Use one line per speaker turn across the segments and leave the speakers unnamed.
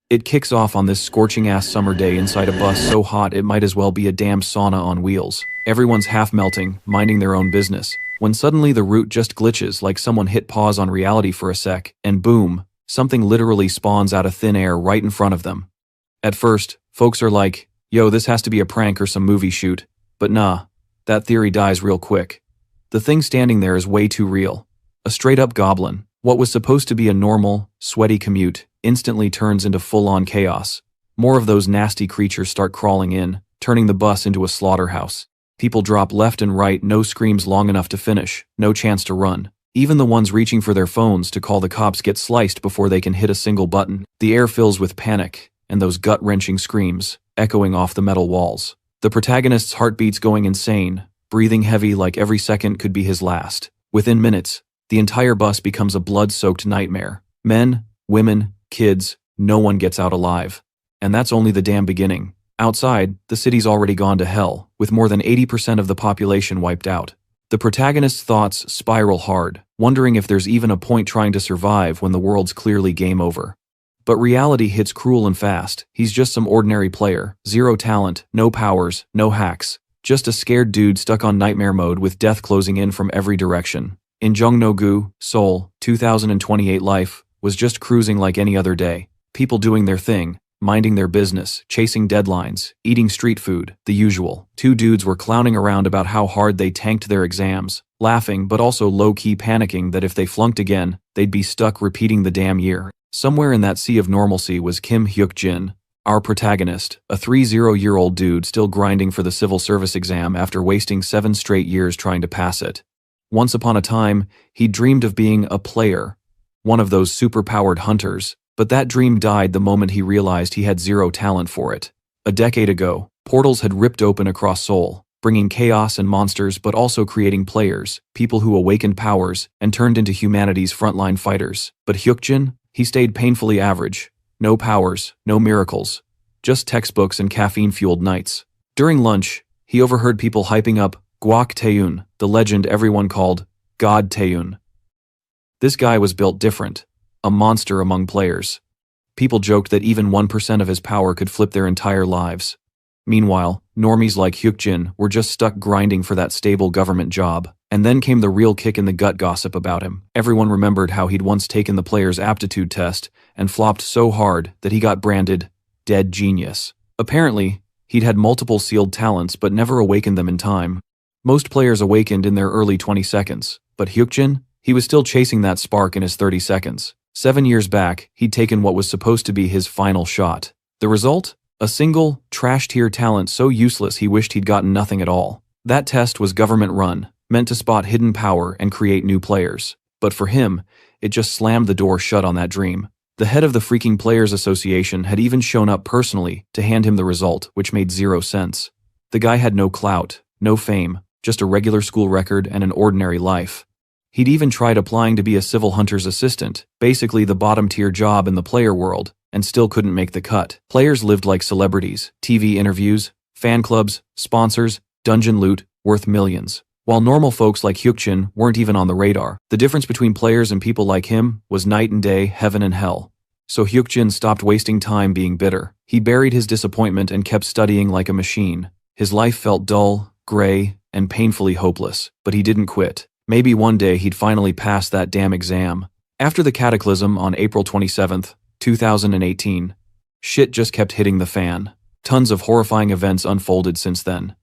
It kicks off on this scorching-ass summer day inside a bus so hot it might as well be a damn sauna on wheels. Everyone's half melting, minding their own business, when suddenly the route just glitches like someone hit pause on reality for a sec, and boom, something literally spawns out of thin air right in front of them. At first, folks are like, yo, this has to be a prank or some movie shoot, but nah, that theory dies real quick. The thing standing there is way too real. A straight-up goblin. What was supposed to be a normal, sweaty commute instantly turns into full-on chaos. More of those nasty creatures start crawling in, turning the bus into a slaughterhouse. People drop left and right, no screams long enough to finish, no chance to run. Even the ones reaching for their phones to call the cops get sliced before they can hit a single button. The air fills with panic, and those gut-wrenching screams, echoing off the metal walls. The protagonist's heartbeat's going insane, breathing heavy like every second could be his last. Within minutes, the entire bus becomes a blood-soaked nightmare. Men, women, kids, no one gets out alive. And that's only the damn beginning. Outside, the city's already gone to hell, with more than 80% of the population wiped out. The protagonist's thoughts spiral hard, wondering if there's even a point trying to survive when the world's clearly game over. But reality hits cruel and fast. He's just some ordinary player, zero talent, no powers, no hacks. Just a scared dude stuck on nightmare mode with death closing in from every direction. In Jongno-gu, Seoul, 2028 life was just cruising like any other day. People doing their thing, minding their business, chasing deadlines, eating street food, the usual. Two dudes were clowning around about how hard they tanked their exams, laughing but also low-key panicking that if they flunked again, they'd be stuck repeating the damn year. Somewhere in that sea of normalcy was Kim Hyuk-jin, our protagonist, a 30-year-old dude still grinding for the civil service exam after wasting 7 straight years trying to pass it. Once upon a time, he dreamed of being a player, one of those super-powered hunters, but that dream died the moment he realized he had zero talent for it. A decade ago, portals had ripped open across Seoul, bringing chaos and monsters but also creating players, people who awakened powers and turned into humanity's frontline fighters. But Hyukjin, he stayed painfully average. No powers, no miracles, just textbooks and caffeine-fueled nights. During lunch, he overheard people hyping up Gwak Taeun, the legend everyone called God Taeun. This guy was built different, a monster among players. People joked that even 1% of his power could flip their entire lives. Meanwhile, normies like Hyukjin were just stuck grinding for that stable government job. And then came the real kick in the gut gossip about him. Everyone remembered how he'd once taken the player's aptitude test and flopped so hard that he got branded dead genius. Apparently, he'd had multiple sealed talents but never awakened them in time. Most players awakened in their early 20 seconds, but Hyukjin, he was still chasing that spark in his 30 seconds. 7 years back, he'd taken what was supposed to be his final shot. The result? A single, trash-tier talent so useless he wished he'd gotten nothing at all. That test was government-run, meant to spot hidden power and create new players. But for him, it just slammed the door shut on that dream. The head of the freaking Players Association had even shown up personally to hand him the result, which made zero sense. The guy had no clout, no fame, just a regular school record and an ordinary life. He'd even tried applying to be a civil hunter's assistant, basically the bottom-tier job in the player world, and still couldn't make the cut. Players lived like celebrities, TV interviews, fan clubs, sponsors, dungeon loot, worth millions. While normal folks like Hyukjin weren't even on the radar, the difference between players and people like him was night and day, heaven and hell. So Hyukjin stopped wasting time being bitter. He buried his disappointment and kept studying like a machine. His life felt dull, gray, and painfully hopeless, but he didn't quit. Maybe one day he'd finally pass that damn exam. After the cataclysm on April 27th, 2018, shit just kept hitting the fan. Tons of horrifying events unfolded since then.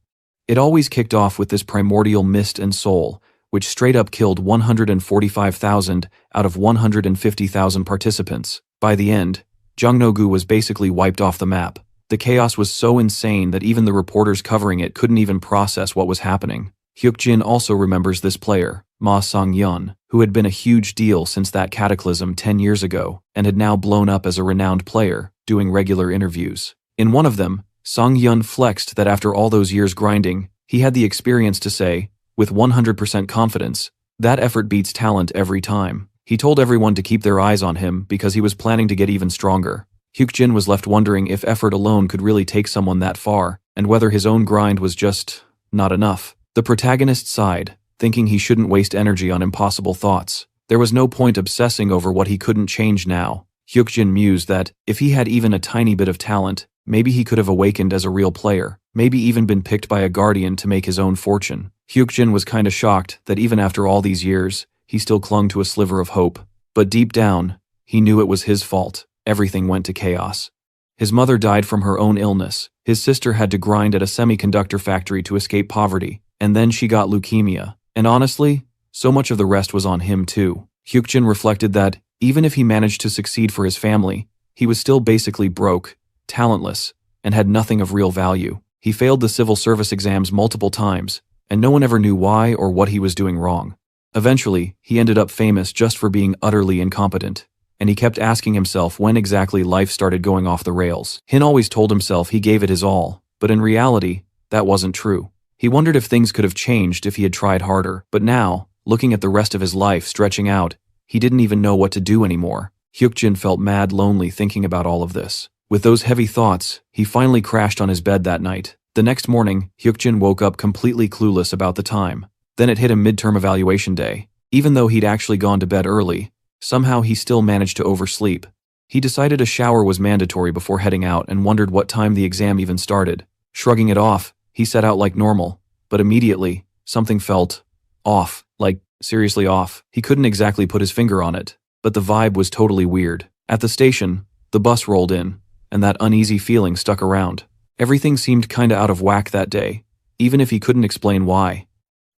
It always kicked off with this primordial mist and soul, which straight up killed 145,000 out of 150,000 participants. By the end, Jongno-gu was basically wiped off the map. The chaos was so insane that even the reporters covering it couldn't even process what was happening. Hyukjin also remembers this player, Ma Sang-yeon, who had been a huge deal since that cataclysm 10 years ago and had now blown up as a renowned player, doing regular interviews. In one of them, Sang-yeon flexed that after all those years grinding, he had the experience to say, with 100% confidence, that effort beats talent every time. He told everyone to keep their eyes on him because he was planning to get even stronger. Hyukjin was left wondering if effort alone could really take someone that far, and whether his own grind was just not enough. The protagonist sighed, thinking he shouldn't waste energy on impossible thoughts. There was no point obsessing over what he couldn't change now. Hyukjin mused that, if he had even a tiny bit of talent, maybe he could have awakened as a real player, maybe even been picked by a guardian to make his own fortune. Hyukjin was kinda shocked that even after all these years, he still clung to a sliver of hope. But deep down, he knew it was his fault. Everything went to chaos. His mother died from her own illness, his sister had to grind at a semiconductor factory to escape poverty, and then she got leukemia. And honestly, so much of the rest was on him too. Hyukjin reflected that, even if he managed to succeed for his family, he was still basically broke, talentless, and had nothing of real value. He failed the civil service exams multiple times, and no one ever knew why or what he was doing wrong. Eventually, he ended up famous just for being utterly incompetent, and he kept asking himself when exactly life started going off the rails. Hin always told himself he gave it his all, but in reality, that wasn't true. He wondered if things could have changed if he had tried harder, but now, looking at the rest of his life stretching out, he didn't even know what to do anymore. Hyukjin felt mad lonely thinking about all of this. With those heavy thoughts, he finally crashed on his bed that night. The next morning, Hyukjin woke up completely clueless about the time. Then it hit him midterm evaluation day. Even though he'd actually gone to bed early, somehow he still managed to oversleep. He decided a shower was mandatory before heading out and wondered what time the exam even started. Shrugging it off, he set out like normal, but immediately, something felt off, like seriously off. He couldn't exactly put his finger on it, but the vibe was totally weird. At the station, the bus rolled in, and that uneasy feeling stuck around. Everything seemed kinda out of whack that day, even if he couldn't explain why.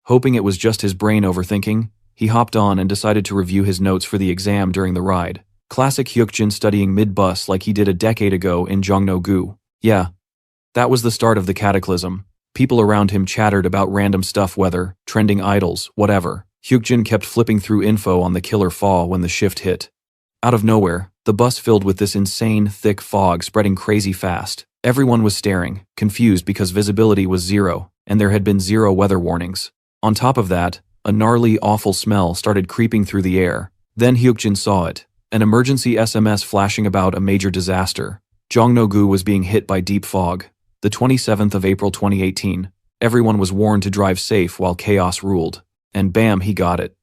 Hoping it was just his brain overthinking, he hopped on and decided to review his notes for the exam during the ride. Classic Hyukjin studying mid-bus like he did a decade ago in Jongno-gu. Yeah, that was the start of the cataclysm. People around him chattered about random stuff, weather, trending idols, whatever. Hyukjin kept flipping through info on the killer fall when the shift hit. Out of nowhere, the bus filled with this insane, thick fog spreading crazy fast. Everyone was staring, confused because visibility was zero, and there had been zero weather warnings. On top of that, a gnarly, awful smell started creeping through the air. Then Hyukjin saw it, an emergency SMS flashing about a major disaster. Jongno-gu was being hit by deep fog. The 27th of April 2018. Everyone was warned to drive safe while chaos ruled. And bam, he got it.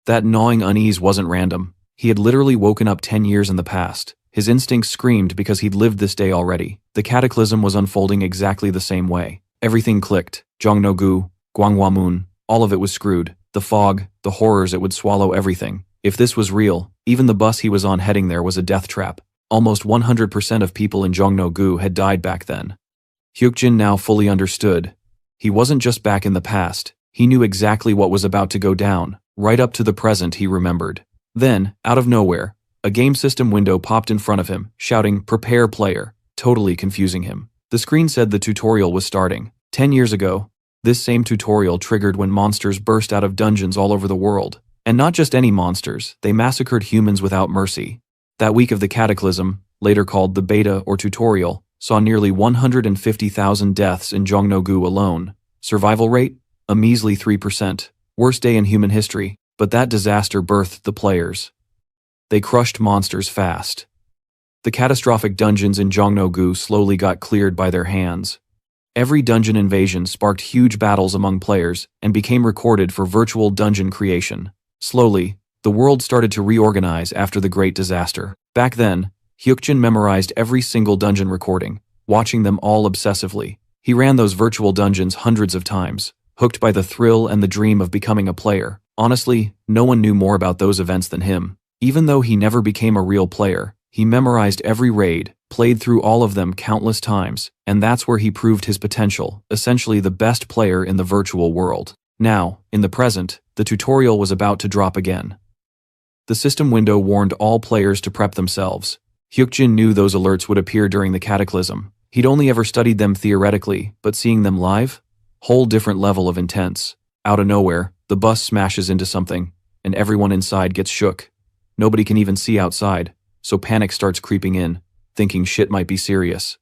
That gnawing unease wasn't random. He had literally woken up 10 years in the past. His instincts screamed because he'd lived this day already. The cataclysm was unfolding exactly the same way. Everything clicked. Jongno-gu, Gwanghwamun, all of it was screwed. The fog, the horrors, it would swallow everything. If this was real, even the bus he was on heading there was a death trap. Almost 100% of people in Jongno-gu had died back then. Hyukjin now fully understood. He wasn't just back in the past. He knew exactly what was about to go down. Right up to the present, he remembered. Then, out of nowhere, a game system window popped in front of him, shouting, "Prepare player," totally confusing him. The screen said the tutorial was starting. 10 years ago, this same tutorial triggered when monsters burst out of dungeons all over the world. And not just any monsters, they massacred humans without mercy. That week of the cataclysm, later called the beta or tutorial, saw nearly 150,000 deaths in Jongno-gu alone. Survival rate? A measly 3%. Worst day in human history, but that disaster birthed the players. They crushed monsters fast. The catastrophic dungeons in Jongno-gu slowly got cleared by their hands. Every dungeon invasion sparked huge battles among players and became recorded for virtual dungeon creation. Slowly, the world started to reorganize after the great disaster. Back then, Hyukjin memorized every single dungeon recording, watching them all obsessively. He ran those virtual dungeons hundreds of times, hooked by the thrill and the dream of becoming a player. Honestly, no one knew more about those events than him. Even though he never became a real player, he memorized every raid, played through all of them countless times, and that's where he proved his potential, essentially the best player in the virtual world. Now, in the present, the tutorial was about to drop again. The system window warned all players to prep themselves. Hyukjin knew those alerts would appear during the cataclysm. He'd only ever studied them theoretically, but seeing them live? Whole different level of intense. Out of nowhere, the bus smashes into something, and everyone inside gets shook. Nobody can even see outside, so panic starts creeping in, thinking shit might be serious.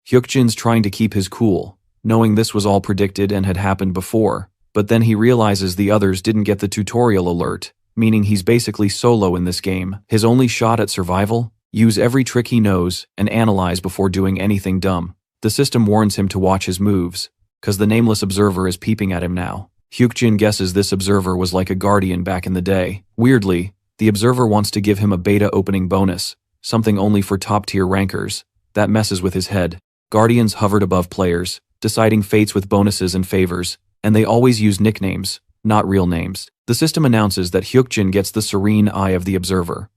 Hyukjin's trying to keep his cool, knowing this was all predicted and had happened before, but then he realizes the others didn't get the tutorial alert, meaning he's basically solo in this game. His only shot at survival? Use every trick he knows and analyze before doing anything dumb. The system warns him to watch his moves, cause the nameless observer is peeping at him now. Hyukjin guesses this observer was like a guardian back in the day. Weirdly, the observer wants to give him a beta opening bonus, something only for top-tier rankers. That messes with his head. Guardians hovered above players, deciding fates with bonuses and favors, and they always use nicknames, not real names. The system announces that Hyukjin gets the serene eye of the observer.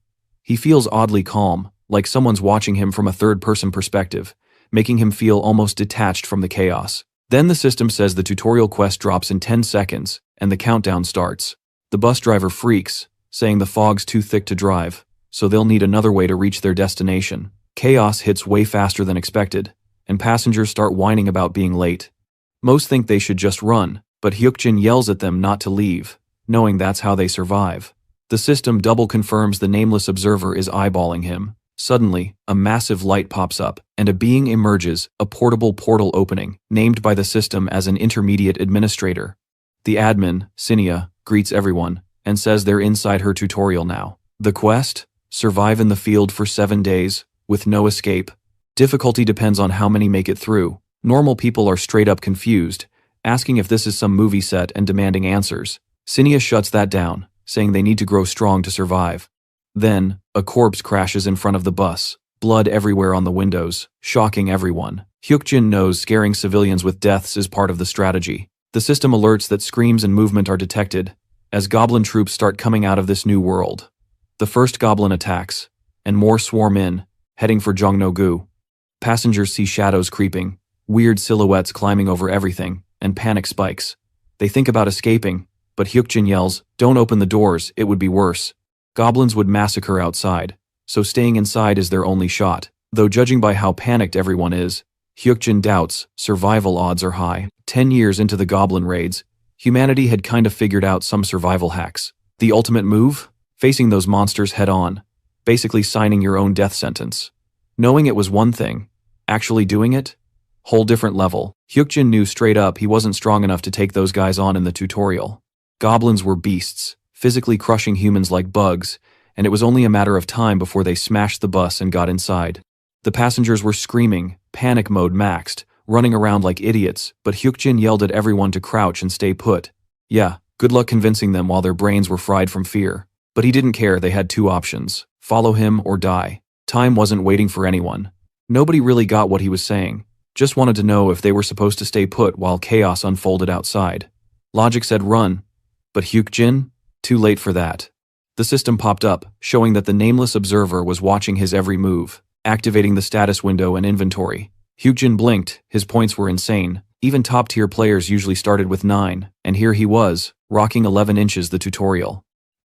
He feels oddly calm, like someone's watching him from a third-person perspective, making him feel almost detached from the chaos. Then the system says the tutorial quest drops in 10 seconds, and the countdown starts. The bus driver freaks, saying the fog's too thick to drive, so they'll need another way to reach their destination. Chaos hits way faster than expected, and passengers start whining about being late. Most think they should just run, but Hyukjin yells at them not to leave, knowing that's how they survive. The system double confirms the nameless observer is eyeballing him. Suddenly, a massive light pops up, and a being emerges, a portable portal opening, named by the system as an intermediate administrator. The admin, Cinia, greets everyone, and says they're inside her tutorial now. The quest? Survive in the field for 7 days, with no escape. Difficulty depends on how many make it through. Normal people are straight up confused, asking if this is some movie set and demanding answers. Cinia shuts that down, saying they need to grow strong to survive. Then, a corpse crashes in front of the bus, blood everywhere on the windows, shocking everyone. Hyukjin knows scaring civilians with deaths is part of the strategy. The system alerts that screams and movement are detected, as goblin troops start coming out of this new world. The first goblin attacks, and more swarm in, heading for Jongno-gu. Passengers see shadows creeping, weird silhouettes climbing over everything, and panic spikes. They think about escaping, but Hyukjin yells, "Don't open the doors, it would be worse." Goblins would massacre outside, so staying inside is their only shot. Though judging by how panicked everyone is, Hyukjin doubts survival odds are high. 10 years into the goblin raids, humanity had kind of figured out some survival hacks. The ultimate move? Facing those monsters head-on, basically signing your own death sentence. Knowing it was one thing, actually doing it? Whole different level. Hyukjin knew straight up he wasn't strong enough to take those guys on in the tutorial. Goblins were beasts, physically crushing humans like bugs, and it was only a matter of time before they smashed the bus and got inside. The passengers were screaming, panic mode maxed, running around like idiots, but Hyukjin yelled at everyone to crouch and stay put. Yeah, good luck convincing them while their brains were fried from fear. But he didn't care. They had 2 options, follow him or die. Time wasn't waiting for anyone. Nobody really got what he was saying, just wanted to know if they were supposed to stay put while chaos unfolded outside. Logic said run, but Hyukjin? Too late for that. The system popped up, showing that the nameless observer was watching his every move, activating the status window and inventory. Hyukjin blinked, his points were insane. Even top-tier players usually started with 9, and here he was, rocking 11 inches the tutorial.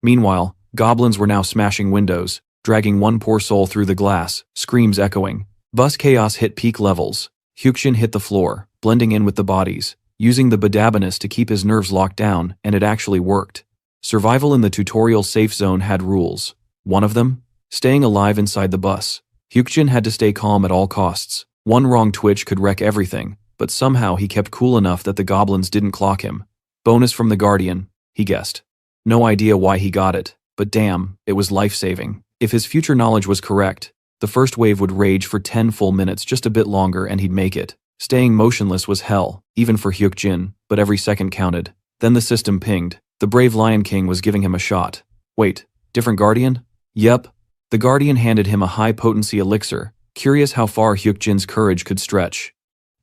Meanwhile, goblins were now smashing windows, dragging one poor soul through the glass, screams echoing. Bus chaos hit peak levels. Hyukjin hit the floor, blending in with the bodies, using the Badabanus to keep his nerves locked down, and it actually worked. Survival in the tutorial safe zone had rules. One of them? Staying alive inside the bus. Hyukjin had to stay calm at all costs. One wrong twitch could wreck everything, but somehow he kept cool enough that the goblins didn't clock him. Bonus from the Guardian, he guessed. No idea why he got it, but damn, it was life-saving. If his future knowledge was correct, the first wave would rage for 10 full minutes, just a bit longer, and he'd make it. Staying motionless was hell, even for Hyukjin, but every second counted. Then the system pinged. The brave Lion King was giving him a shot. Wait, different Guardian? Yep. The Guardian handed him a high-potency elixir, curious how far Hyukjin's courage could stretch.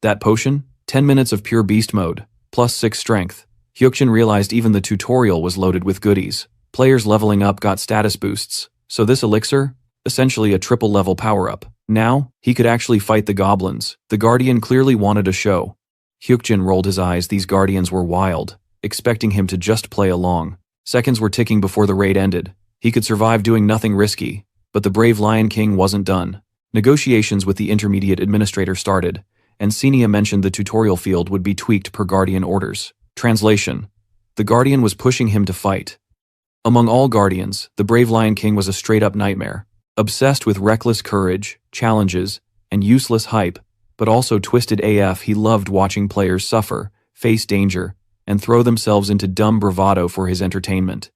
That potion? 10 minutes of pure beast mode, plus 6 strength. Hyukjin realized even the tutorial was loaded with goodies. Players leveling up got status boosts, so this elixir? Essentially a triple-level power-up. Now, he could actually fight the goblins. The Guardian clearly wanted a show. Hyukjin rolled his eyes. These Guardians were wild, expecting him to just play along. Seconds were ticking before the raid ended. He could survive doing nothing risky, but the brave Lion King wasn't done. Negotiations with the intermediate administrator started, and Cinia mentioned the tutorial field would be tweaked per Guardian orders. Translation: the Guardian was pushing him to fight. Among all Guardians, the brave Lion King was a straight-up nightmare. Obsessed with reckless courage, challenges, and useless hype, but also twisted AF. He loved watching players suffer, face danger, and throw themselves into dumb bravado for his entertainment.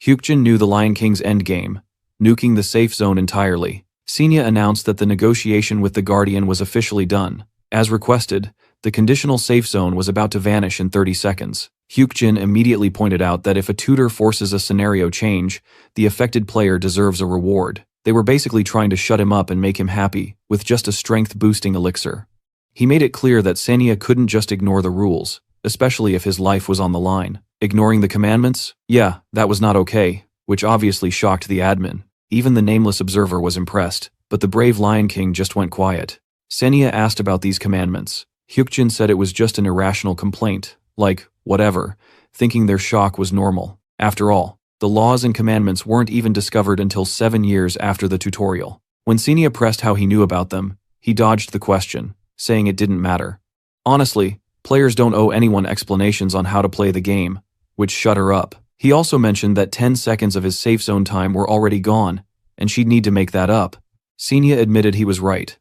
Hyukjin knew the Lion King's endgame, nuking the safe zone entirely. Cinia announced that the negotiation with the Guardian was officially done. As requested, the conditional safe zone was about to vanish in 30 seconds. Hyukjin immediately pointed out that if a tutor forces a scenario change, the affected player deserves a reward. They were basically trying to shut him up and make him happy, with just a strength-boosting elixir. He made it clear that Sanya couldn't just ignore the rules, especially if his life was on the line. Ignoring the commandments? Yeah, that was not okay, which obviously shocked the admin. Even the nameless observer was impressed, but the brave Lion King just went quiet. Senya asked about these commandments. Hyukjin said it was just an irrational complaint, like, whatever, thinking their shock was normal. After all, the laws and commandments weren't even discovered until 7 years after the tutorial. When Senya pressed how he knew about them, he dodged the question, saying it didn't matter. Honestly, players don't owe anyone explanations on how to play the game, which shut her up. He also mentioned that 10 seconds of his safe zone time were already gone, and she'd need to make that up. Senya admitted he was right.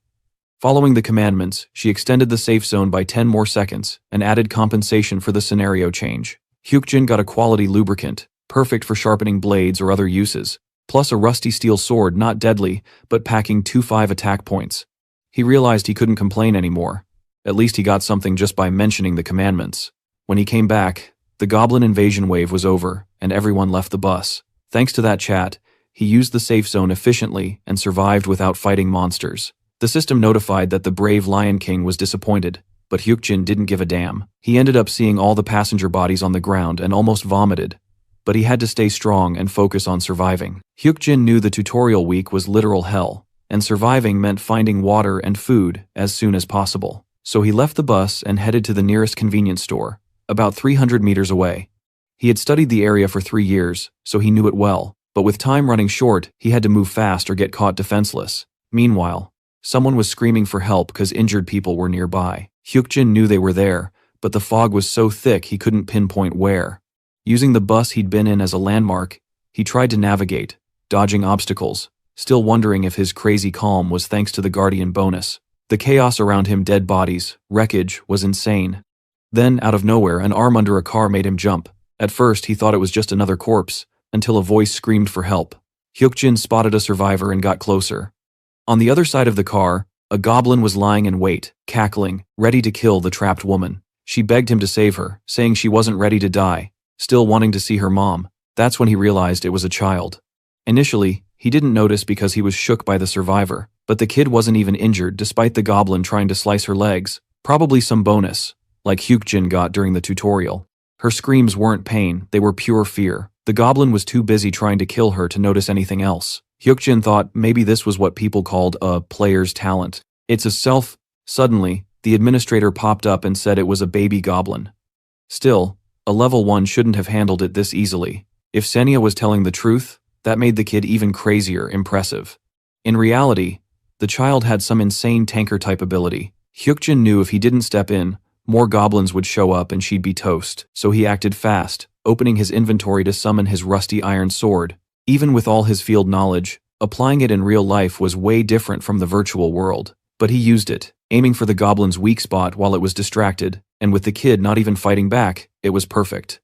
Following the commandments, she extended the safe zone by 10 more seconds and added compensation for the scenario change. Hyukjin got a quality lubricant, perfect for sharpening blades or other uses, plus a rusty steel sword not deadly, but packing 2-5 attack points. He realized he couldn't complain anymore. At least he got something just by mentioning the commandments. When he came back, the goblin invasion wave was over, and everyone left the bus. Thanks to that chat, he used the safe zone efficiently and survived without fighting monsters. The system notified that the brave Lion King was disappointed, but Hyukjin didn't give a damn. He ended up seeing all the passenger bodies on the ground and almost vomited, but he had to stay strong and focus on surviving. Hyukjin knew the tutorial week was literal hell, and surviving meant finding water and food as soon as possible. So he left the bus and headed to the nearest convenience store, about 300 meters away. He had studied the area for 3 years, so he knew it well, but with time running short, he had to move fast or get caught defenseless. Meanwhile, someone was screaming for help because injured people were nearby. Hyukjin knew they were there, but the fog was so thick he couldn't pinpoint where. Using the bus he'd been in as a landmark, he tried to navigate, dodging obstacles, still wondering if his crazy calm was thanks to the Guardian bonus. The chaos around him, dead bodies, wreckage, was insane. Then, out of nowhere, an arm under a car made him jump. At first, he thought it was just another corpse, until a voice screamed for help. Hyukjin spotted a survivor and got closer. On the other side of the car, a goblin was lying in wait, cackling, ready to kill the trapped woman. She begged him to save her, saying she wasn't ready to die, still wanting to see her mom. That's when he realized it was a child. Initially, he didn't notice because he was shook by the survivor, but the kid wasn't even injured despite the goblin trying to slice her legs, probably some bonus, like Hyukjin got during the tutorial. Her screams weren't pain, they were pure fear. The goblin was too busy trying to kill her to notice anything else. Hyukjin thought maybe this was what people called a player's talent. It's a self. Suddenly, the administrator popped up and said it was a baby goblin. Still, a level 1 shouldn't have handled it this easily. If Senya was telling the truth, that made the kid even crazier impressive. In reality, the child had some insane tanker-type ability. Hyukjin knew if he didn't step in, more goblins would show up and she'd be toast, so he acted fast, opening his inventory to summon his rusty iron sword. Even with all his field knowledge, applying it in real life was way different from the virtual world. But he used it, aiming for the goblin's weak spot while it was distracted, and with the kid not even fighting back, it was perfect.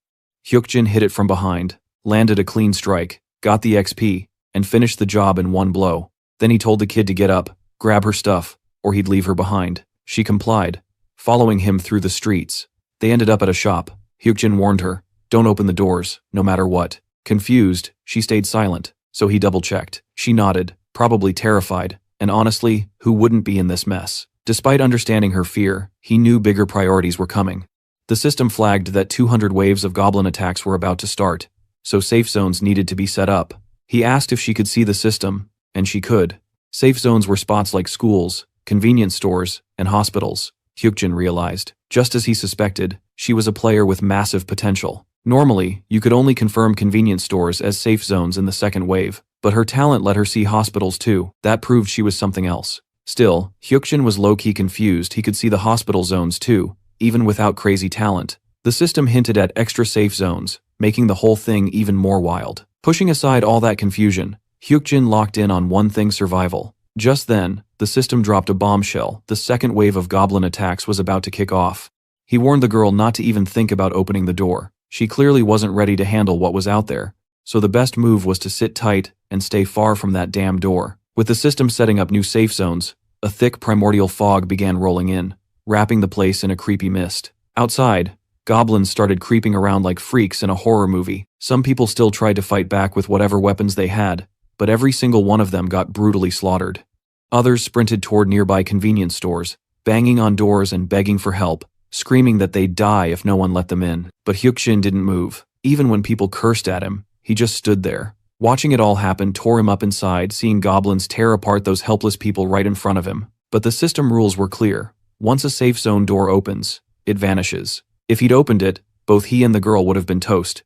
Hyukjin hit it from behind, landed a clean strike, got the XP, and finished the job in one blow. Then he told the kid to get up, grab her stuff, or he'd leave her behind. She complied, following him through the streets. They ended up at a shop. Hyukjin warned her, "Don't open the doors, no matter what." Confused, she stayed silent, so he double-checked. She nodded, probably terrified, and honestly, who wouldn't be in this mess? Despite understanding her fear, he knew bigger priorities were coming. The system flagged that 200 waves of goblin attacks were about to start, so safe zones needed to be set up. He asked if she could see the system, and she could. Safe zones were spots like schools, convenience stores, and hospitals. Hyukjin realized, just as he suspected, she was a player with massive potential. Normally, you could only confirm convenience stores as safe zones in the second wave, but her talent let her see hospitals too. That proved she was something else. Still, Hyukjin was low-key confused. He could see the hospital zones too, even without crazy talent. The system hinted at extra safe zones, making the whole thing even more wild. Pushing aside all that confusion, Hyukjin locked in on one thing: survival. Just then, the system dropped a bombshell. The second wave of goblin attacks was about to kick off. He warned the girl not to even think about opening the door. She clearly wasn't ready to handle what was out there, so the best move was to sit tight and stay far from that damn door. With the system setting up new safe zones, a thick primordial fog began rolling in, wrapping the place in a creepy mist. Outside, goblins started creeping around like freaks in a horror movie. Some people still tried to fight back with whatever weapons they had, but every single one of them got brutally slaughtered. Others sprinted toward nearby convenience stores, banging on doors and begging for help, screaming that they'd die if no one let them in. But Hyukjin didn't move. Even when people cursed at him, he just stood there. Watching it all happen tore him up inside, seeing goblins tear apart those helpless people right in front of him. But the system rules were clear. Once a safe zone door opens, it vanishes. If he'd opened it, both he and the girl would have been toast.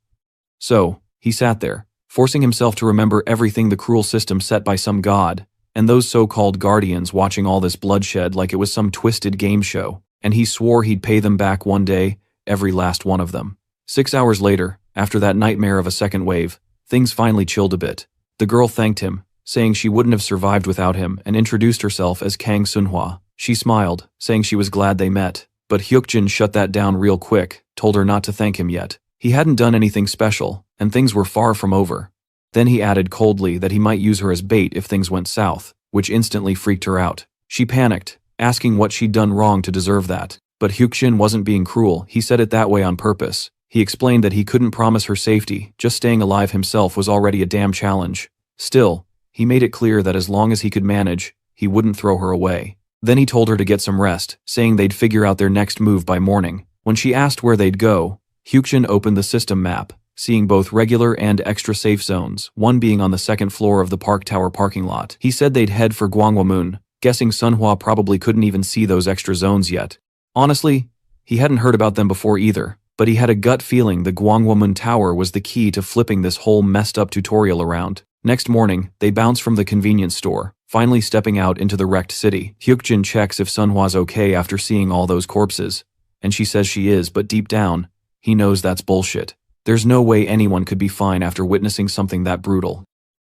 So, he sat there, forcing himself to remember everything the cruel system set by some god, and those so-called guardians watching all this bloodshed like it was some twisted game show, and he swore he'd pay them back one day, every last one of them. 6 hours later, after that nightmare of a second wave, things finally chilled a bit. The girl thanked him, saying she wouldn't have survived without him, and introduced herself as Kang Sunhwa. She smiled, saying she was glad they met, but Hyukjin shut that down real quick, told her not to thank him yet. He hadn't done anything special, and things were far from over. Then he added coldly that he might use her as bait if things went south, which instantly freaked her out. She panicked, asking what she'd done wrong to deserve that. But Hyukjin wasn't being cruel, he said it that way on purpose. He explained that he couldn't promise her safety, just staying alive himself was already a damn challenge. Still, he made it clear that as long as he could manage, he wouldn't throw her away. Then he told her to get some rest, saying they'd figure out their next move by morning. When she asked where they'd go, Hyukjin opened the system map, seeing both regular and extra safe zones, one being on the second floor of the Park Tower parking lot. He said they'd head for Gwangwamun, guessing Sunhwa probably couldn't even see those extra zones yet. Honestly, he hadn't heard about them before either, but he had a gut feeling the Gwangwamun Tower was the key to flipping this whole messed up tutorial around. Next morning, they bounce from the convenience store, finally stepping out into the wrecked city. Hyukjin checks if Sunhwa's okay after seeing all those corpses, and she says she is, but deep down, he knows that's bullshit. There's no way anyone could be fine after witnessing something that brutal.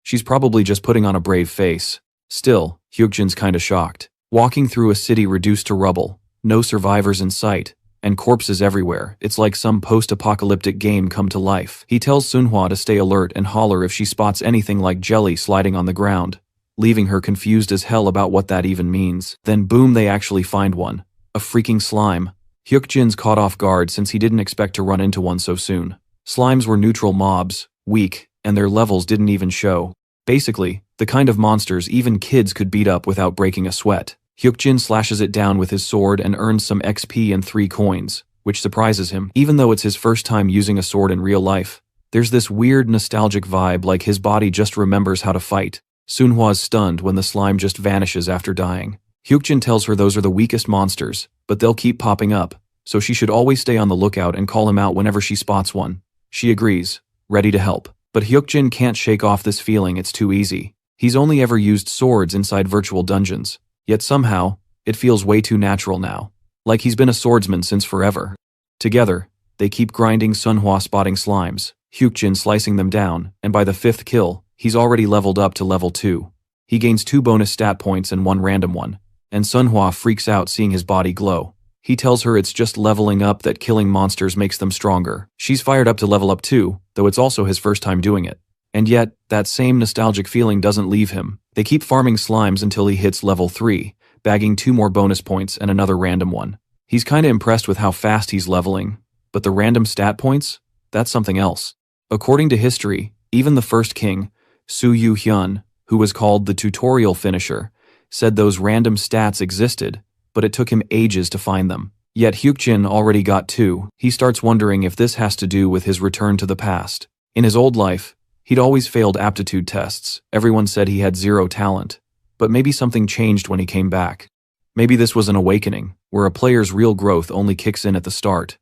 She's probably just putting on a brave face. Still, Hyukjin's kinda shocked. Walking through a city reduced to rubble, no survivors in sight, and corpses everywhere, it's like some post-apocalyptic game come to life. He tells Sunhwa to stay alert and holler if she spots anything like jelly sliding on the ground, leaving her confused as hell about what that even means. Then boom, they actually find one. A freaking slime. Hyukjin's caught off guard since he didn't expect to run into one so soon. Slimes were neutral mobs, weak, and their levels didn't even show. Basically, the kind of monsters even kids could beat up without breaking a sweat. Hyukjin slashes it down with his sword and earns some XP and 3 coins, which surprises him, even though it's his first time using a sword in real life. There's this weird nostalgic vibe like his body just remembers how to fight. Sunhwa's stunned when the slime just vanishes after dying. Hyukjin tells her those are the weakest monsters, but they'll keep popping up, so she should always stay on the lookout and call him out whenever she spots one. She agrees, ready to help. But Hyukjin can't shake off this feeling it's too easy. He's only ever used swords inside virtual dungeons, yet somehow, it feels way too natural now. Like he's been a swordsman since forever. Together, they keep grinding Sunhwa spotting slimes, Hyukjin slicing them down, and by the 5th kill, he's already leveled up to level 2. He gains 2 bonus stat points and 1 random one, and Sunhwa freaks out seeing his body glow. He tells her it's just leveling up that killing monsters makes them stronger. She's fired up to level up too, though it's also his first time doing it. And yet, that same nostalgic feeling doesn't leave him. They keep farming slimes until he hits level 3, bagging 2 more bonus points and another random one. He's kinda impressed with how fast he's leveling, but the random stat points? That's something else. According to history, even the first king, Su Yu Hyun, who was called the tutorial finisher, said those random stats existed, but it took him ages to find them. Yet Hyukjin already got 2. He starts wondering if this has to do with his return to the past. In his old life, he'd always failed aptitude tests. Everyone said he had 0 talent. But maybe something changed when he came back. Maybe this was an awakening, where a player's real growth only kicks in at the start.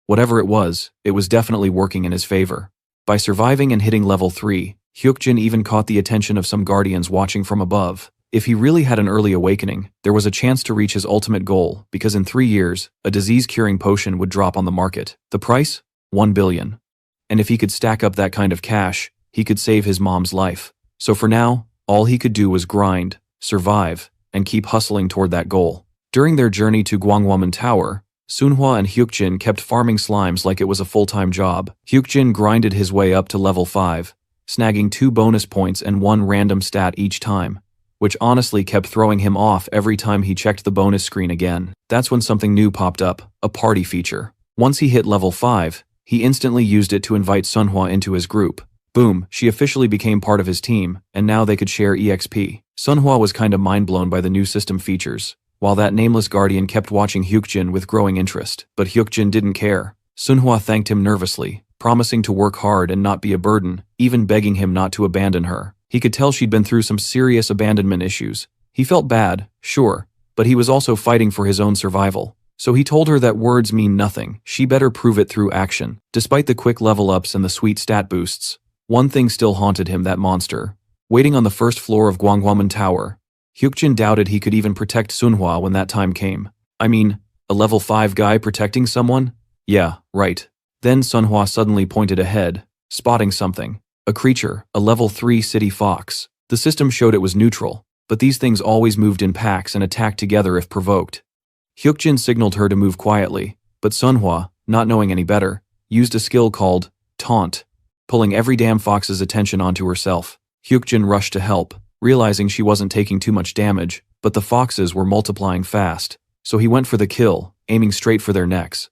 Whatever it was definitely working in his favor. By surviving and hitting level 3, Hyukjin even caught the attention of some guardians watching from above. If he really had an early awakening, there was a chance to reach his ultimate goal, because in 3 years, a disease-curing potion would drop on the market. The price? 1 billion. And if he could stack up that kind of cash, he could save his mom's life. So for now, all he could do was grind, survive, and keep hustling toward that goal. During their journey to Gwangwamun Tower, Sunhwa and Hyukjin kept farming slimes like it was a full-time job. Hyukjin grinded his way up to level 5, snagging 2 bonus points and 1 random stat each time, which honestly kept throwing him off every time he checked the bonus screen again. That's when something new popped up, a party feature. Once he hit level 5, he instantly used it to invite Sunhwa into his group. Boom, she officially became part of his team, and now they could share EXP. Sunhwa was kinda mind-blown by the new system features, while that nameless guardian kept watching Hyukjin with growing interest. But Hyukjin didn't care. Sunhwa thanked him nervously, promising to work hard and not be a burden, even begging him not to abandon her. He could tell she'd been through some serious abandonment issues. He felt bad, sure, but he was also fighting for his own survival. So he told her that words mean nothing, she better prove it through action. Despite the quick level ups and the sweet stat boosts, one thing still haunted him: that monster. Waiting on the first floor of Gwanghwamun Tower, Hyukjin doubted he could even protect Sunhwa when that time came. I mean, a level 5 guy protecting someone? Yeah, right. Then Sunhwa suddenly pointed ahead, spotting something. A creature, a level 3 city fox. The system showed it was neutral, but these things always moved in packs and attacked together if provoked. Hyukjin signaled her to move quietly, but Sunhwa, not knowing any better, used a skill called Taunt, pulling every damn fox's attention onto herself. Hyukjin rushed to help, realizing she wasn't taking too much damage, but the foxes were multiplying fast, so he went for the kill, aiming straight for their necks.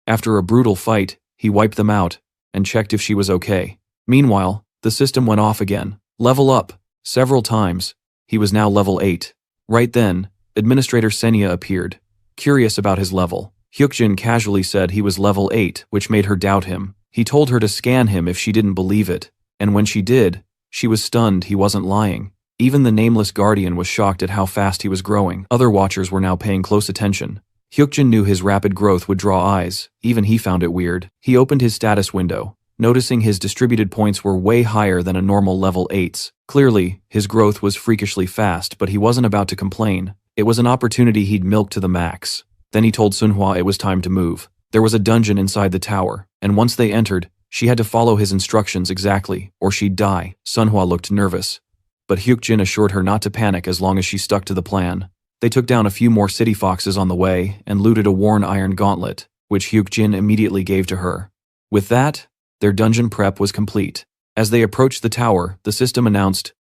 After a brutal fight, he wiped them out, and checked if she was okay. Meanwhile, the system went off again. Level up, several times. He was now level 8. Right then, Administrator Senya appeared, curious about his level. Hyukjin casually said he was level 8, which made her doubt him. He told her to scan him if she didn't believe it, and when she did, she was stunned he wasn't lying. Even the nameless guardian was shocked at how fast he was growing. Other watchers were now paying close attention. Hyukjin knew his rapid growth would draw eyes, even he found it weird. He opened his status window, noticing his distributed points were way higher than a normal level 8's. Clearly, his growth was freakishly fast, but he wasn't about to complain. It was an opportunity he'd milked to the max. Then he told Sunhwa it was time to move. There was a dungeon inside the tower, and once they entered, she had to follow his instructions exactly, or she'd die. Sunhwa looked nervous, but Hyukjin assured her not to panic as long as she stuck to the plan. They took down a few more city foxes on the way and looted a worn iron gauntlet, which Hyukjin immediately gave to her. With that, their dungeon prep was complete. As they approached the tower, the system announced,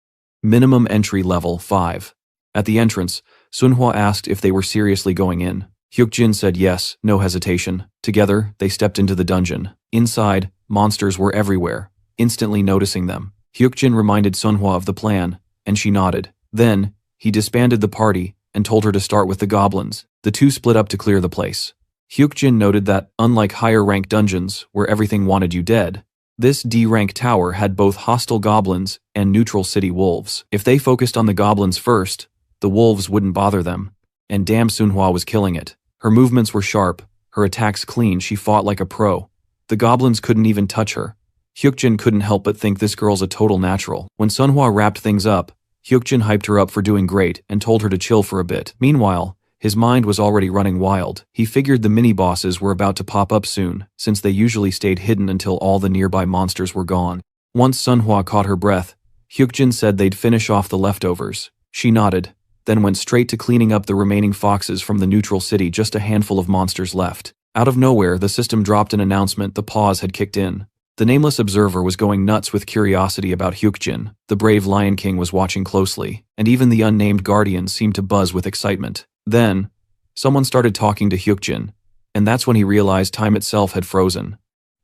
"Minimum entry level 5. At the entrance, Sunhwa asked if they were seriously going in. Hyukjin said yes, no hesitation. Together, they stepped into the dungeon. Inside, monsters were everywhere, instantly noticing them. Hyukjin reminded Sunhwa of the plan, and she nodded. Then, he disbanded the party and told her to start with the goblins. The two split up to clear the place. Hyukjin noted that, unlike higher-rank dungeons where everything wanted you dead, this D-rank tower had both hostile goblins and neutral city wolves. If they focused on the goblins first, the wolves wouldn't bother them. And damn, Sunhwa was killing it. Her movements were sharp, her attacks clean, she fought like a pro. The goblins couldn't even touch her. Hyukjin couldn't help but think this girl's a total natural. When Sunhwa wrapped things up, Hyukjin hyped her up for doing great and told her to chill for a bit. Meanwhile, his mind was already running wild. He figured the mini-bosses were about to pop up soon, since they usually stayed hidden until all the nearby monsters were gone. Once Sunhwa caught her breath, Hyukjin said they'd finish off the leftovers. She nodded, then went straight to cleaning up the remaining foxes from the neutral city, just a handful of monsters left. Out of nowhere, the system dropped an announcement: the pause had kicked in. The nameless observer was going nuts with curiosity about Hyukjin. The brave Lion King was watching closely, and even the unnamed guardian seemed to buzz with excitement. Then, someone started talking to Hyukjin, and that's when he realized time itself had frozen.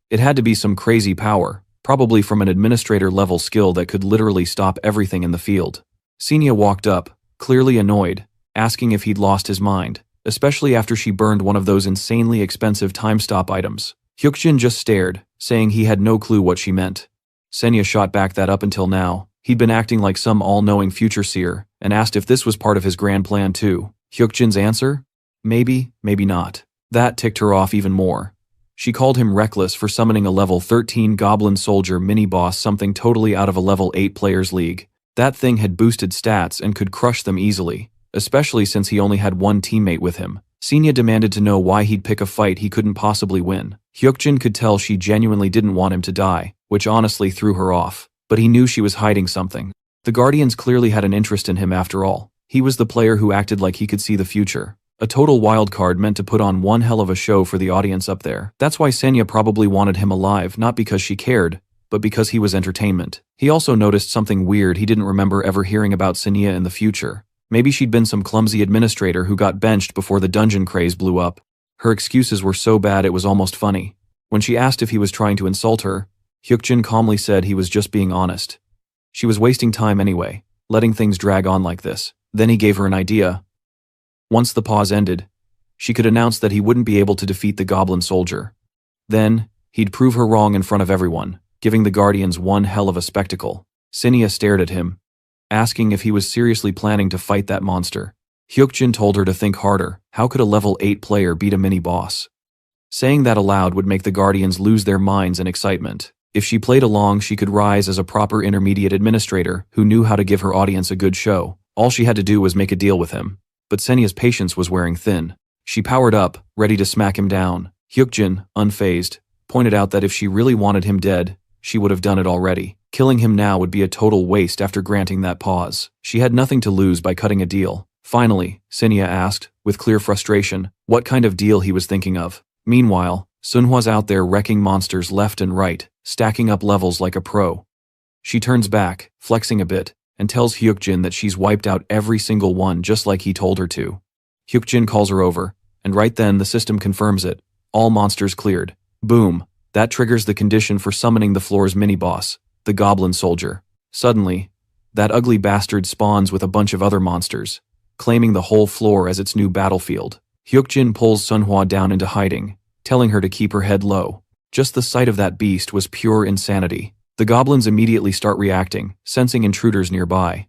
It had to be some crazy power, probably from an administrator-level skill that could literally stop everything in the field. Senya walked up, clearly annoyed, asking if he'd lost his mind, especially after she burned one of those insanely expensive time-stop items. Hyukjin just stared, saying he had no clue what she meant. Senya shot back that up until now, he'd been acting like some all-knowing future seer, and asked if this was part of his grand plan too. Hyukjin's answer? Maybe, maybe not. That ticked her off even more. She called him reckless for summoning a level 13 goblin soldier mini-boss, something totally out of a level 8 players league. That thing had boosted stats and could crush them easily, especially since he only had one teammate with him. Senya demanded to know why he'd pick a fight he couldn't possibly win. Hyukjin could tell she genuinely didn't want him to die, which honestly threw her off. But he knew she was hiding something. The Guardians clearly had an interest in him after all. He was the player who acted like he could see the future. A total wildcard meant to put on one hell of a show for the audience up there. That's why Senya probably wanted him alive, not because she cared, but because he was entertainment. He also noticed something weird. He didn't remember ever hearing about Senya in the future. Maybe she'd been some clumsy administrator who got benched before the dungeon craze blew up. Her excuses were so bad it was almost funny. When she asked if he was trying to insult her, Hyukjin calmly said he was just being honest. She was wasting time anyway, letting things drag on like this. Then he gave her an idea. Once the pause ended, she could announce that he wouldn't be able to defeat the goblin soldier. Then, he'd prove her wrong in front of everyone, giving the Guardians one hell of a spectacle. Sinia stared at him, asking if he was seriously planning to fight that monster. Hyukjin told her to think harder. How could a level 8 player beat a mini-boss? Saying that aloud would make the Guardians lose their minds in excitement. If she played along, she could rise as a proper intermediate administrator who knew how to give her audience a good show. All she had to do was make a deal with him. But Senia's patience was wearing thin. She powered up, ready to smack him down. Hyukjin, unfazed, pointed out that if she really wanted him dead, she would have done it already. Killing him now would be a total waste after granting that pause. She had nothing to lose by cutting a deal. Finally, Senia asked, with clear frustration, what kind of deal he was thinking of. Meanwhile, Sunhwa's out there wrecking monsters left and right, stacking up levels like a pro. She turns back, flexing a bit, and tells Hyukjin that she's wiped out every single one just like he told her to. Hyukjin calls her over, and right then the system confirms it. All monsters cleared. Boom. That triggers the condition for summoning the floor's mini-boss, the goblin soldier. Suddenly, that ugly bastard spawns with a bunch of other monsters, claiming the whole floor as its new battlefield. Hyukjin pulls Sunhwa down into hiding, telling her to keep her head low. Just the sight of that beast was pure insanity. The goblins immediately start reacting, sensing intruders nearby.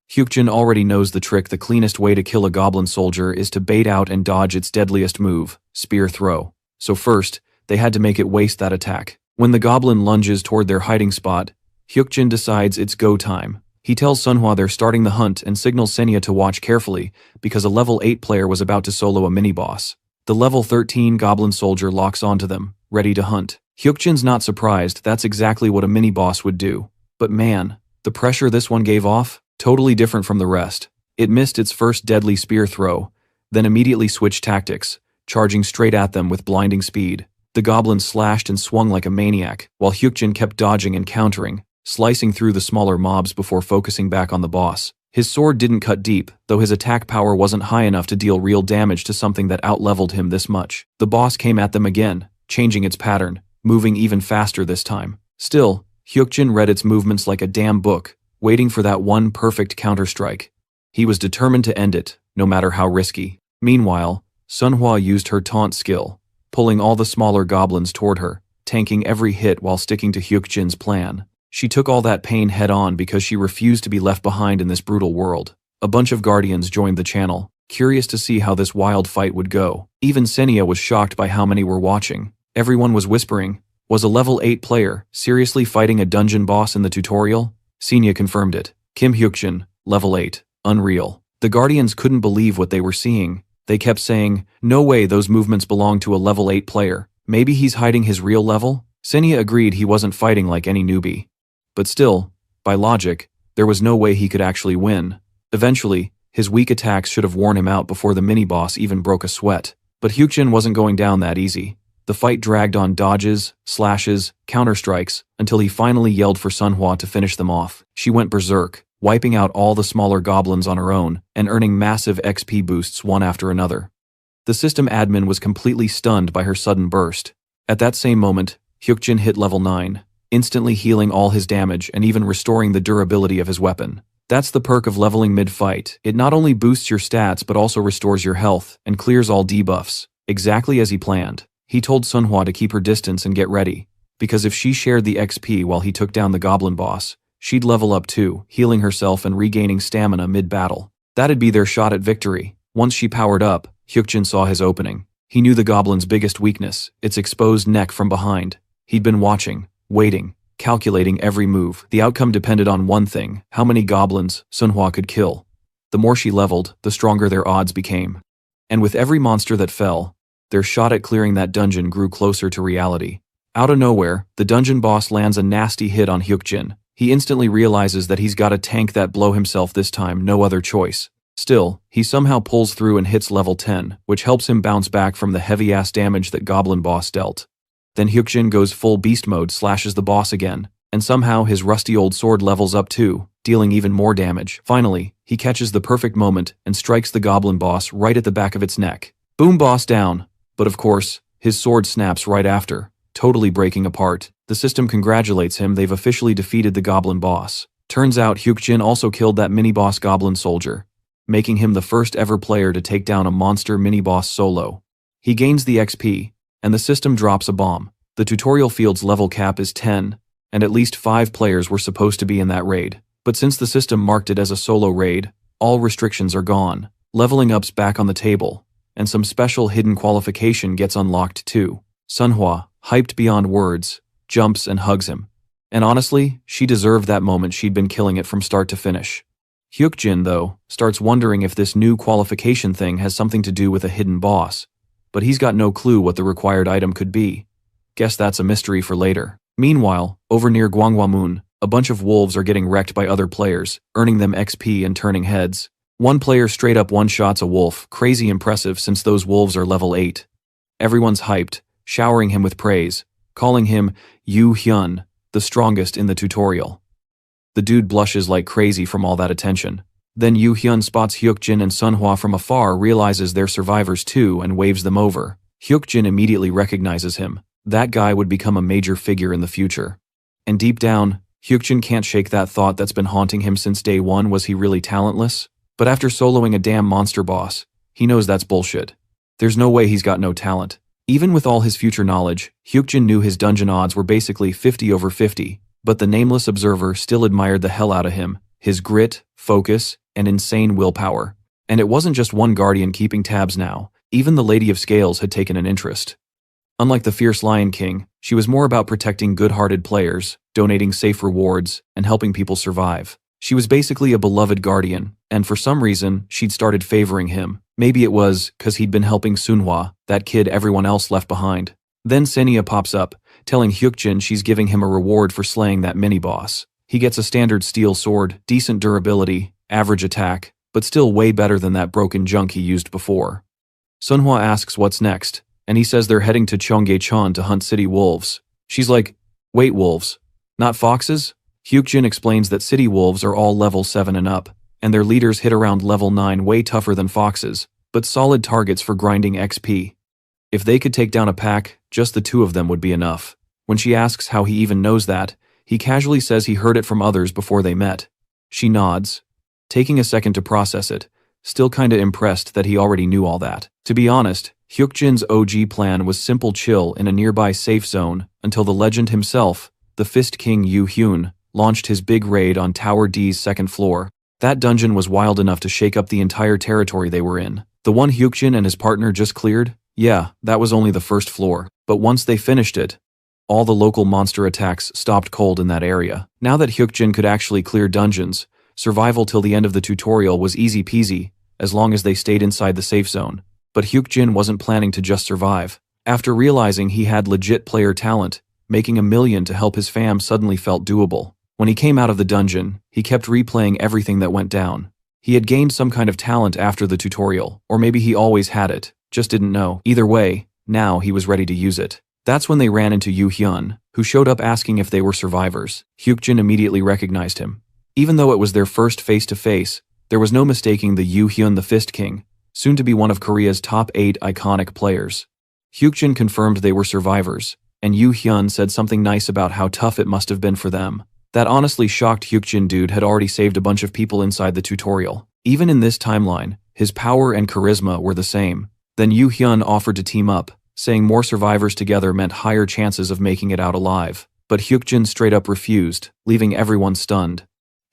Hyukjin already knows the trick. The cleanest way to kill a goblin soldier is to bait out and dodge its deadliest move, spear throw. So first, they had to make it waste that attack. When the goblin lunges toward their hiding spot, Hyukjin decides it's go time. He tells Sunhwa they're starting the hunt and signals Senia to watch carefully because a level 8 player was about to solo a mini-boss. The level 13 goblin soldier locks onto them, ready to hunt. Hyukjin's not surprised. That's exactly what a mini-boss would do. But man, the pressure this one gave off, totally different from the rest. It missed its first deadly spear throw, then immediately switched tactics, charging straight at them with blinding speed. The goblin slashed and swung like a maniac, while Hyukjin kept dodging and countering, slicing through the smaller mobs before focusing back on the boss. His sword didn't cut deep, though his attack power wasn't high enough to deal real damage to something that outleveled him this much. The boss came at them again, changing its pattern, moving even faster this time. Still, Hyukjin read its movements like a damn book, waiting for that one perfect counterstrike. He was determined to end it, no matter how risky. Meanwhile, Sunhwa used her taunt skill, pulling all the smaller goblins toward her, tanking every hit while sticking to Hyukjin's plan. She took all that pain head-on because she refused to be left behind in this brutal world. A bunch of Guardians joined the channel, curious to see how this wild fight would go. Even Senia was shocked by how many were watching. Everyone was whispering, was a level 8 player seriously fighting a dungeon boss in the tutorial? Senia confirmed it. Kim Hyukjin, level 8, unreal. The Guardians couldn't believe what they were seeing. They kept saying, no way those movements belong to a level 8 player. Maybe he's hiding his real level? Senia agreed he wasn't fighting like any newbie. But still, by logic, there was no way he could actually win. Eventually, his weak attacks should have worn him out before the mini-boss even broke a sweat. But Hyukjin wasn't going down that easy. The fight dragged on dodges, slashes, counterstrikes, until he finally yelled for Sunhwa to finish them off. She went berserk, wiping out all the smaller goblins on her own and earning massive XP boosts one after another. The system admin was completely stunned by her sudden burst. At that same moment, Hyukjin hit level 9. Instantly healing all his damage and even restoring the durability of his weapon. That's the perk of leveling mid-fight. It not only boosts your stats but also restores your health and clears all debuffs, exactly as he planned. He told Sunhwa to keep her distance and get ready, because if she shared the XP while he took down the goblin boss, she'd level up too, healing herself and regaining stamina mid-battle. That'd be their shot at victory. Once she powered up, Hyukjin saw his opening. He knew the goblin's biggest weakness, its exposed neck from behind. He'd been watching, waiting, calculating every move. The outcome depended on one thing: how many goblins Sunhwa could kill. The more she leveled, the stronger their odds became. And with every monster that fell, their shot at clearing that dungeon grew closer to reality. Out of nowhere, the dungeon boss lands a nasty hit on Hyukjin. He instantly realizes that he's got to tank that blow himself this time, no other choice. Still, he somehow pulls through and hits level 10, which helps him bounce back from the heavy-ass damage that goblin boss dealt. Then Hyukjin goes full beast mode, slashes the boss again, and somehow his rusty old sword levels up too, dealing even more damage. Finally, he catches the perfect moment and strikes the goblin boss right at the back of its neck. Boom, boss down. But of course, his sword snaps right after, totally breaking apart. The system congratulates him, they've officially defeated the goblin boss. Turns out Hyukjin also killed that mini-boss goblin soldier, making him the first ever player to take down a monster mini-boss solo. He gains the XP, and the system drops a bomb. The tutorial field's level cap is 10, and at least 5 players were supposed to be in that raid. But since the system marked it as a solo raid, all restrictions are gone. Leveling up's back on the table, and some special hidden qualification gets unlocked too. Manhwa, hyped beyond words, jumps and hugs him. And honestly, she deserved that moment, she'd been killing it from start to finish. Hyukjin, though, starts wondering if this new qualification thing has something to do with a hidden boss, but he's got no clue what the required item could be. Guess that's a mystery for later. Meanwhile, over near Gwanghwamun, a bunch of wolves are getting wrecked by other players, earning them XP and turning heads. One player straight up one-shots a wolf, crazy impressive since those wolves are level 8. Everyone's hyped, showering him with praise, calling him Yu Hyun, the strongest in the tutorial. The dude blushes like crazy from all that attention. Then Yu Hyun spots Hyukjin and Manhwa from afar, realizes they're survivors too, and waves them over. Hyukjin immediately recognizes him. That guy would become a major figure in the future. And deep down, Hyukjin can't shake that thought that's been haunting him since day one. Was he really talentless? But after soloing a damn monster boss, he knows that's bullshit. There's no way he's got no talent. Even with all his future knowledge, Hyukjin knew his dungeon odds were basically 50/50, but the nameless observer still admired the hell out of him, his grit, focus, and insane willpower. And it wasn't just one guardian keeping tabs now, even the Lady of Scales had taken an interest. Unlike the fierce Lion King, she was more about protecting good-hearted players, donating safe rewards, and helping people survive. She was basically a beloved guardian, and for some reason, she'd started favoring him. Maybe it was 'cause he'd been helping Manhwa, that kid everyone else left behind. Then Senia pops up, telling Hyukjin she's giving him a reward for slaying that mini-boss. He gets a standard steel sword, decent durability, average attack, but still way better than that broken junk he used before. Manhwa asks what's next, and he says they're heading to Cheonggyecheon to hunt city wolves. She's like, wait, wolves? Not foxes? Hyukjin explains that city wolves are all level 7 and up, and their leaders hit around level 9, way tougher than foxes, but solid targets for grinding XP. If they could take down a pack, just the 2 of them would be enough. When she asks how he even knows that, he casually says he heard it from others before they met. She nods, taking a second to process it, still kinda impressed that he already knew all that. To be honest, Hyukjin's OG plan was simple: chill in a nearby safe zone until the legend himself, the Fist King Yu Hyun, launched his big raid on Tower D's 2nd floor. That dungeon was wild enough to shake up the entire territory they were in. The one Hyukjin and his partner just cleared? Yeah, that was only the 1st floor. But once they finished it, all the local monster attacks stopped cold in that area. Now that Hyukjin could actually clear dungeons, survival till the end of the tutorial was easy peasy, as long as they stayed inside the safe zone. But Hyukjin wasn't planning to just survive. After realizing he had legit player talent, making $1 million to help his fam suddenly felt doable. When he came out of the dungeon, he kept replaying everything that went down. He had gained some kind of talent after the tutorial, or maybe he always had it, just didn't know. Either way, now he was ready to use it. That's when they ran into Yu Hyun, who showed up asking if they were survivors. Hyukjin immediately recognized him. Even though it was their first face-to-face, there was no mistaking the Yu Hyun, the Fist King, soon to be one of Korea's top 8 iconic players. Hyukjin confirmed they were survivors, and Yu Hyun said something nice about how tough it must have been for them. That honestly shocked Hyukjin. Dude had already saved a bunch of people inside the tutorial. Even in this timeline, his power and charisma were the same. Then Yu Hyun offered to team up, saying more survivors together meant higher chances of making it out alive. But Hyukjin straight up refused, leaving everyone stunned.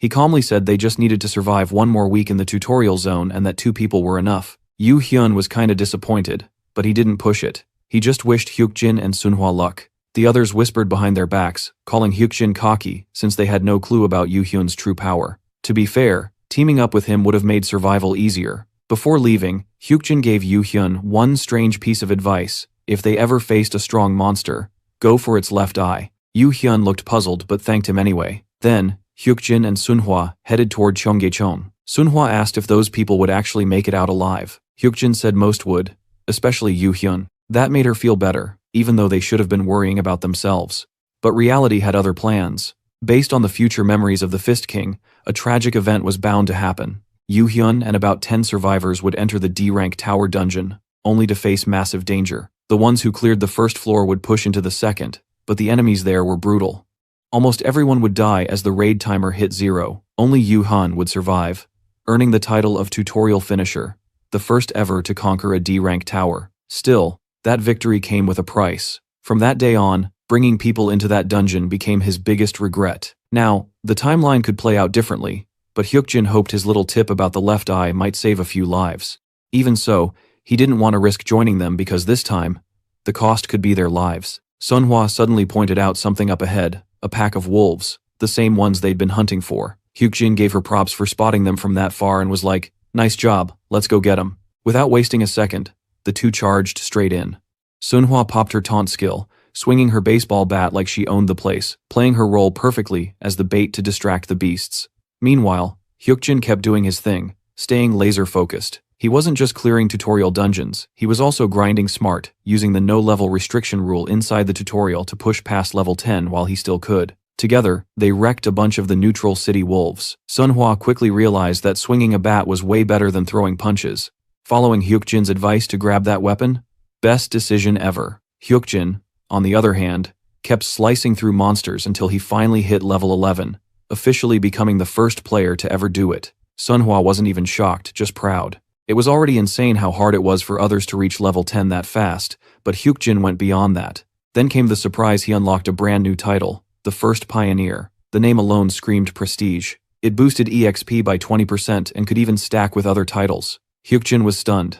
He calmly said they just needed to survive 1 more week in the tutorial zone and that 2 people were enough. Yu Hyun was kinda disappointed, but he didn't push it. He just wished Hyukjin and Manhwa luck. The others whispered behind their backs, calling Hyukjin cocky since they had no clue about Yu Hyun's true power. To be fair, teaming up with him would have made survival easier. Before leaving, Hyukjin gave Yu Hyun one strange piece of advice: if they ever faced a strong monster, go for its left eye. Yu Hyun looked puzzled but thanked him anyway. Then, Hyukjin and Manhwa headed toward Cheonggyecheon. Manhwa asked if those people would actually make it out alive. Hyukjin said most would, especially Yu Hyun. That made her feel better, even though they should have been worrying about themselves. But reality had other plans. Based on the future memories of the Fist King, a tragic event was bound to happen. Yu Hyun and about 10 survivors would enter the D-rank tower dungeon, only to face massive danger. The ones who cleared the first floor would push into the second, but the enemies there were brutal. Almost everyone would die as the raid timer hit 0. Only Yu Han would survive, earning the title of tutorial finisher, the first ever to conquer a D-rank tower. Still, that victory came with a price. From that day on, bringing people into that dungeon became his biggest regret. Now, the timeline could play out differently, but Hyukjin hoped his little tip about the left eye might save a few lives. Even so, he didn't want to risk joining them because this time, the cost could be their lives. Sunhwa suddenly pointed out something up ahead, a pack of wolves, the same ones they'd been hunting for. Hyukjin gave her props for spotting them from that far and was like, "Nice job, let's go get 'em." Without wasting a second, the two charged straight in. Sunhwa popped her taunt skill, swinging her baseball bat like she owned the place, playing her role perfectly as the bait to distract the beasts. Meanwhile, Hyukjin kept doing his thing, staying laser-focused. He wasn't just clearing tutorial dungeons, he was also grinding smart, using the no-level restriction rule inside the tutorial to push past level 10 while he still could. Together, they wrecked a bunch of the neutral city wolves. Sunhwa quickly realized that swinging a bat was way better than throwing punches. Following Hyukjin's advice to grab that weapon? Best decision ever. Hyukjin, on the other hand, kept slicing through monsters until he finally hit level 11, officially becoming the first player to ever do it. Sunhwa wasn't even shocked, just proud. It was already insane how hard it was for others to reach level 10 that fast, but Hyukjin went beyond that. Then came the surprise he unlocked a brand new title, the First Pioneer. The name alone screamed prestige. It boosted EXP by 20% and could even stack with other titles. Hyukjin was stunned.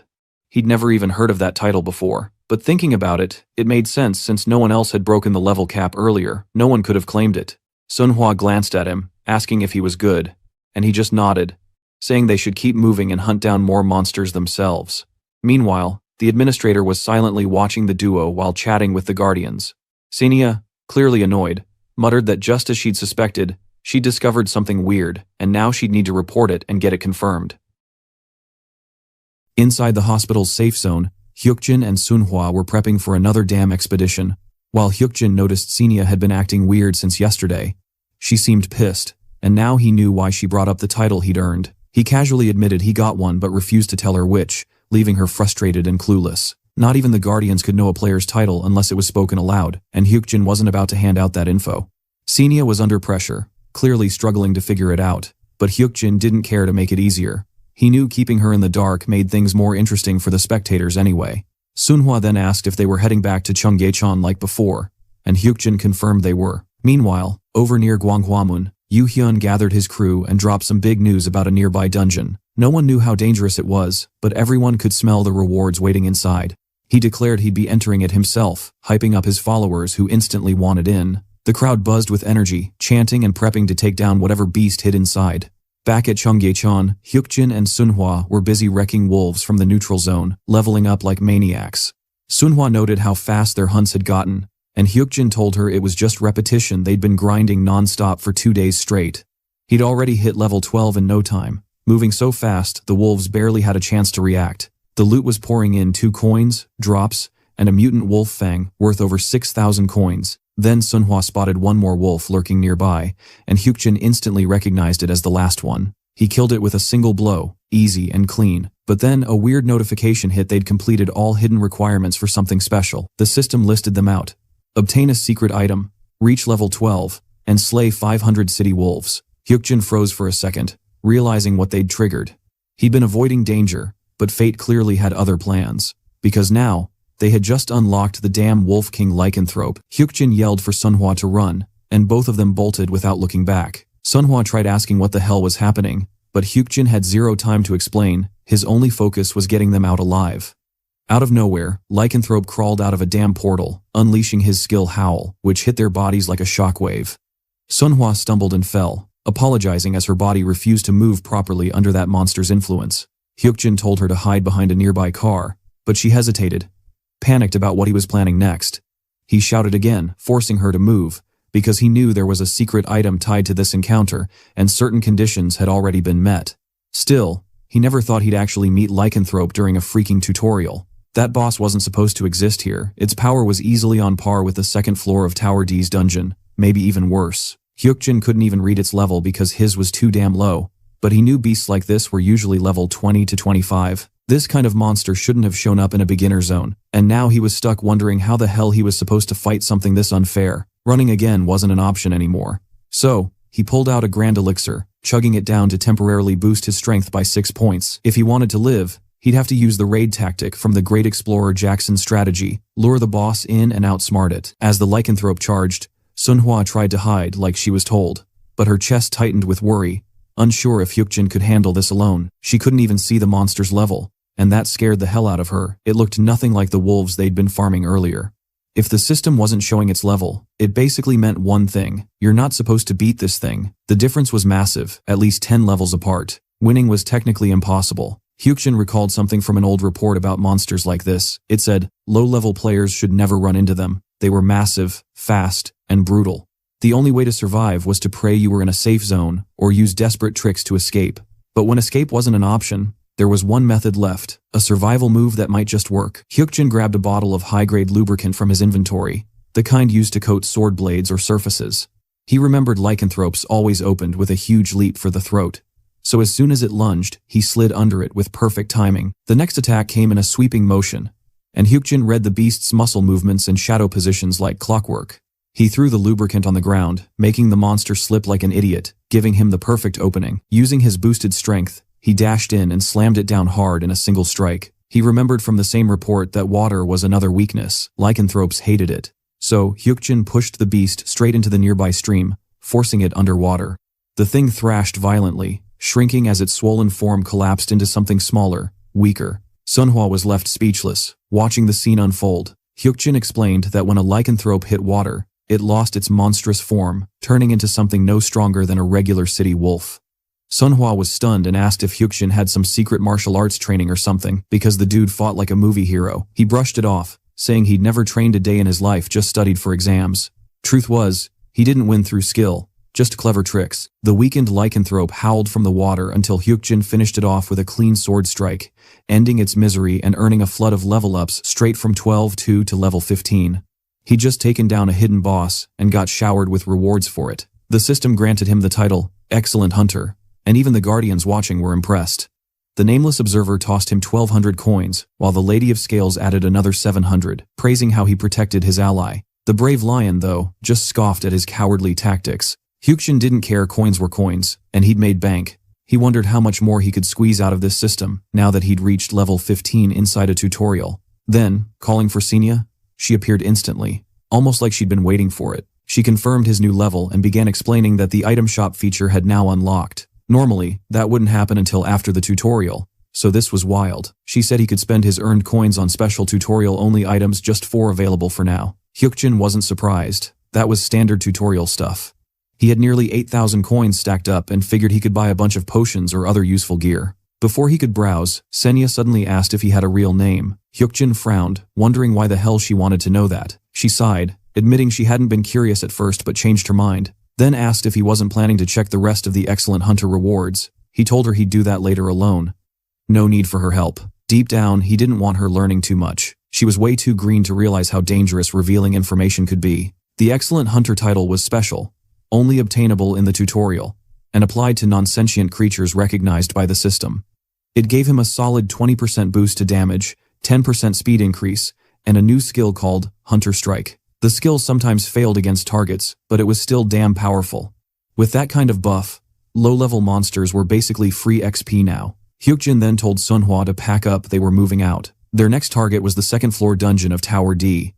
He'd never even heard of that title before. But thinking about it, it made sense since no one else had broken the level cap earlier. No one could have claimed it. Sunhwa glanced at him, asking if he was good, and he just nodded, saying they should keep moving and hunt down more monsters themselves. Meanwhile, the administrator was silently watching the duo while chatting with the guardians. Xenia, clearly annoyed, muttered that just as she'd suspected, she'd discovered something weird, and now she'd need to report it and get it confirmed. Inside the hospital's safe zone, Hyukjin and Sunhwa were prepping for another dam expedition. While Hyukjin noticed Xenia had been acting weird since yesterday, she seemed pissed, and now he knew why she brought up the title he'd earned. He casually admitted he got one but refused to tell her which, leaving her frustrated and clueless. Not even the Guardians could know a player's title unless it was spoken aloud, and Hyukjin wasn't about to hand out that info. Xenia was under pressure, clearly struggling to figure it out, but Hyukjin didn't care to make it easier. He knew keeping her in the dark made things more interesting for the spectators anyway. Sunhwa then asked if they were heading back to Cheonggyecheon like before, and Hyukjin confirmed they were. Meanwhile, over near Gwanghwamun, Yu Hyun gathered his crew and dropped some big news about a nearby dungeon. No one knew how dangerous it was, but everyone could smell the rewards waiting inside. He declared he'd be entering it himself, hyping up his followers who instantly wanted in. The crowd buzzed with energy, chanting and prepping to take down whatever beast hid inside. Back at Cheonggyecheon, Hyukjin and Sunhwa were busy wrecking wolves from the neutral zone, leveling up like maniacs. Sunhwa noted how fast their hunts had gotten, and Hyukjin told her it was just repetition. They'd been grinding non-stop for 2 days straight. He'd already hit level 12 in no time. Moving so fast, the wolves barely had a chance to react. The loot was pouring in 2 coins, drops, and a mutant wolf fang worth over 6,000 coins. Then Sunhwa spotted one more wolf lurking nearby, and Hyukjin instantly recognized it as the last one. He killed it with a single blow, easy and clean. But then a weird notification hit. They'd completed all hidden requirements for something special. The system listed them out. Obtain a secret item, reach level 12, and slay 500 city wolves. Hyukjin froze for a second, realizing what they'd triggered. He'd been avoiding danger, but fate clearly had other plans. Because now, they had just unlocked the damn Wolf King Lycanthrope. Hyukjin yelled for Sunhwa to run, and both of them bolted without looking back. Sunhwa tried asking what the hell was happening, but Hyukjin had zero time to explain. His only focus was getting them out alive. Out of nowhere, Lycanthrope crawled out of a damn portal, unleashing his skill Howl, which hit their bodies like a shockwave. Sunhwa stumbled and fell, apologizing as her body refused to move properly under that monster's influence. Hyukjin told her to hide behind a nearby car, but she hesitated, panicked about what he was planning next. He shouted again, forcing her to move, because he knew there was a secret item tied to this encounter, and certain conditions had already been met. Still, he never thought he'd actually meet Lycanthrope during a freaking tutorial. That boss wasn't supposed to exist here. Its power was easily on par with the second floor of Tower D's dungeon, maybe even worse. Hyukjin couldn't even read its level because his was too damn low, but he knew beasts like this were usually level 20 to 25. This kind of monster shouldn't have shown up in a beginner zone, and now he was stuck wondering how the hell he was supposed to fight something this unfair. Running again wasn't an option anymore. So, he pulled out a grand elixir, chugging it down to temporarily boost his strength by 6 points. If he wanted to live, he'd have to use the raid tactic from the great explorer Jackson's strategy, lure the boss in and outsmart it. As the lycanthrope charged, Manhwa tried to hide like she was told, but her chest tightened with worry, unsure if Hyukjin could handle this alone. She couldn't even see the monster's level, and that scared the hell out of her. It looked nothing like the wolves they'd been farming earlier. If the system wasn't showing its level, it basically meant one thing: you're not supposed to beat this thing. The difference was massive, at least 10 levels apart. Winning was technically impossible. Hyukjin recalled something from an old report about monsters like this. It said, low-level players should never run into them. They were massive, fast, and brutal. The only way to survive was to pray you were in a safe zone, or use desperate tricks to escape. But when escape wasn't an option, there was one method left, a survival move that might just work. Hyukjin grabbed a bottle of high-grade lubricant from his inventory, the kind used to coat sword blades or surfaces. He remembered lycanthropes always opened with a huge leap for the throat, so as soon as it lunged, he slid under it with perfect timing. The next attack came in a sweeping motion, and Hyukjin read the beast's muscle movements and shadow positions like clockwork. He threw the lubricant on the ground, making the monster slip like an idiot, giving him the perfect opening. Using his boosted strength, he dashed in and slammed it down hard in a single strike. He remembered from the same report that water was another weakness. Lycanthropes hated it. So, Hyukjin pushed the beast straight into the nearby stream, forcing it underwater. The thing thrashed violently, shrinking as its swollen form collapsed into something smaller, weaker. Manhwa was left speechless, watching the scene unfold. Hyukjin explained that when a lycanthrope hit water, it lost its monstrous form, turning into something no stronger than a regular city wolf. Manhwa was stunned and asked if Hyukjin had some secret martial arts training or something, because the dude fought like a movie hero. He brushed it off, saying he'd never trained a day in his life, just studied for exams. Truth was, he didn't win through skill, just clever tricks. The weakened lycanthrope howled from the water until Hyukjin finished it off with a clean sword strike, ending its misery and earning a flood of level-ups straight from 12-2 to level 15. He'd just taken down a hidden boss and got showered with rewards for it. The system granted him the title, Excellent Hunter, and even the Guardians watching were impressed. The nameless observer tossed him 1,200 coins, while the Lady of Scales added another 700, praising how he protected his ally. The brave lion, though, just scoffed at his cowardly tactics. Hyukjin didn't care, coins were coins, and he'd made bank. He wondered how much more he could squeeze out of this system, now that he'd reached level 15 inside a tutorial. Then, calling for Senia, she appeared instantly, almost like she'd been waiting for it. She confirmed his new level and began explaining that the item shop feature had now unlocked. Normally, that wouldn't happen until after the tutorial, so this was wild. She said he could spend his earned coins on special tutorial-only items, just 4 available for now. Hyukjin wasn't surprised. That was standard tutorial stuff. He had nearly 8,000 coins stacked up and figured he could buy a bunch of potions or other useful gear. Before he could browse, Senia suddenly asked if he had a real name. Hyukjin frowned, wondering why the hell she wanted to know that. She sighed, admitting she hadn't been curious at first but changed her mind, then asked if he wasn't planning to check the rest of the Excellent Hunter rewards. He told her he'd do that later alone. No need for her help. Deep down, he didn't want her learning too much. She was way too green to realize how dangerous revealing information could be. The Excellent Hunter title was special, only obtainable in the tutorial, and applied to non-sentient creatures recognized by the system. It gave him a solid 20% boost to damage, 10% speed increase, and a new skill called Hunter Strike. The skill sometimes failed against targets, but it was still damn powerful. With that kind of buff, low-level monsters were basically free XP now. Hyukjin then told Manhwa to pack up. They were moving out. Their next target was the second-floor dungeon of Tower D.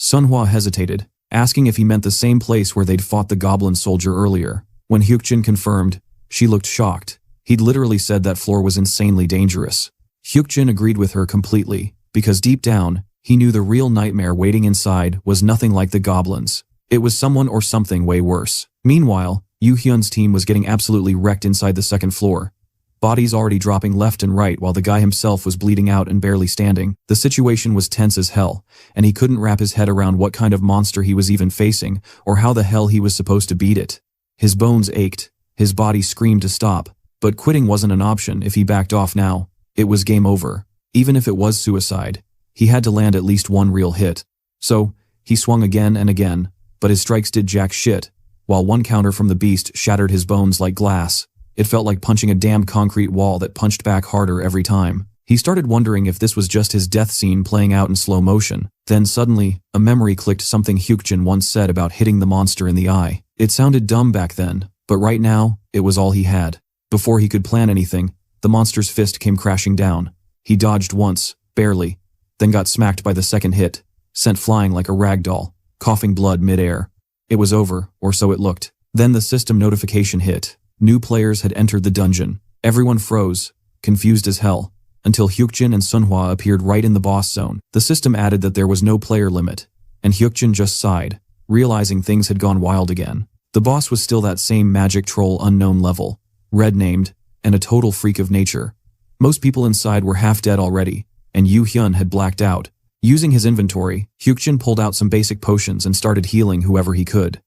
Manhwa hesitated, asking if he meant the same place where they'd fought the goblin soldier earlier. When Hyukjin confirmed, she looked shocked. He'd literally said that floor was insanely dangerous. Hyukjin agreed with her completely, because deep down, he knew the real nightmare waiting inside was nothing like the goblins. It was someone or something way worse. Meanwhile, Yu Hyun's team was getting absolutely wrecked inside the second floor. Bodies already dropping left and right while the guy himself was bleeding out and barely standing. The situation was tense as hell, and he couldn't wrap his head around what kind of monster he was even facing, or how the hell he was supposed to beat it. His bones ached, his body screamed to stop, but quitting wasn't an option. If he backed off now, it was game over. Even if it was suicide, he had to land at least one real hit. So, he swung again and again, but his strikes did jack shit, while one counter from the beast shattered his bones like glass. It felt like punching a damn concrete wall that punched back harder every time. He started wondering if this was just his death scene playing out in slow motion. Then suddenly, a memory clicked something Hyukjin once said about hitting the monster in the eye. It sounded dumb back then, but right now, it was all he had. Before he could plan anything, the monster's fist came crashing down. He dodged once, barely, then got smacked by the second hit, sent flying like a rag doll, coughing blood mid-air. It was over, or so it looked. Then the system notification hit. New players had entered the dungeon. Everyone froze, confused as hell, until Hyukjin and Sunhwa appeared right in the boss zone. The system added that there was no player limit, and Hyukjin just sighed, realizing things had gone wild again. The boss was still that same magic troll unknown level, red named, and a total freak of nature. Most people inside were half dead already, and Yu Hyun had blacked out. Using his inventory, Hyukjin pulled out some basic potions and started healing whoever he could.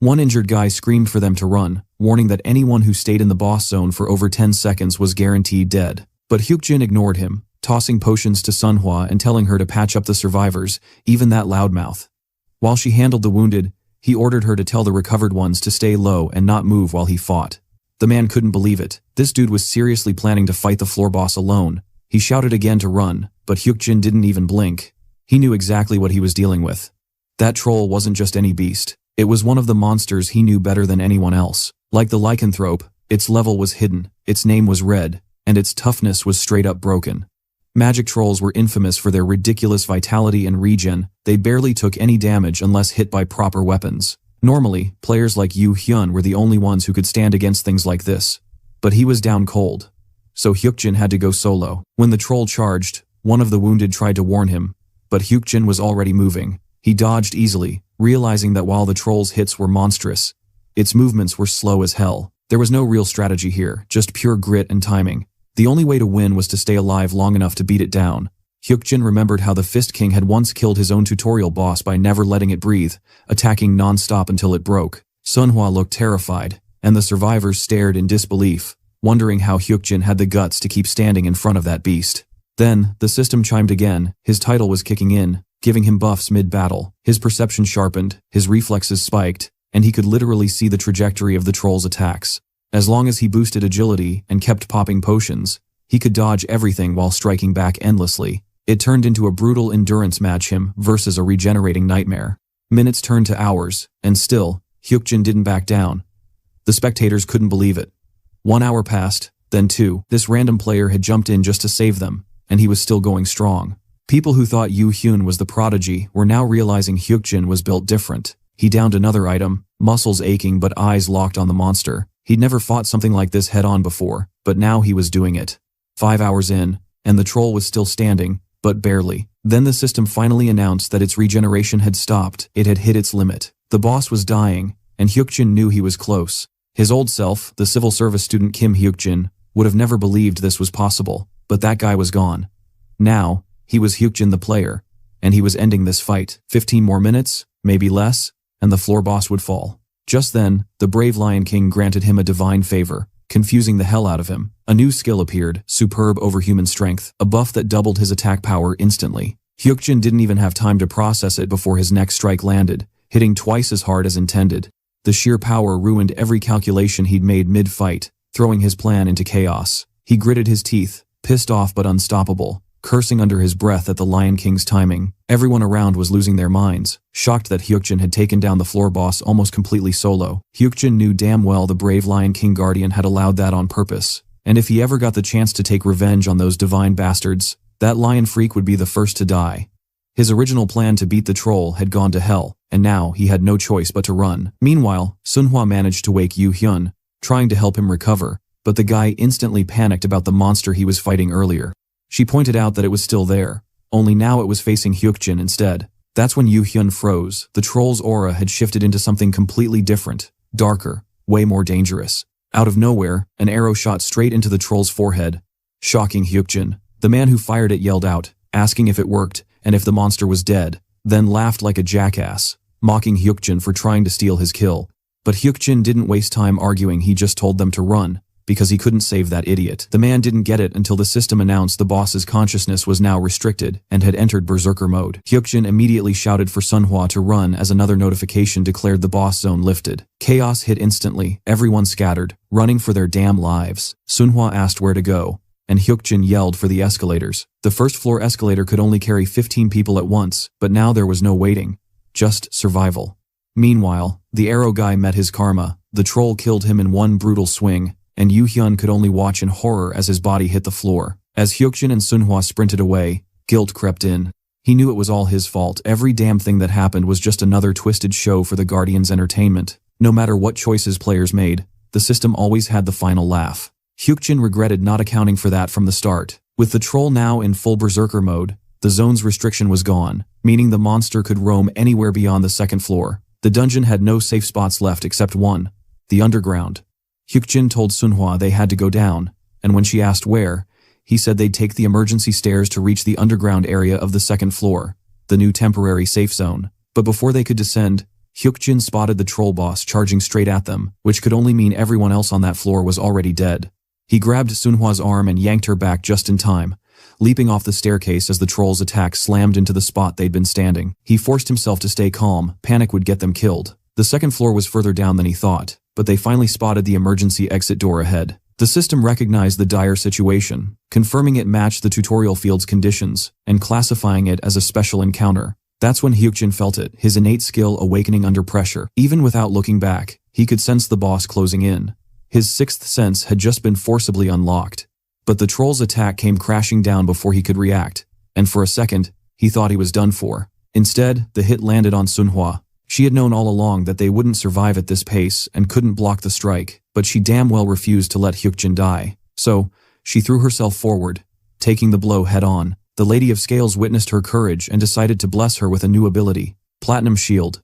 One injured guy screamed for them to run, warning that anyone who stayed in the boss zone for over 10 seconds was guaranteed dead. But Hyukjin ignored him, tossing potions to Sunhwa and telling her to patch up the survivors, even that loudmouth. While she handled the wounded, he ordered her to tell the recovered ones to stay low and not move while he fought. The man couldn't believe it. This dude was seriously planning to fight the floor boss alone. He shouted again to run, but Hyukjin didn't even blink. He knew exactly what he was dealing with. That troll wasn't just any beast. It was one of the monsters he knew better than anyone else. Like the lycanthrope, its level was hidden, its name was red, and its toughness was straight up broken. Magic trolls were infamous for their ridiculous vitality and regen. They barely took any damage unless hit by proper weapons. Normally, players like Yu Hyun were the only ones who could stand against things like this. But he was down cold. So Hyukjin had to go solo. When the troll charged, one of the wounded tried to warn him, but Hyukjin was already moving. He dodged easily, realizing that while the troll's hits were monstrous, its movements were slow as hell. There was no real strategy here, just pure grit and timing. The only way to win was to stay alive long enough to beat it down. Hyukjin remembered how the Fist King had once killed his own tutorial boss by never letting it breathe, attacking non-stop until it broke. Sunhwa looked terrified, and the survivors stared in disbelief, wondering how Hyukjin had the guts to keep standing in front of that beast. Then, the system chimed again. His title was kicking in, giving him buffs mid-battle. His perception sharpened, his reflexes spiked, and he could literally see the trajectory of the troll's attacks. As long as he boosted agility and kept popping potions, he could dodge everything while striking back endlessly. It turned into a brutal endurance match, him versus a regenerating nightmare. Minutes turned to hours, and still, Hyukjin didn't back down. The spectators couldn't believe it. 1 hour passed, then 2. This random player had jumped in just to save them, and he was still going strong. People who thought Yu Hyun was the prodigy were now realizing Hyukjin was built different. He downed another item, muscles aching but eyes locked on the monster. He'd never fought something like this head-on before, but now he was doing it. 5 hours in, and the troll was still standing, but barely. Then the system finally announced that its regeneration had stopped. It had hit its limit. The boss was dying, and Hyukjin knew he was close. His old self, the civil service student Kim Hyukjin, would have never believed this was possible, but that guy was gone. Now, he was Hyukjin the player, and he was ending this fight. 15 more minutes, maybe less, and the floor boss would fall. Just then, the brave Lion King granted him a divine favor, confusing the hell out of him. A new skill appeared, superb overhuman strength, a buff that doubled his attack power instantly. Hyukjin didn't even have time to process it before his next strike landed, hitting twice as hard as intended. The sheer power ruined every calculation he'd made mid-fight, throwing his plan into chaos. He gritted his teeth, pissed off but unstoppable, cursing under his breath at the Lion King's timing. Everyone around was losing their minds, shocked that Hyukjin had taken down the floor boss almost completely solo. Hyukjin knew damn well the brave Lion King Guardian had allowed that on purpose, and if he ever got the chance to take revenge on those divine bastards, that lion freak would be the first to die. His original plan to beat the troll had gone to hell, and now he had no choice but to run. Meanwhile, Sunhwa managed to wake Yu Hyun, trying to help him recover, but the guy instantly panicked about the monster he was fighting earlier. She pointed out that it was still there, only now it was facing Hyukjin instead. That's when Yu Hyun froze. The troll's aura had shifted into something completely different, darker, way more dangerous. Out of nowhere, an arrow shot straight into the troll's forehead, shocking Hyukjin. The man who fired it yelled out, asking if it worked and if the monster was dead, then laughed like a jackass, mocking Hyukjin for trying to steal his kill. But Hyukjin didn't waste time arguing, he just told them to run. because he couldn't save that idiot. The man didn't get it until the system announced the boss's consciousness was now restricted and had entered berserker mode. Hyukjin immediately shouted for Sunhwa to run as another notification declared the boss zone lifted. Chaos hit instantly, everyone scattered, running for their damn lives. Sunhwa asked where to go, and Hyukjin yelled for the escalators. The first floor escalator could only carry 15 people at once, but now there was no waiting, just survival. Meanwhile, the arrow guy met his karma. The troll killed him in one brutal swing, and Yu Hyun could only watch in horror as his body hit the floor. As Hyukjin and Sunhwa sprinted away, guilt crept in. He knew it was all his fault. Every damn thing that happened was just another twisted show for the Guardians' entertainment. No matter what choices players made, the system always had the final laugh. Hyukjin regretted not accounting for that from the start. With the troll now in full berserker mode, the zone's restriction was gone, meaning the monster could roam anywhere beyond the second floor. The dungeon had no safe spots left except one, the underground. Hyukjin told Sunhwa they had to go down, and when she asked where, he said they'd take the emergency stairs to reach the underground area of the second floor, the new temporary safe zone. But before they could descend, Hyukjin spotted the troll boss charging straight at them, which could only mean everyone else on that floor was already dead. He grabbed Sunhwa's arm and yanked her back just in time, leaping off the staircase as the troll's attack slammed into the spot they'd been standing. He forced himself to stay calm. Panic would get them killed. The second floor was further down than he thought, but they finally spotted the emergency exit door ahead. The system recognized the dire situation, confirming it matched the tutorial field's conditions, and classifying it as a special encounter. That's when Hyukjin felt it, his innate skill awakening under pressure. Even without looking back, he could sense the boss closing in. His sixth sense had just been forcibly unlocked. But the troll's attack came crashing down before he could react, and for a second, he thought he was done for. Instead, the hit landed on Sunhwa. She had known all along that they wouldn't survive at this pace and couldn't block the strike, but she damn well refused to let Hyukjin die. So, she threw herself forward, taking the blow head-on. The Lady of Scales witnessed her courage and decided to bless her with a new ability, Platinum Shield.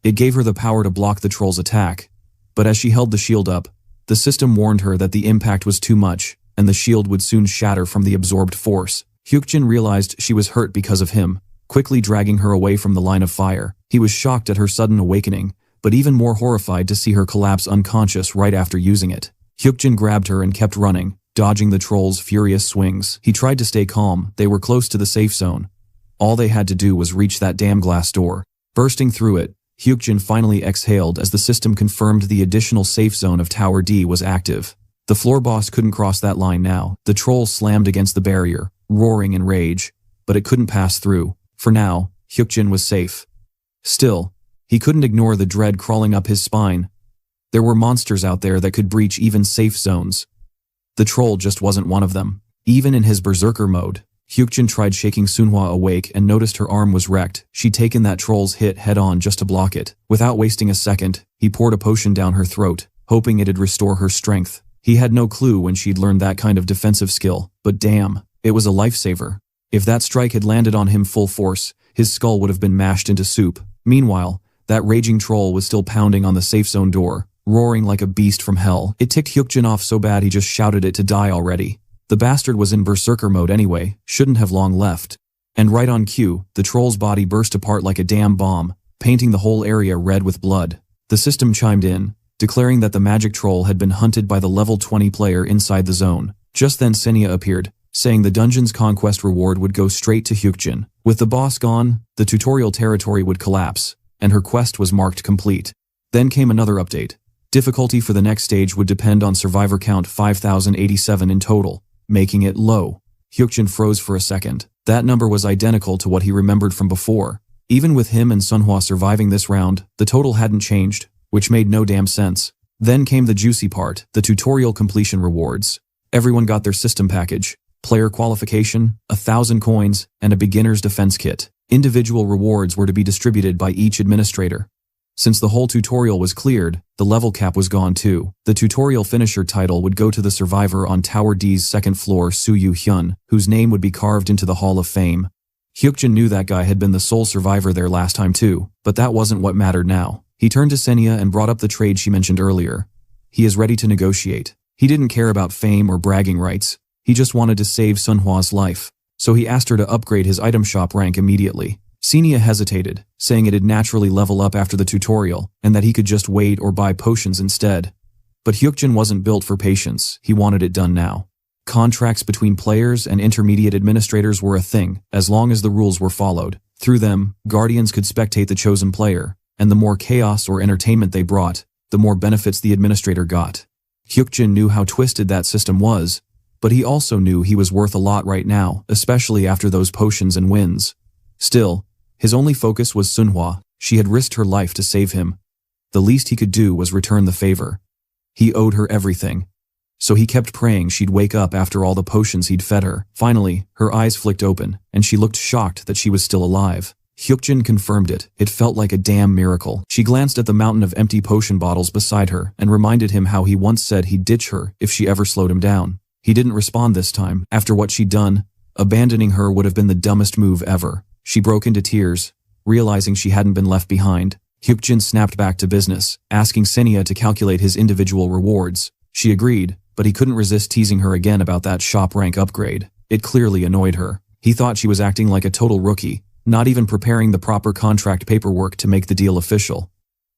It gave her the power to block the troll's attack, but as she held the shield up, the system warned her that the impact was too much, and the shield would soon shatter from the absorbed force. Hyukjin realized she was hurt because of him, quickly dragging her away from the line of fire. He was shocked at her sudden awakening, but even more horrified to see her collapse unconscious right after using it. Hyukjin grabbed her and kept running, dodging the troll's furious swings. He tried to stay calm. They were close to the safe zone. All they had to do was reach that damn glass door. Bursting through it, Hyukjin finally exhaled as the system confirmed the additional safe zone of Tower D was active. The floor boss couldn't cross that line now. The troll slammed against the barrier, roaring in rage, but it couldn't pass through. For now, Hyukjin was safe. Still, he couldn't ignore the dread crawling up his spine. There were monsters out there that could breach even safe zones. The troll just wasn't one of them. Even in his berserker mode, Hyukjin tried shaking Sunhwa awake and noticed her arm was wrecked. She'd taken that troll's hit head-on just to block it. Without wasting a second, he poured a potion down her throat, hoping it'd restore her strength. He had no clue when she'd learned that kind of defensive skill, but damn, it was a lifesaver. If that strike had landed on him full force, his skull would have been mashed into soup. Meanwhile, that raging troll was still pounding on the safe zone door, roaring like a beast from hell. It ticked Hyukjin off so bad he just shouted it to die already. The bastard was in berserker mode anyway, shouldn't have long left. And right on cue, the troll's body burst apart like a damn bomb, painting the whole area red with blood. The system chimed in, declaring that the magic troll had been hunted by the level 20 player inside the zone. Just then Senya appeared, saying the dungeon's conquest reward would go straight to Hyukjin. With the boss gone, the tutorial territory would collapse, and her quest was marked complete. Then came another update. Difficulty for the next stage would depend on survivor count 5,087 in total, making it low. Hyukjin froze for a second. That number was identical to what he remembered from before. Even with him and Sunhwa surviving this round, the total hadn't changed, which made no damn sense. Then came the juicy part, the tutorial completion rewards. Everyone got their system package, player qualification, 1,000 coins, and a beginner's defense kit. Individual rewards were to be distributed by each administrator. Since the whole tutorial was cleared, the level cap was gone too. The tutorial finisher title would go to the survivor on Tower D's second floor, Su Yu Hyun, whose name would be carved into the Hall of Fame. Hyukjin knew that guy had been the sole survivor there last time too, but that wasn't what mattered now. He turned to Senya and brought up the trade she mentioned earlier. He is ready to negotiate. He didn't care about fame or bragging rights. He just wanted to save Sunhwa's life. So he asked her to upgrade his item shop rank immediately. Senya hesitated, saying it'd naturally level up after the tutorial, and that he could just wait or buy potions instead. But Hyukjin wasn't built for patience, he wanted it done now. Contracts between players and intermediate administrators were a thing, as long as the rules were followed. Through them, guardians could spectate the chosen player, and the more chaos or entertainment they brought, the more benefits the administrator got. Hyukjin knew how twisted that system was, but he also knew he was worth a lot right now, especially after those potions and wins. Still, his only focus was Sunhwa. She had risked her life to save him. The least he could do was return the favor. He owed her everything. So he kept praying she'd wake up after all the potions he'd fed her. Finally, her eyes flicked open, and she looked shocked that she was still alive. Hyukjin confirmed it. It felt like a damn miracle. She glanced at the mountain of empty potion bottles beside her and reminded him how he once said he'd ditch her if she ever slowed him down. He didn't respond this time. After what she'd done, abandoning her would have been the dumbest move ever. She broke into tears, realizing she hadn't been left behind. Hyukjin snapped back to business, asking Senia to calculate his individual rewards. She agreed, but he couldn't resist teasing her again about that shop rank upgrade. It clearly annoyed her. He thought she was acting like a total rookie, not even preparing the proper contract paperwork to make the deal official.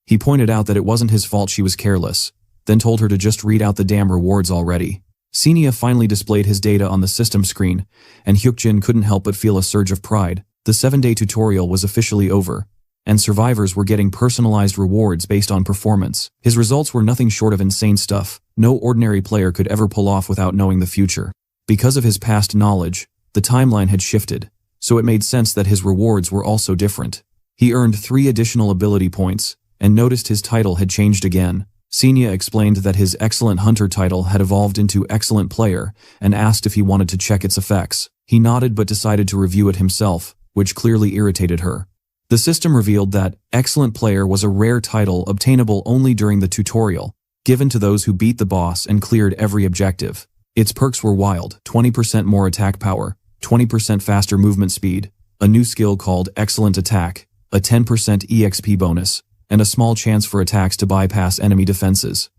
He pointed out that it wasn't his fault she was careless, then told her to just read out the damn rewards already. Senia finally displayed his data on the system screen, and Hyukjin couldn't help but feel a surge of pride. The 7-day tutorial was officially over, and survivors were getting personalized rewards based on performance. His results were nothing short of insane stuff no ordinary player could ever pull off without knowing the future. Because of his past knowledge, the timeline had shifted, so it made sense that his rewards were also different. He earned 3 additional ability points, and noticed his title had changed again. Senia explained that his Excellent Hunter title had evolved into Excellent Player, and asked if he wanted to check its effects. He nodded but decided to review it himself, which clearly irritated her. The system revealed that Excellent Player was a rare title obtainable only during the tutorial, given to those who beat the boss and cleared every objective. Its perks were wild: 20% more attack power, 20% faster movement speed, a new skill called Excellent Attack, a 10% EXP bonus, and a small chance for attacks to bypass enemy defenses.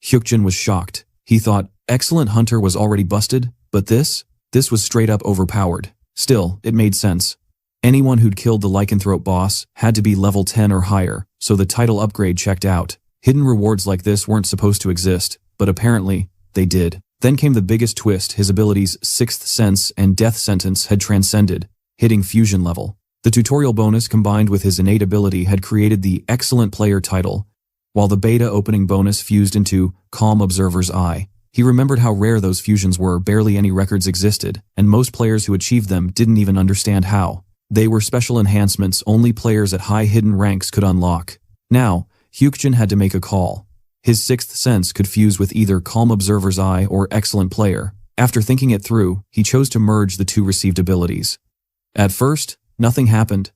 Hyukjin was shocked. He thought Excellent Hunter was already busted, but this was straight up overpowered. Still, it made sense. Anyone who'd killed the lycanthrope boss had to be level 10 or higher, so the title upgrade checked out. Hidden rewards like this weren't supposed to exist, but apparently, they did. Then came the biggest twist: his abilities Sixth Sense and Death Sentence had transcended, hitting fusion level. The tutorial bonus combined with his innate ability had created the Excellent Player title, while the beta opening bonus fused into Calm Observer's Eye. He remembered how rare those fusions were. Barely any records existed, and most players who achieved them didn't even understand how. They were special enhancements only players at high hidden ranks could unlock. Now, Hyukjin had to make a call. His Sixth Sense could fuse with either Calm Observer's Eye or Excellent Player. After thinking it through, he chose to merge the 2 received abilities. At first, nothing happened.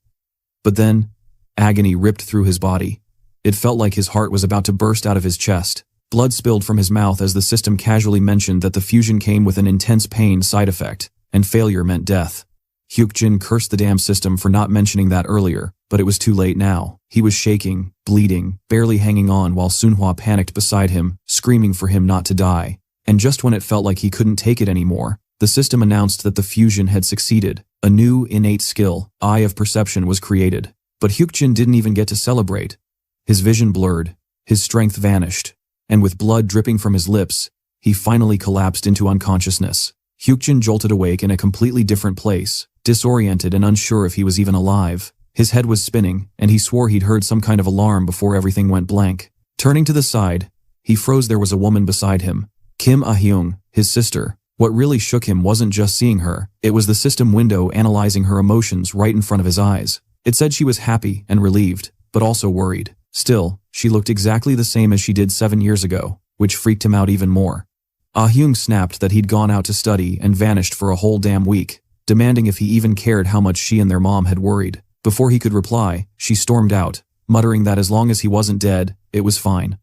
But then, agony ripped through his body. It felt like his heart was about to burst out of his chest. Blood spilled from his mouth as the system casually mentioned that the fusion came with an intense pain side effect, and failure meant death. Hyukjin cursed the damn system for not mentioning that earlier, but it was too late now. He was shaking, bleeding, barely hanging on while Sunhwa panicked beside him, screaming for him not to die. And just when it felt like he couldn't take it anymore, the system announced that the fusion had succeeded. A new, innate skill, Eye of Perception, was created. But Hyukjin didn't even get to celebrate. His vision blurred, his strength vanished, and with blood dripping from his lips, he finally collapsed into unconsciousness. Hyukjin jolted awake in a completely different place, disoriented and unsure if he was even alive. His head was spinning, and he swore he'd heard some kind of alarm before everything went blank. Turning to the side, he froze. There was a woman beside him, Kim Ah-hyung, his sister. What really shook him wasn't just seeing her, it was the system window analyzing her emotions right in front of his eyes. It said she was happy and relieved, but also worried. Still, she looked exactly the same as she did 7 years ago, which freaked him out even more. Ah-hyung snapped that he'd gone out to study and vanished for a whole damn week, demanding if he even cared how much she and their mom had worried. Before he could reply, she stormed out, muttering that as long as he wasn't dead, it was fine.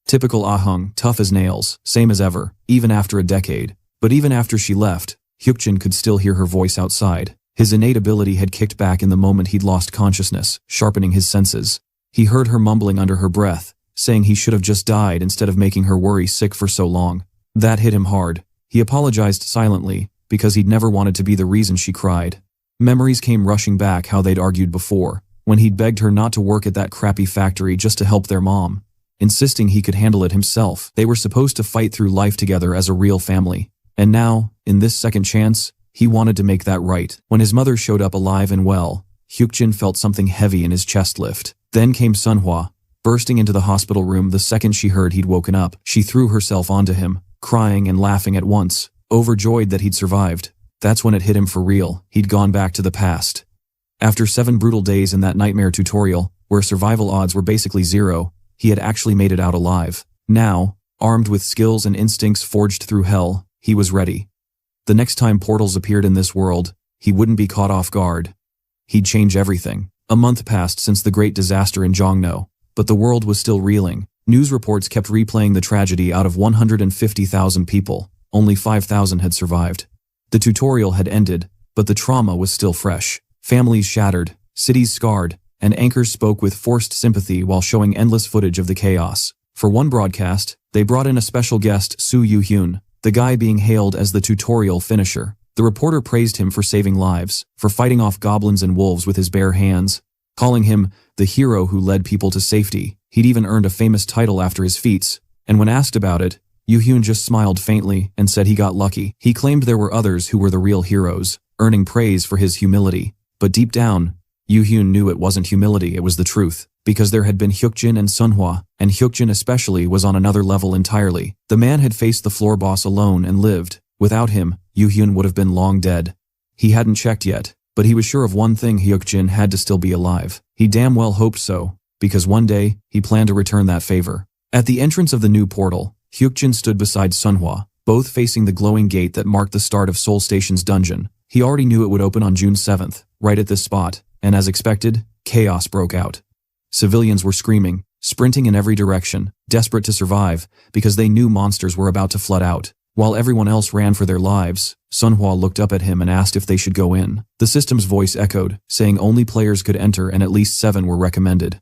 Typical Ah-hyung, tough as nails, same as ever, even after a decade. But even after she left, Hyukjin could still hear her voice outside. His innate ability had kicked back in the moment he'd lost consciousness, sharpening his senses. He heard her mumbling under her breath, saying he should have just died instead of making her worry sick for so long. That hit him hard. He apologized silently, because he'd never wanted to be the reason she cried. Memories came rushing back how they'd argued before, when he'd begged her not to work at that crappy factory just to help their mom. insisting he could handle it himself. They were supposed to fight through life together as a real family. And now, in this second chance, he wanted to make that right. When his mother showed up alive and well, Hyukjin felt something heavy in his chest lift. Then came Sunhwa, bursting into the hospital room the second she heard he'd woken up. She threw herself onto him, crying and laughing at once, overjoyed that he'd survived. That's when it hit him for real. He'd gone back to the past. After 7 brutal days in that nightmare tutorial, where survival odds were basically zero, he had actually made it out alive. Now, armed with skills and instincts forged through hell, he was ready. The next time portals appeared in this world, he wouldn't be caught off guard. He'd change everything. A month passed since the great disaster in Jongno, but the world was still reeling. News reports kept replaying the tragedy. Out of 150,000 people, only 5,000 had survived. The tutorial had ended, but the trauma was still fresh. Families shattered, cities scarred, and anchors spoke with forced sympathy while showing endless footage of the chaos. For one broadcast, they brought in a special guest, Soo Yoo-hyun, the guy being hailed as the tutorial finisher. The reporter praised him for saving lives, for fighting off goblins and wolves with his bare hands, calling him the hero who led people to safety. He'd even earned a famous title after his feats, and when asked about it, Yoo-hyun just smiled faintly and said he got lucky. He claimed there were others who were the real heroes, earning praise for his humility. But deep down, Yoo-hyun knew it wasn't humility, it was the truth. Because there had been Hyukjin and Sunhwa, and Hyukjin especially was on another level entirely. The man had faced the floor boss alone and lived. Without him, Yoo-hyun would have been long dead. He hadn't checked yet, but he was sure of one thing: Hyukjin had to still be alive. He damn well hoped so, because one day, he planned to return that favor. At the entrance of the new portal, Hyukjin stood beside Sunhwa, both facing the glowing gate that marked the start of Seoul Station's dungeon. He already knew it would open on June 7th, right at this spot, and as expected, chaos broke out. Civilians were screaming, sprinting in every direction, desperate to survive, because they knew monsters were about to flood out. While everyone else ran for their lives, Sunhwa looked up at him and asked if they should go in. The system's voice echoed, saying only players could enter and at least 7 were recommended.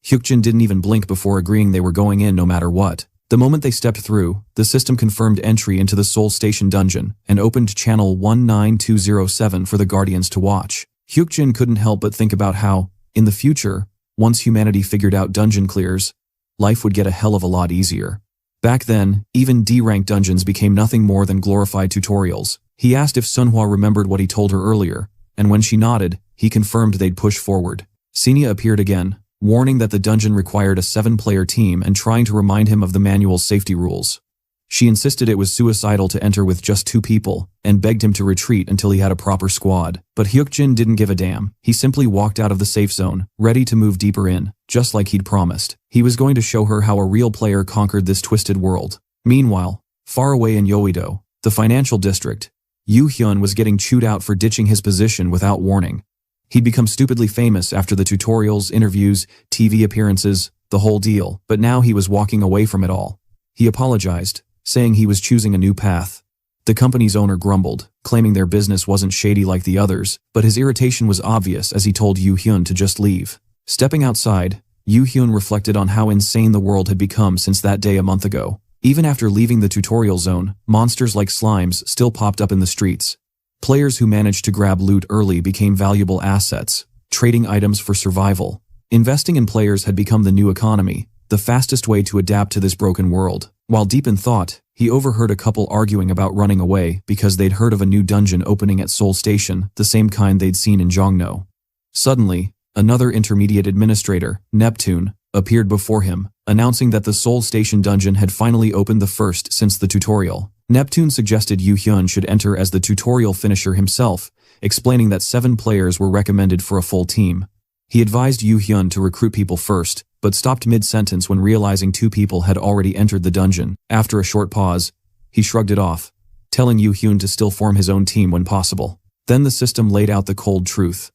Hyukjin didn't even blink before agreeing they were going in no matter what. The moment they stepped through, the system confirmed entry into the Seoul Station dungeon and opened channel 19207 for the Guardians to watch. Hyukjin couldn't help but think about how, in the future, once humanity figured out dungeon clears, life would get a hell of a lot easier. Back then, even D-rank dungeons became nothing more than glorified tutorials. He asked if Sunhwa remembered what he told her earlier, and when she nodded, he confirmed they'd push forward. Senia appeared again, warning that the dungeon required a 7-player team and trying to remind him of the manual's safety rules. She insisted it was suicidal to enter with just 2 people, and begged him to retreat until he had a proper squad. But Hyukjin didn't give a damn. He simply walked out of the safe zone, ready to move deeper in, just like he'd promised. He was going to show her how a real player conquered this twisted world. Meanwhile, far away in Yoido, the financial district, Yoo-hyun was getting chewed out for ditching his position without warning. He'd become stupidly famous after the tutorials, interviews, TV appearances, the whole deal, but now he was walking away from it all. He apologized, saying he was choosing a new path. The company's owner grumbled, claiming their business wasn't shady like the others, but his irritation was obvious as he told Yoo-hyun to just leave. Stepping outside, Yoo-hyun reflected on how insane the world had become since that day a month ago. Even after leaving the tutorial zone, monsters like slimes still popped up in the streets. Players who managed to grab loot early became valuable assets, trading items for survival. Investing in players had become the new economy, the fastest way to adapt to this broken world. While deep in thought, he overheard a couple arguing about running away because they'd heard of a new dungeon opening at Seoul Station, the same kind they'd seen in Jongno. Suddenly, another intermediate administrator, Neptune, appeared before him, announcing that the Seoul Station dungeon had finally opened, the first since the tutorial. Neptune suggested Yoo-hyun should enter as the tutorial finisher himself, explaining that 7 players were recommended for a full team. He advised Yoo-hyun to recruit people first, but stopped mid-sentence when realizing 2 people had already entered the dungeon. After a short pause, he shrugged it off, telling Yoo-hyun to still form his own team when possible. Then the system laid out the cold truth.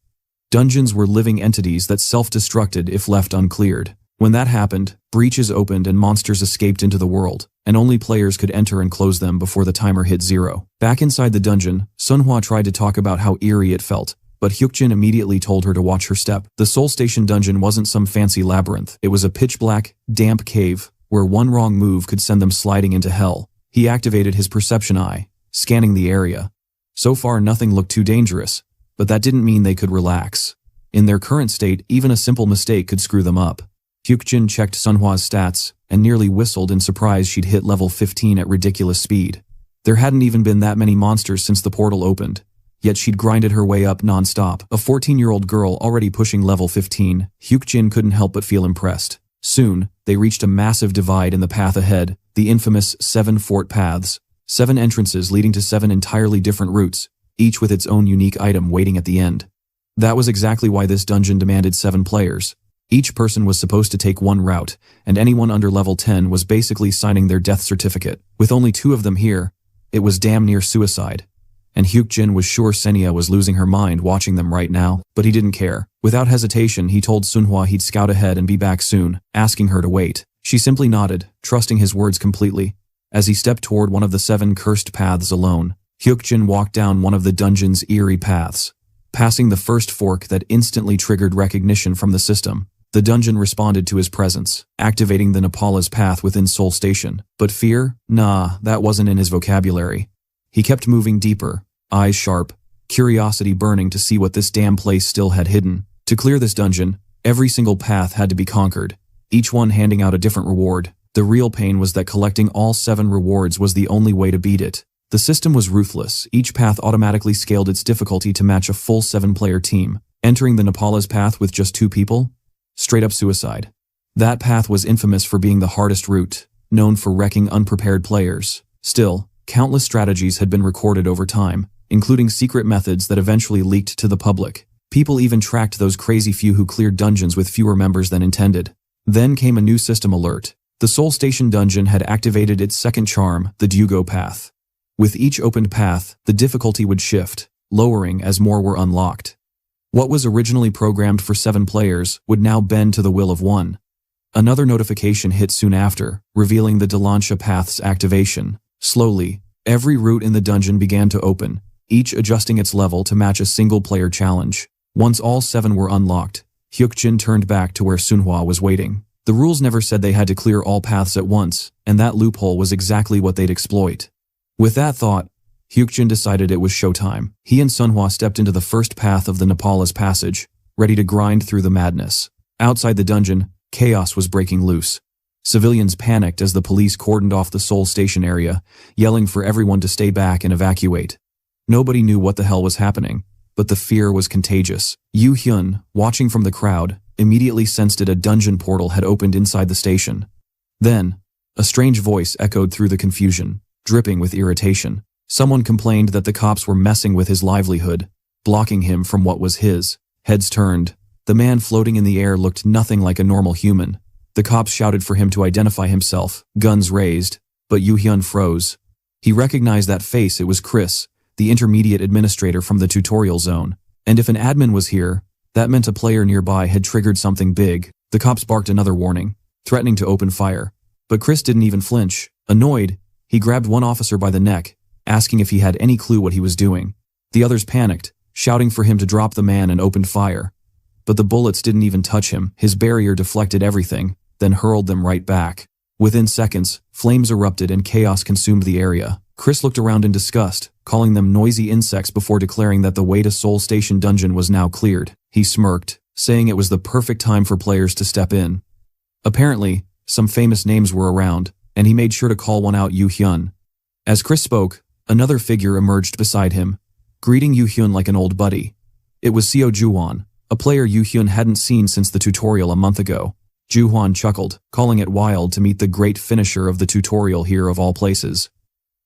Dungeons were living entities that self-destructed if left uncleared. When that happened, breaches opened and monsters escaped into the world, and only players could enter and close them before the timer hit 0. Back inside the dungeon, Sunhwa tried to talk about how eerie it felt, but Hyukjin immediately told her to watch her step. The Seoul Station dungeon wasn't some fancy labyrinth. It was a pitch-black, damp cave, where one wrong move could send them sliding into hell. He activated his perception eye, scanning the area. So far nothing looked too dangerous, but that didn't mean they could relax. In their current state, even a simple mistake could screw them up. Hyukjin checked Sunhwa's stats and nearly whistled in surprise she'd hit level 15 at ridiculous speed. There hadn't even been that many monsters since the portal opened, yet she'd grinded her way up non-stop. A 14-year-old girl already pushing level 15, Hyukjin couldn't help but feel impressed. Soon, they reached a massive divide in the path ahead, the infamous 7 fort paths. 7 entrances leading to 7 entirely different routes, each with its own unique item waiting at the end. That was exactly why this dungeon demanded 7 players. Each person was supposed to take one route, and anyone under level 10 was basically signing their death certificate. With only 2 of them here, it was damn near suicide. And Hyukjin was sure Senya was losing her mind watching them right now, but he didn't care. Without hesitation, he told Sunhwa he'd scout ahead and be back soon, asking her to wait. She simply nodded, trusting his words completely. As he stepped toward one of the 7 cursed paths alone, Hyukjin walked down one of the dungeon's eerie paths. Passing the first fork that instantly triggered recognition from the system, the dungeon responded to his presence, activating the Nepala's path within Seoul Station. But fear? Nah, that wasn't in his vocabulary. He kept moving deeper, eyes sharp, curiosity burning to see what this damn place still had hidden. To clear this dungeon, every single path had to be conquered, each one handing out a different reward. The real pain was that collecting all 7 rewards was the only way to beat it. The system was ruthless. Each path automatically scaled its difficulty to match a full 7-player team. Entering the Nepala's path with just 2 people? Straight up suicide. That path was infamous for being the hardest route, known for wrecking unprepared players. Still, countless strategies had been recorded over time, including secret methods that eventually leaked to the public. People even tracked those crazy few who cleared dungeons with fewer members than intended. Then came a new system alert. The Seoul Station dungeon had activated its second charm, the Dugo path. With each opened path, the difficulty would shift, lowering as more were unlocked. What was originally programmed for 7 players would now bend to the will of 1. Another notification hit soon after, revealing the Delansha path's activation. Slowly, every route in the dungeon began to open, each adjusting its level to match a single-player challenge. Once all 7 were unlocked, Hyukjin turned back to where Sunhwa was waiting. The rules never said they had to clear all paths at once, and that loophole was exactly what they'd exploit. With that thought, Hyukjin decided it was showtime. He and Sunhwa stepped into the first path of the Nepala's passage, ready to grind through the madness. Outside the dungeon, chaos was breaking loose. Civilians panicked as the police cordoned off the Seoul Station area, yelling for everyone to stay back and evacuate. Nobody knew what the hell was happening, but the fear was contagious. Yoo Hyun, watching from the crowd, immediately sensed a dungeon portal had opened inside the station. Then, a strange voice echoed through the confusion, dripping with irritation. Someone complained that the cops were messing with his livelihood, blocking him from what was his. Heads turned. The man floating in the air looked nothing like a normal human. The cops shouted for him to identify himself, guns raised, but Yoo Hyun froze. He recognized that face. It was Chris, the intermediate administrator from the tutorial zone. And if an admin was here, that meant a player nearby had triggered something big. The cops barked another warning, threatening to open fire. But Chris didn't even flinch. Annoyed, he grabbed one officer by the neck, asking if he had any clue what he was doing. The others panicked, shouting for him to drop the man and opened fire. But the bullets didn't even touch him. His barrier deflected everything, then hurled them right back. Within seconds, flames erupted and chaos consumed the area. Chris looked around in disgust, calling them noisy insects before declaring that the way to Seoul Station dungeon was now cleared. He smirked, saying it was the perfect time for players to step in. Apparently, some famous names were around, and he made sure to call one out, Yoo Hyun. As Chris spoke, another figure emerged beside him, greeting Yoo Hyun like an old buddy. It was Seo Juhwan, a player Yoo Hyun hadn't seen since the tutorial a month ago. Juhwan chuckled, calling it wild to meet the great finisher of the tutorial here of all places.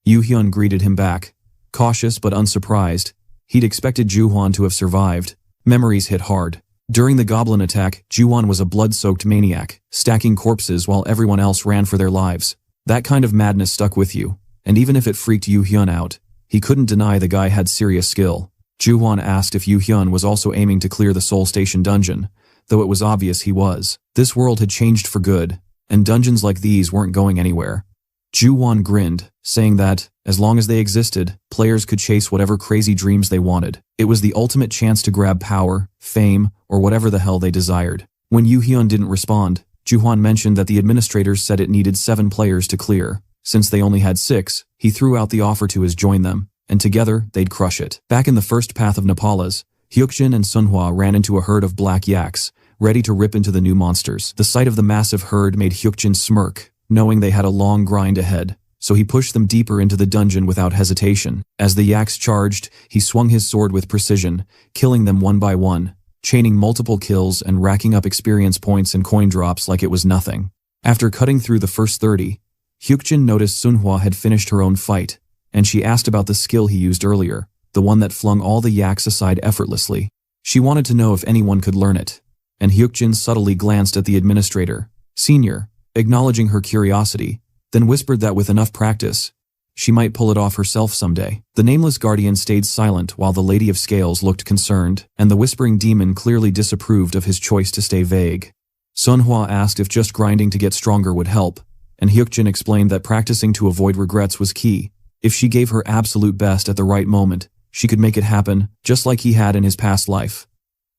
Yoo Hyun greeted him back, cautious but unsurprised. He'd expected Juhwan to have survived. Memories hit hard. During the goblin attack, Juhwan was a blood-soaked maniac, stacking corpses while everyone else ran for their lives. That kind of madness stuck with you, and even if it freaked Yoo Hyun out, he couldn't deny the guy had serious skill. Juhwan asked if Yoo Hyun was also aiming to clear the Seoul Station dungeon, though it was obvious he was. This world had changed for good, and dungeons like these weren't going anywhere. Juhwan grinned, saying that, as long as they existed, players could chase whatever crazy dreams they wanted. It was the ultimate chance to grab power, fame, or whatever the hell they desired. When Yoo Hyun didn't respond, Juhwan mentioned that the administrators said it needed 7 players to clear. Since they only had 6, he threw out the offer to join them, and together they'd crush it. Back in the first path of Nepala's, Hyukjin and Sunhwa ran into a herd of black yaks, ready to rip into the new monsters. The sight of the massive herd made Hyukjin smirk, knowing they had a long grind ahead, so he pushed them deeper into the dungeon without hesitation. As the yaks charged, he swung his sword with precision, killing them one by one, chaining multiple kills and racking up experience points and coin drops like it was nothing. After cutting through the first 30, Hyukjin noticed Sunhwa had finished her own fight, and she asked about the skill he used earlier, the one that flung all the yaks aside effortlessly. She wanted to know if anyone could learn it, and Hyukjin subtly glanced at the administrator, Senior, acknowledging her curiosity, then whispered that with enough practice, she might pull it off herself someday. The nameless guardian stayed silent while the Lady of Scales looked concerned, and the whispering demon clearly disapproved of his choice to stay vague. Sunhwa asked if just grinding to get stronger would help, and Hyukjin explained that practicing to avoid regrets was key. If she gave her absolute best at the right moment, she could make it happen, just like he had in his past life.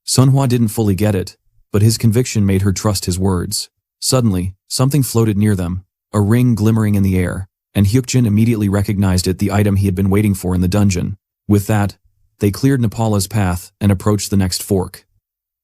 Sunhwa didn't fully get it, but his conviction made her trust his words. Suddenly, something floated near them, a ring glimmering in the air, and Hyukjin immediately recognized it, the item he had been waiting for in the dungeon. With that, they cleared Nepala's path and approached the next fork.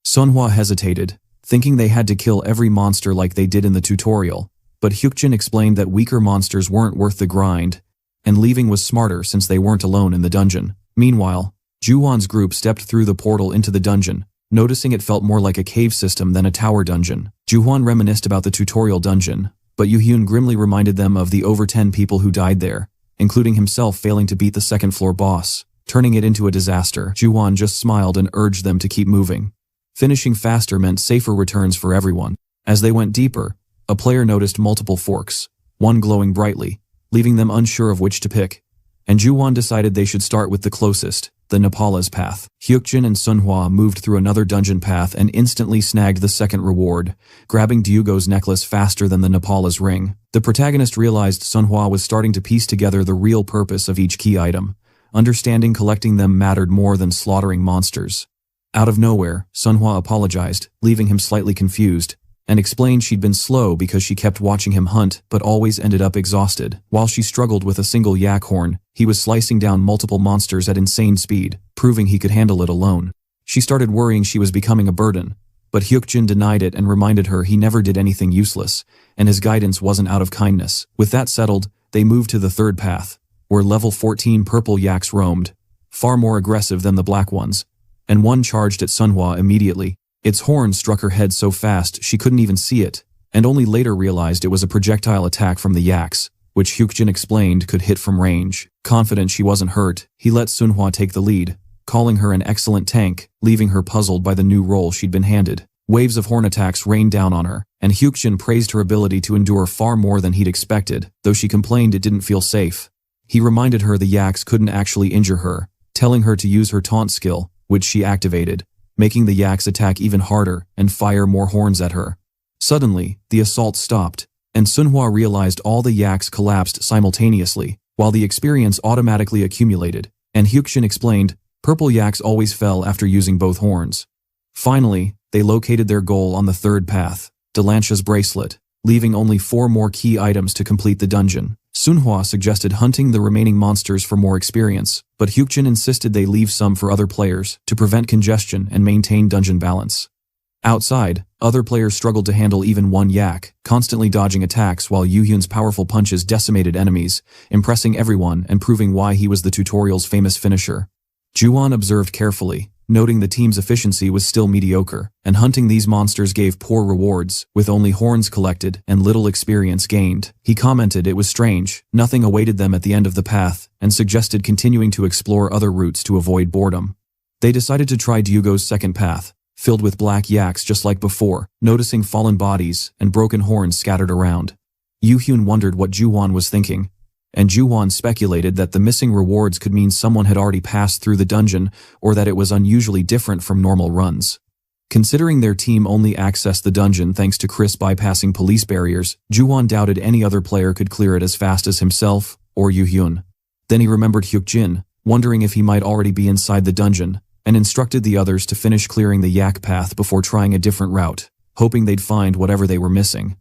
Sunhwa hesitated, thinking they had to kill every monster like they did in the tutorial, but Hyukjin explained that weaker monsters weren't worth the grind, and leaving was smarter since they weren't alone in the dungeon. Meanwhile, Juwon's group stepped through the portal into the dungeon, noticing it felt more like a cave system than a tower dungeon. Juwon reminisced about the tutorial dungeon, but Yoo-hyun grimly reminded them of the over 10 people who died there, including himself failing to beat the second-floor boss, turning it into a disaster. Juwon just smiled and urged them to keep moving. Finishing faster meant safer returns for everyone. As they went deeper, a player noticed multiple forks, one glowing brightly, leaving them unsure of which to pick, and Juwon decided they should start with the closest, the Nepala's path. Hyukjin and Sunhwa moved through another dungeon path and instantly snagged the second reward, grabbing Ryugo's necklace faster than the Nepala's ring. The protagonist realized Sunhwa was starting to piece together the real purpose of each key item, understanding collecting them mattered more than slaughtering monsters. Out of nowhere, Sunhwa apologized, leaving him slightly confused, and explained she'd been slow because she kept watching him hunt but always ended up exhausted. While she struggled with a single yak horn, he was slicing down multiple monsters at insane speed, proving he could handle it alone. She started worrying she was becoming a burden, but Hyukjin denied it and reminded her he never did anything useless, and his guidance wasn't out of kindness. With that settled, they moved to the third path, where level 14 purple yaks roamed, far more aggressive than the black ones, and one charged at Sunhwa immediately. Its horn struck her head so fast she couldn't even see it, and only later realized it was a projectile attack from the yaks, which Hyukjin explained could hit from range. Confident she wasn't hurt, he let Sunhwa take the lead, calling her an excellent tank, leaving her puzzled by the new role she'd been handed. Waves of horn attacks rained down on her, and Hyukjin praised her ability to endure far more than he'd expected, though she complained it didn't feel safe. He reminded her the yaks couldn't actually injure her, telling her to use her taunt skill, which she activated, making the yaks attack even harder and fire more horns at her. Suddenly, the assault stopped, and Sunhwa realized all the yaks collapsed simultaneously, while the experience automatically accumulated, and Hyukjin explained, purple yaks always fell after using both horns. Finally, they located their goal on the third path, Delancia's bracelet, leaving only 4 more key items to complete the dungeon. Sunhwa suggested hunting the remaining monsters for more experience, but Hyukjin insisted they leave some for other players to prevent congestion and maintain dungeon balance. Outside, other players struggled to handle even one yak, constantly dodging attacks while Yoo-hyun's powerful punches decimated enemies, impressing everyone and proving why he was the tutorial's famous finisher. Juwon observed carefully, noting the team's efficiency was still mediocre, and hunting these monsters gave poor rewards, with only horns collected and little experience gained. He commented it was strange, nothing awaited them at the end of the path, and suggested continuing to explore other routes to avoid boredom. They decided to try Ryugo's second path, filled with black yaks just like before, noticing fallen bodies and broken horns scattered around. Yoo-hyun wondered what Juwon was thinking, and Juwon speculated that the missing rewards could mean someone had already passed through the dungeon or that it was unusually different from normal runs. Considering their team only accessed the dungeon thanks to Chris bypassing police barriers, Juwon doubted any other player could clear it as fast as himself or Yoo-hyun. Then he remembered Hyukjin, wondering if he might already be inside the dungeon, and instructed the others to finish clearing the yak path before trying a different route, hoping they'd find whatever they were missing.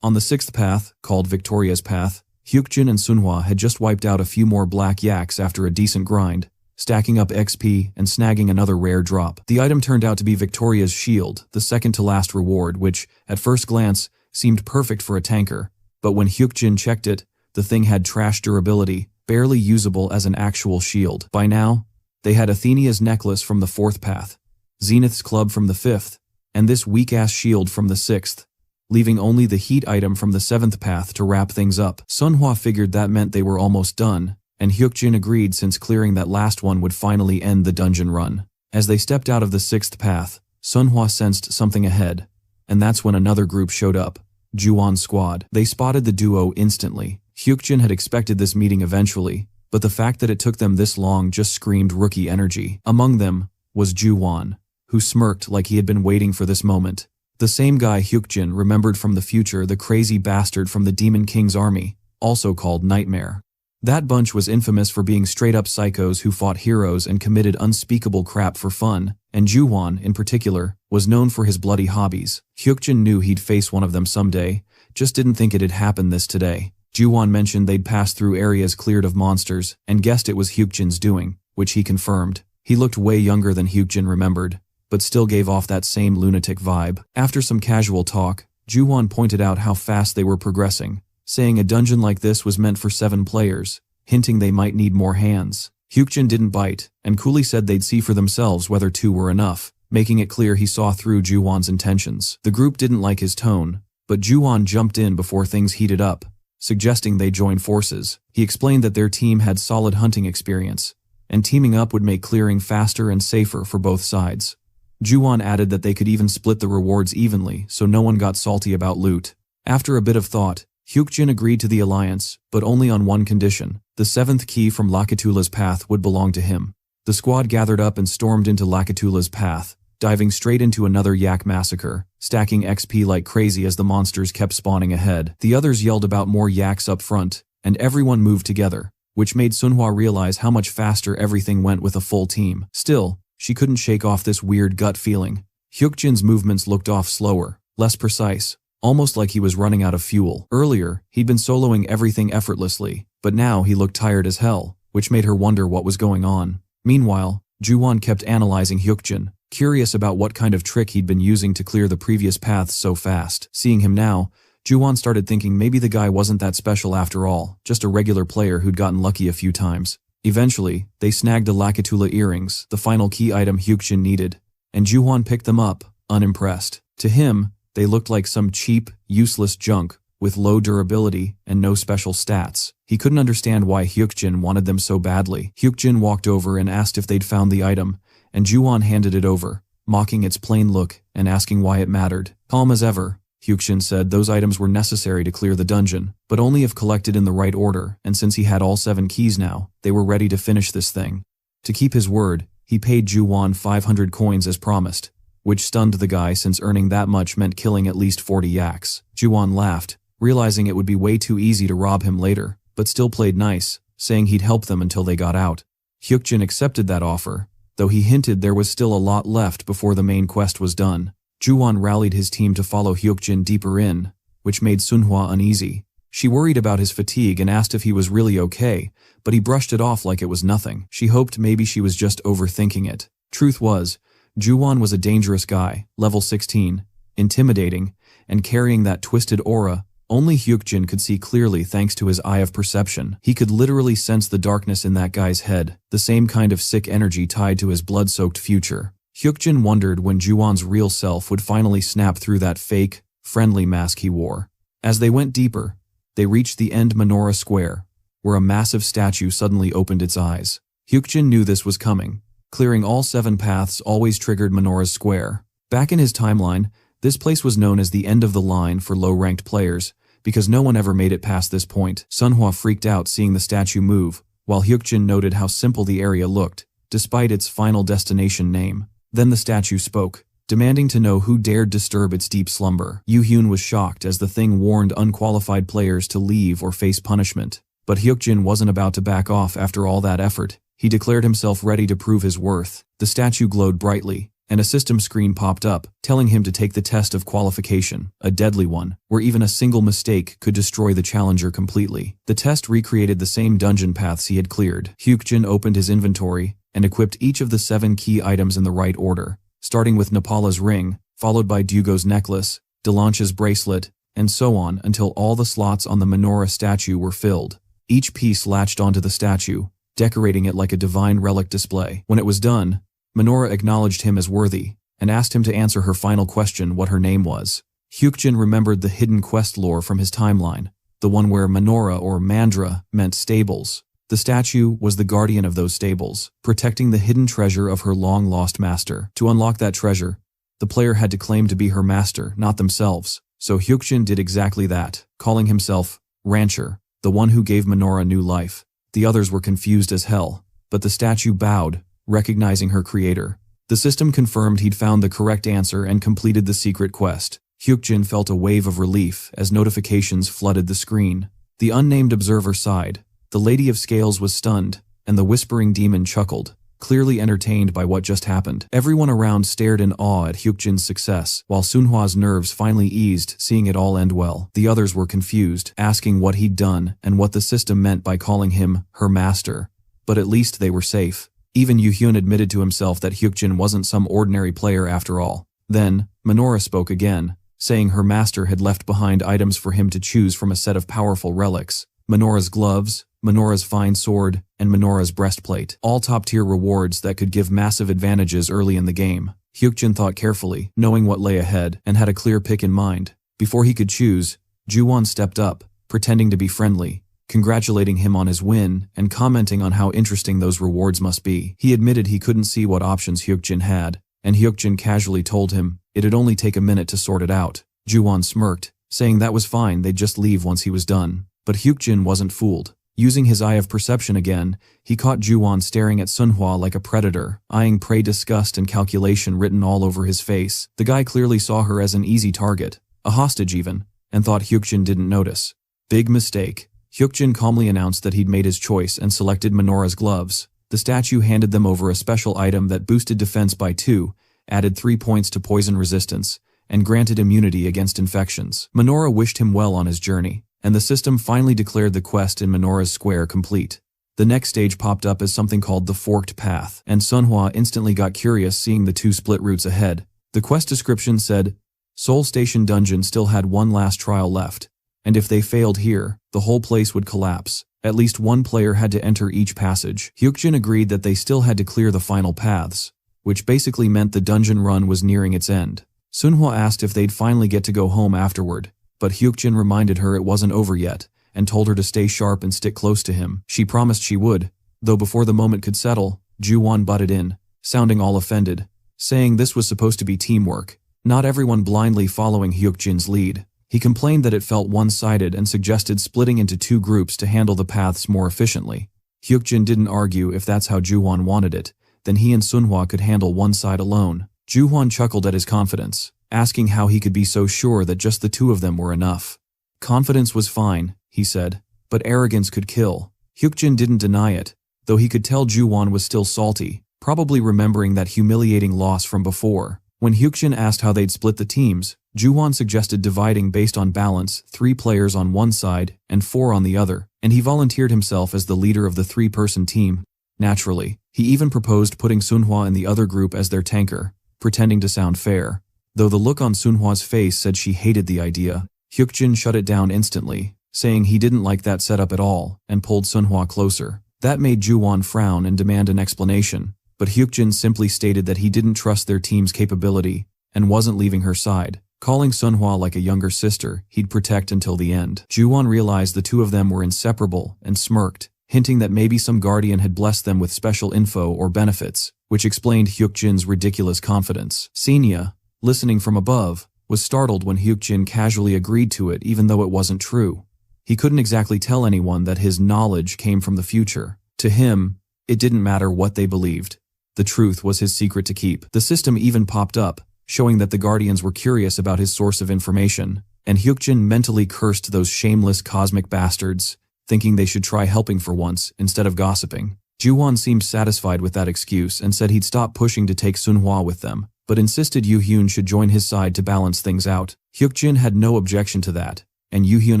On the sixth path, called Victoria's Path, Hyukjin and Sunhwa had just wiped out a few more black yaks after a decent grind, stacking up XP and snagging another rare drop. The item turned out to be Victoria's shield, the second to last reward, which, at first glance, seemed perfect for a tanker. But when Hyukjin checked it, the thing had trash durability, barely usable as an actual shield. By now, they had Athena's necklace from the 4th path, Zenith's club from the 5th, and this weak-ass shield from the 6th, leaving only the heat item from the 7th path to wrap things up. Sunhwa figured that meant they were almost done, and Hyukjin agreed since clearing that last one would finally end the dungeon run. As they stepped out of the 6th path, Sunhwa sensed something ahead, and that's when another group showed up, Juwon's squad. They spotted the duo instantly. Hyukjin had expected this meeting eventually, but the fact that it took them this long just screamed rookie energy. Among them was Juwon, who smirked like he had been waiting for this moment. The same guy Hyukjin remembered from the future, the crazy bastard from the Demon King's army, also called Nightmare. That bunch was infamous for being straight-up psychos who fought heroes and committed unspeakable crap for fun, and Juwon, in particular, was known for his bloody hobbies. Hyukjin knew he'd face one of them someday, just didn't think it'd happen this today. Juwon mentioned they'd passed through areas cleared of monsters, and guessed it was Hyukjin's doing, which he confirmed. He looked way younger than Hyukjin remembered, but still gave off that same lunatic vibe. After some casual talk, Juwon pointed out how fast they were progressing, saying a dungeon like this was meant for 7 players, hinting they might need more hands. Hyukjin didn't bite, and coolly said they'd see for themselves whether 2 were enough, making it clear he saw through Juwon's intentions. The group didn't like his tone, but Juwon jumped in before things heated up, suggesting they join forces. He explained that their team had solid hunting experience, and teaming up would make clearing faster and safer for both sides. Juwon added that they could even split the rewards evenly so no one got salty about loot. After a bit of thought, Hyukjin agreed to the alliance, but only on one condition. The 7th key from Lakatula's path would belong to him. The squad gathered up and stormed into Lakatula's path, diving straight into another yak massacre, stacking XP like crazy as the monsters kept spawning ahead. The others yelled about more yaks up front, and everyone moved together, which made Sunhwa realize how much faster everything went with a full team. Still, she couldn't shake off this weird gut feeling. Hyukjin's movements looked off slower, less precise, almost like he was running out of fuel. Earlier, he'd been soloing everything effortlessly, but now he looked tired as hell, which made her wonder what was going on. Meanwhile, Juwon kept analyzing Hyukjin, curious about what kind of trick he'd been using to clear the previous paths so fast. Seeing him now, Juwon started thinking maybe the guy wasn't that special after all, just a regular player who'd gotten lucky a few times. Eventually, they snagged the Lakatula earrings, the final key item Hyukjin needed, and Juwon picked them up, unimpressed. To him, they looked like some cheap, useless junk, with low durability and no special stats. He couldn't understand why Hyukjin wanted them so badly. Hyukjin walked over and asked if they'd found the item, and Juwon handed it over, mocking its plain look and asking why it mattered. Calm as ever, Hyukjin said those items were necessary to clear the dungeon, but only if collected in the right order, and since he had all 7 keys now, they were ready to finish this thing. To keep his word, he paid Juwon 500 coins as promised, which stunned the guy since earning that much meant killing at least 40 yaks. Juwon laughed, realizing it would be way too easy to rob him later, but still played nice, saying he'd help them until they got out. Hyukjin accepted that offer, though he hinted there was still a lot left before the main quest was done. Juwon rallied his team to follow Hyukjin deeper in, which made Sunhwa uneasy. She worried about his fatigue and asked if he was really okay, but he brushed it off like it was nothing. She hoped maybe she was just overthinking it. Truth was, Juwon was a dangerous guy, level 16, intimidating, and carrying that twisted aura only Hyukjin could see clearly thanks to his eye of perception. He could literally sense the darkness in that guy's head, the same kind of sick energy tied to his blood-soaked future. Hyukjin wondered when Juwon's real self would finally snap through that fake, friendly mask he wore. As they went deeper, they reached the end Menorah Square, where a massive statue suddenly opened its eyes. Hyukjin knew this was coming. Clearing all 7 paths always triggered Menorah's Square. Back in his timeline, this place was known as the end of the line for low-ranked players, because no one ever made it past this point. Sunhwa freaked out seeing the statue move, while Hyukjin noted how simple the area looked, despite its final destination name. Then the statue spoke, demanding to know who dared disturb its deep slumber. Yu-hyun was shocked as the thing warned unqualified players to leave or face punishment. But Hyukjin wasn't about to back off after all that effort. He declared himself ready to prove his worth. The statue glowed brightly, and a system screen popped up, telling him to take the test of qualification, a deadly one, where even a single mistake could destroy the challenger completely. The test recreated the same dungeon paths he had cleared. Hyukjin opened his inventory and equipped each of the 7 key items in the right order, starting with Napala's ring, followed by Dugo's necklace, Delanche's bracelet, and so on until all the slots on the menorah statue were filled. Each piece latched onto the statue, decorating it like a divine relic display. When it was done, Menorah acknowledged him as worthy and asked him to answer her final question, what her name was. Hyukjin remembered the hidden quest lore from his timeline, the one where Menorah or Mandra meant stables. The statue was the guardian of those stables, protecting the hidden treasure of her long-lost master. To unlock that treasure, the player had to claim to be her master, not themselves. So Hyukjin did exactly that, calling himself Rancher, the one who gave Menorah new life. The others were confused as hell, but the statue bowed, recognizing her creator. The system confirmed he'd found the correct answer and completed the secret quest. Hyukjin felt a wave of relief as notifications flooded the screen. The unnamed observer sighed, the Lady of Scales was stunned, and the whispering demon chuckled, clearly entertained by what just happened. Everyone around stared in awe at Hyukjin's success, while Sunhwa's nerves finally eased, seeing it all end well. The others were confused, asking what he'd done and what the system meant by calling him her master. But at least they were safe. Even Yuhyun admitted to himself that Hyukjin wasn't some ordinary player after all. Then, Menorah spoke again, saying her master had left behind items for him to choose from a set of powerful relics. Menorah's gloves, Menorah's fine sword, and Menorah's breastplate, all top-tier rewards that could give massive advantages early in the game. Hyukjin thought carefully, knowing what lay ahead, and had a clear pick in mind. Before he could choose, Juwon stepped up, pretending to be friendly, congratulating him on his win and commenting on how interesting those rewards must be. He admitted he couldn't see what options Hyukjin had, and Hyukjin casually told him it'd only take a minute to sort it out. Juwon smirked, saying that was fine, they'd just leave once he was done. But Hyukjin wasn't fooled. Using his eye of perception again, he caught Juwon staring at Sunhwa like a predator, eyeing prey, disgust and calculation written all over his face. The guy clearly saw her as an easy target, a hostage even, and thought Hyukjin didn't notice. Big mistake. Hyukjin calmly announced that he'd made his choice and selected Menorah's gloves. The statue handed them over a special item that boosted defense by 2, added 3 points to poison resistance, and granted immunity against infections. Menorah wished him well on his journey, and the system finally declared the quest in Menorah's square complete. The next stage popped up as something called the Forked Path, and Sunhwa instantly got curious seeing the 2 split routes ahead. The quest description said, Seoul Station Dungeon still had one last trial left, and if they failed here, the whole place would collapse. At least one player had to enter each passage. Hyukjin agreed that they still had to clear the final paths, which basically meant the dungeon run was nearing its end. Sunhwa asked if they'd finally get to go home afterward, but Hyukjin reminded her it wasn't over yet, and told her to stay sharp and stick close to him. She promised she would, though before the moment could settle, Juwon butted in, sounding all offended, saying this was supposed to be teamwork, not everyone blindly following Hyukjin's lead. He complained that it felt one-sided and suggested splitting into 2 groups to handle the paths more efficiently. Hyukjin didn't argue if that's how Juwon wanted it, then he and Sunhwa could handle one side alone. Juwon chuckled at his confidence, asking how he could be so sure that just the 2 of them were enough. Confidence was fine, he said, but arrogance could kill. Hyukjin didn't deny it, though he could tell Juwon was still salty, probably remembering that humiliating loss from before. When Hyukjin asked how they'd split the teams, Juwon suggested dividing based on balance, 3 players on one side and 4 on the other, and he volunteered himself as the leader of the 3-person team. Naturally, he even proposed putting Sunhwa in the other group as their tanker, pretending to sound fair. Though the look on Sunhwa's face said she hated the idea, Hyukjin shut it down instantly, saying he didn't like that setup at all, and pulled Sunhwa closer. That made Juwon frown and demand an explanation, but Hyukjin simply stated that he didn't trust their team's capability, and wasn't leaving her side. Calling Sunhwa like a younger sister, he'd protect until the end. Juwon realized the 2 of them were inseparable, and smirked, hinting that maybe some guardian had blessed them with special info or benefits, which explained Hyukjin's ridiculous confidence. Senya, listening from above, was startled when Hyukjin casually agreed to it even though it wasn't true. He couldn't exactly tell anyone that his knowledge came from the future. To him, it didn't matter what they believed. The truth was his secret to keep. The system even popped up, showing that the Guardians were curious about his source of information, and Hyukjin mentally cursed those shameless cosmic bastards, thinking they should try helping for once instead of gossiping. Juwon seemed satisfied with that excuse and said he'd stop pushing to take Sunhwa with them, but insisted Yoo-hyun should join his side to balance things out. Hyuk-jin had no objection to that, and Yoo-hyun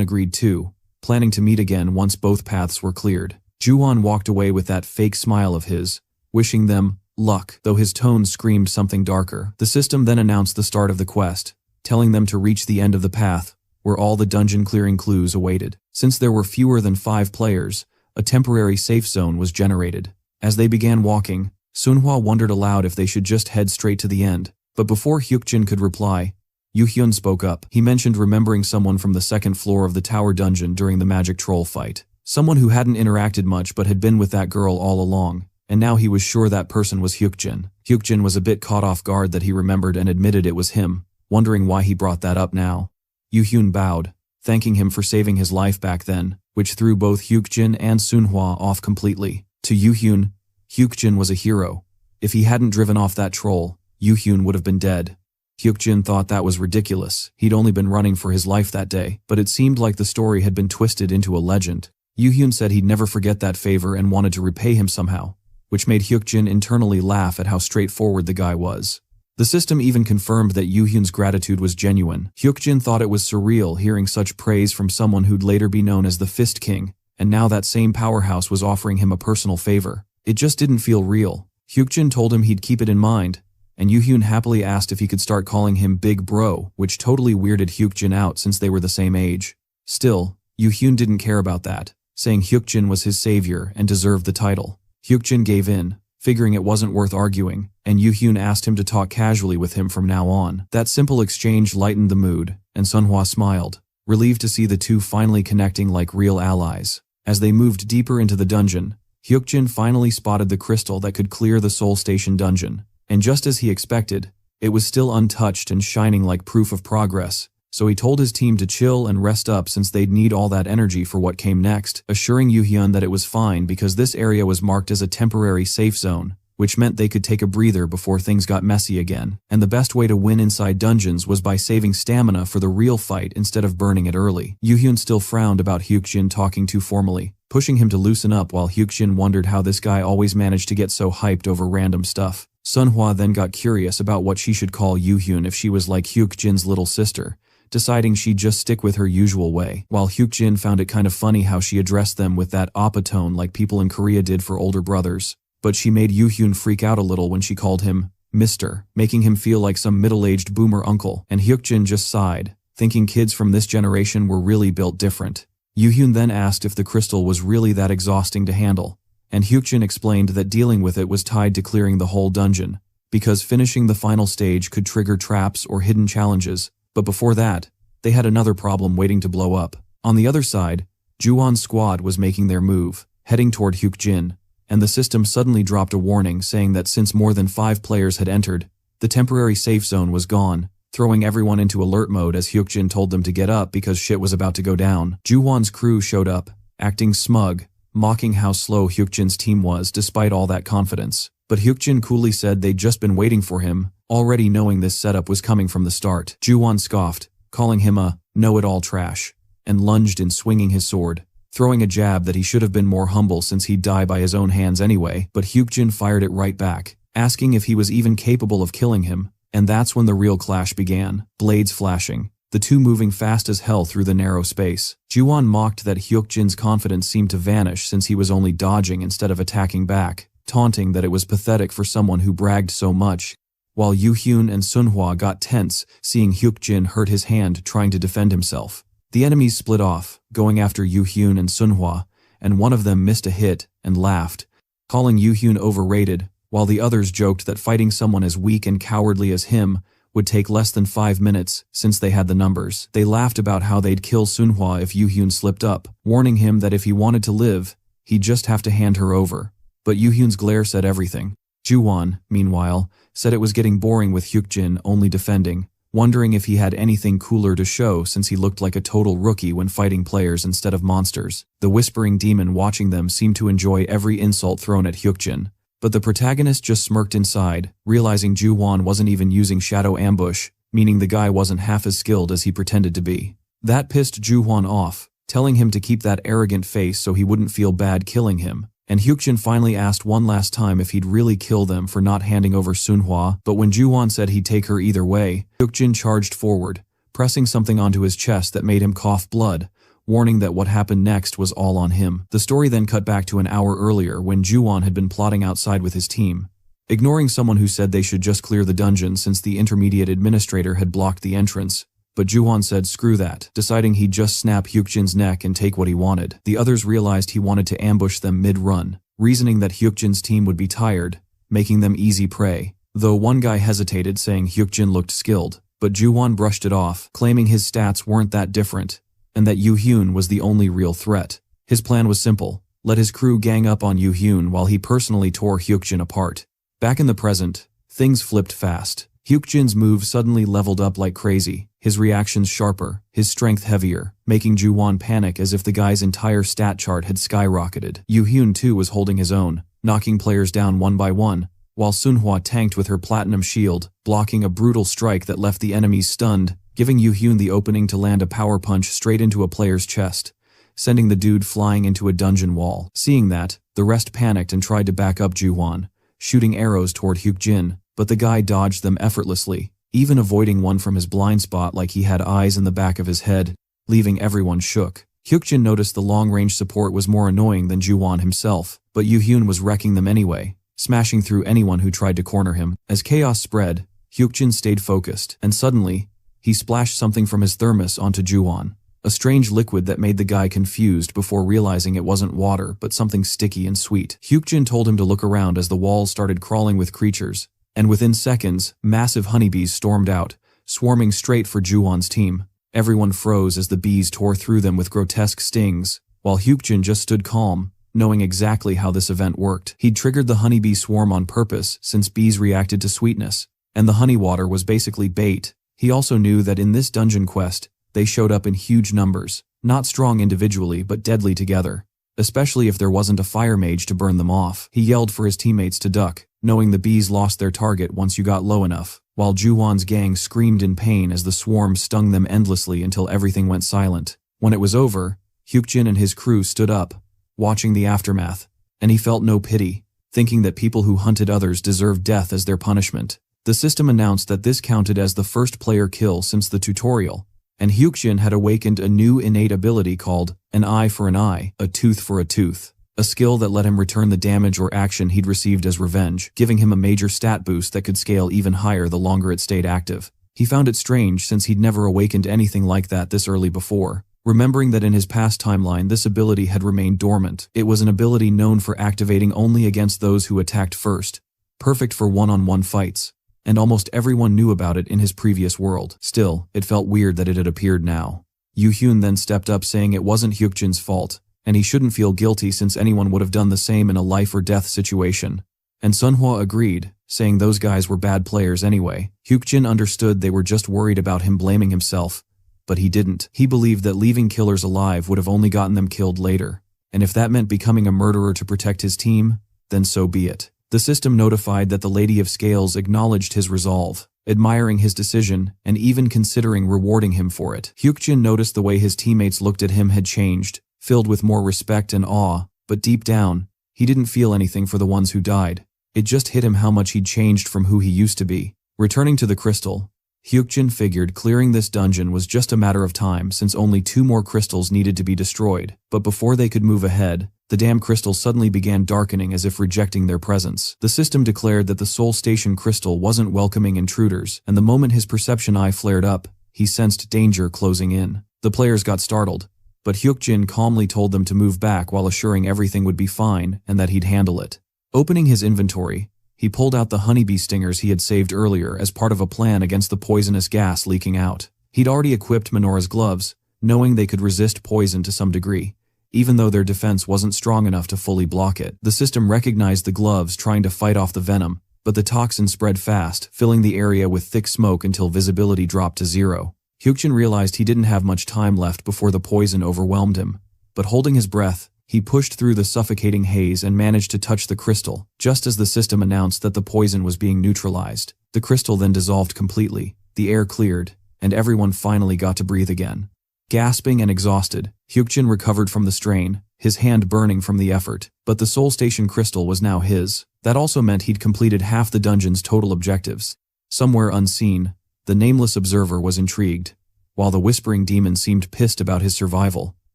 agreed too, planning to meet again once both paths were cleared. Ju-won walked away with that fake smile of his, wishing them luck, though his tone screamed something darker. The system then announced the start of the quest, telling them to reach the end of the path, where all the dungeon-clearing clues awaited. Since there were fewer than 5 players, a temporary safe zone was generated. As they began walking, Sunhwa wondered aloud if they should just head straight to the end. But before Hyuk-jin could reply, Yoo-hyun spoke up. He mentioned remembering someone from the second floor of the tower dungeon during the magic troll fight. Someone who hadn't interacted much but had been with that girl all along, and now he was sure that person was Hyuk-jin. Hyuk-jin was a bit caught off guard that he remembered and admitted it was him, wondering why he brought that up now. Yoo-hyun bowed, thanking him for saving his life back then, which threw both Hyuk-jin and Sunhwa off completely. To Yoo-hyun, Hyuk-jin was a hero. If he hadn't driven off that troll, Yoo-hyun would have been dead. Hyuk-jin thought that was ridiculous. He'd only been running for his life that day, but it seemed like the story had been twisted into a legend. Yoo-hyun said he'd never forget that favor and wanted to repay him somehow, which made Hyuk-jin internally laugh at how straightforward the guy was. The system even confirmed that Yoo-hyun's gratitude was genuine. Hyuk-jin thought it was surreal hearing such praise from someone who'd later be known as the Fist King, and now that same powerhouse was offering him a personal favor. It just didn't feel real. Hyuk-jin told him he'd keep it in mind, and Yoo-hyun happily asked if he could start calling him Big Bro, which totally weirded Hyuk-jin out since they were the same age. Still, Yoo-hyun didn't care about that, saying Hyuk-jin was his savior and deserved the title. Hyuk-jin gave in, figuring it wasn't worth arguing, and Yoo-hyun asked him to talk casually with him from now on. That simple exchange lightened the mood, and Sunhwa smiled, relieved to see the two finally connecting like real allies. As they moved deeper into the dungeon, Hyuk-jin finally spotted the crystal that could clear the Soul Station dungeon, and just as he expected, it was still untouched and shining like proof of progress. So he told his team to chill and rest up since they'd need all that energy for what came next, assuring Yoo-hyun that it was fine because this area was marked as a temporary safe zone, which meant they could take a breather before things got messy again. And the best way to win inside dungeons was by saving stamina for the real fight instead of burning it early. Yoo-hyun still frowned about Hyuk-jin talking too formally, pushing him to loosen up while Hyuk-jin wondered how this guy always managed to get so hyped over random stuff. Sunhwa then got curious about what she should call Yoo-hyun if she was like Hyuk-jin's little sister, deciding she'd just stick with her usual way, while Hyuk-jin found it kind of funny how she addressed them with that oppa tone like people in Korea did for older brothers. But she made Yoo-hyun freak out a little when she called him Mr., making him feel like some middle-aged boomer uncle, and Hyuk-jin just sighed, thinking kids from this generation were really built different. Yoo-hyun then asked if the crystal was really that exhausting to handle, and Hyuk-jin explained that dealing with it was tied to clearing the whole dungeon, because finishing the final stage could trigger traps or hidden challenges. But before that, they had another problem waiting to blow up. On the other side, Ju-won's squad was making their move, heading toward Hyuk-jin, and the system suddenly dropped a warning saying that since more than 5 players had entered, the temporary safe zone was gone, throwing everyone into alert mode as Hyuk-jin told them to get up because shit was about to go down. Ju-won's crew showed up, acting smug, mocking how slow Hyuk-jin's team was despite all that confidence. But Hyuk-jin coolly said they'd just been waiting for him, already knowing this setup was coming from the start. Ju-won scoffed, calling him a know-it-all trash, and lunged in swinging his sword, throwing a jab that he should have been more humble since he'd die by his own hands anyway, but Hyuk-jin fired it right back, asking if he was even capable of killing him, and that's when the real clash began, blades flashing, the two moving fast as hell through the narrow space. Ju-won mocked that Hyuk-jin's confidence seemed to vanish since he was only dodging instead of attacking back, taunting that it was pathetic for someone who bragged so much, while Yoo-hyun and Sunhwa got tense seeing Hyuk-jin hurt his hand trying to defend himself. The enemies split off, going after Yoo-hyun and Sunhwa, and one of them missed a hit and laughed, calling Yoo-hyun overrated, while the others joked that fighting someone as weak and cowardly as him would take less than 5 minutes since they had the numbers. They laughed about how they'd kill Sunhwa if Yoo-hyun slipped up, warning him that if he wanted to live, he'd just have to hand her over. But Yoo-hyun's glare said everything. Ju-won, meanwhile, said it was getting boring with Hyuk-jin only defending, wondering if he had anything cooler to show since he looked like a total rookie when fighting players instead of monsters. The whispering demon watching them seemed to enjoy every insult thrown at Hyuk-jin, but the protagonist just smirked inside, realizing Ju-won wasn't even using shadow ambush, meaning the guy wasn't half as skilled as he pretended to be. That pissed Ju-won off, telling him to keep that arrogant face so he wouldn't feel bad killing him, And Hyukjin finally asked one last time if he'd really kill them for not handing over Sunhwa, but when Ju-won said he'd take her either way, Hyukjin charged forward, pressing something onto his chest that made him cough blood, warning that what happened next was all on him. The story then cut back to an hour earlier when Ju-won had been plotting outside with his team, ignoring someone who said they should just clear the dungeon since the intermediate administrator had blocked the entrance. But Ju-won said screw that, deciding he'd just snap Hyukjin's neck and take what he wanted. The others realized he wanted to ambush them mid-run, reasoning that Hyukjin's team would be tired, making them easy prey. Though one guy hesitated, saying Hyukjin looked skilled, but Ju-won brushed it off, claiming his stats weren't that different, and that Yoo-hyun was the only real threat. His plan was simple: let his crew gang up on Yoo-hyun while he personally tore Hyukjin apart. Back in the present, things flipped fast. Hyukjin's move suddenly leveled up like crazy, his reactions sharper, his strength heavier, making Ju-won panic as if the guy's entire stat chart had skyrocketed. Yoo-hyun too was holding his own, knocking players down one by one, while Sunhwa tanked with her platinum shield, blocking a brutal strike that left the enemies stunned, giving Yoo-hyun the opening to land a power punch straight into a player's chest, sending the dude flying into a dungeon wall. Seeing that, the rest panicked and tried to back up Ju-won, shooting arrows toward Hyukjin, but the guy dodged them effortlessly, even avoiding one from his blind spot like he had eyes in the back of his head, leaving everyone shook. Hyukjin noticed the long-range support was more annoying than Ju-won himself, but Yoo-hyun was wrecking them anyway, smashing through anyone who tried to corner him. As chaos spread, Hyukjin stayed focused, and suddenly, he splashed something from his thermos onto Ju-won, a strange liquid that made the guy confused before realizing it wasn't water but something sticky and sweet. Hyukjin told him to look around as the walls started crawling with creatures, and within seconds, massive honeybees stormed out, swarming straight for Ju-won's team. Everyone froze as the bees tore through them with grotesque stings, while Hyukjin just stood calm, knowing exactly how this event worked. He'd triggered the honeybee swarm on purpose since bees reacted to sweetness, and the honey water was basically bait. He also knew that in this dungeon quest, they showed up in huge numbers, not strong individually but deadly together, especially if there wasn't a fire mage to burn them off. He yelled for his teammates to duck, knowing the bees lost their target once you got low enough, while Ju-won's gang screamed in pain as the swarm stung them endlessly until everything went silent. When it was over, Hyukjin and his crew stood up, watching the aftermath, and he felt no pity, thinking that people who hunted others deserved death as their punishment. The system announced that this counted as the first player kill since the tutorial, and Hyukjin had awakened a new innate ability called an eye for an eye, a tooth for a tooth, a skill that let him return the damage or action he'd received as revenge, giving him a major stat boost that could scale even higher the longer it stayed active. He found it strange since he'd never awakened anything like that this early before, remembering that in his past timeline this ability had remained dormant. It was an ability known for activating only against those who attacked first, perfect for one-on-one fights, and almost everyone knew about it in his previous world. Still, it felt weird that it had appeared now. Yoo-hyun then stepped up saying it wasn't Hyukjin's fault, and he shouldn't feel guilty since anyone would have done the same in a life-or-death situation. And Sunhwa agreed, saying those guys were bad players anyway. Hyukjin understood they were just worried about him blaming himself, but he didn't. He believed that leaving killers alive would have only gotten them killed later, and if that meant becoming a murderer to protect his team, then so be it. The system notified that the Lady of Scales acknowledged his resolve, admiring his decision and even considering rewarding him for it. Hyukjin noticed the way his teammates looked at him had changed, filled with more respect and awe, but deep down, he didn't feel anything for the ones who died. It just hit him how much he'd changed from who he used to be. Returning to the crystal, Hyukjin figured clearing this dungeon was just a matter of time since only 2 more crystals needed to be destroyed, but before they could move ahead, the damn crystal suddenly began darkening as if rejecting their presence. The system declared that the Soul Station crystal wasn't welcoming intruders, and the moment his perception eye flared up, he sensed danger closing in. The players got startled, but Hyukjin calmly told them to move back while assuring everything would be fine and that he'd handle it. Opening his inventory, he pulled out the honeybee stingers he had saved earlier as part of a plan against the poisonous gas leaking out. He'd already equipped Minora's gloves, knowing they could resist poison to some degree, even though their defense wasn't strong enough to fully block it. The system recognized the gloves trying to fight off the venom, but the toxin spread fast, filling the area with thick smoke until visibility dropped to 0. Hyukjin realized he didn't have much time left before the poison overwhelmed him, but holding his breath, he pushed through the suffocating haze and managed to touch the crystal, just as the system announced that the poison was being neutralized. The crystal then dissolved completely, the air cleared, and everyone finally got to breathe again. Gasping and exhausted, Hyukjin recovered from the strain, his hand burning from the effort. But the Soul Station crystal was now his. That also meant he'd completed half the dungeon's total objectives. Somewhere unseen, the nameless observer was intrigued, while the whispering demon seemed pissed about his survival,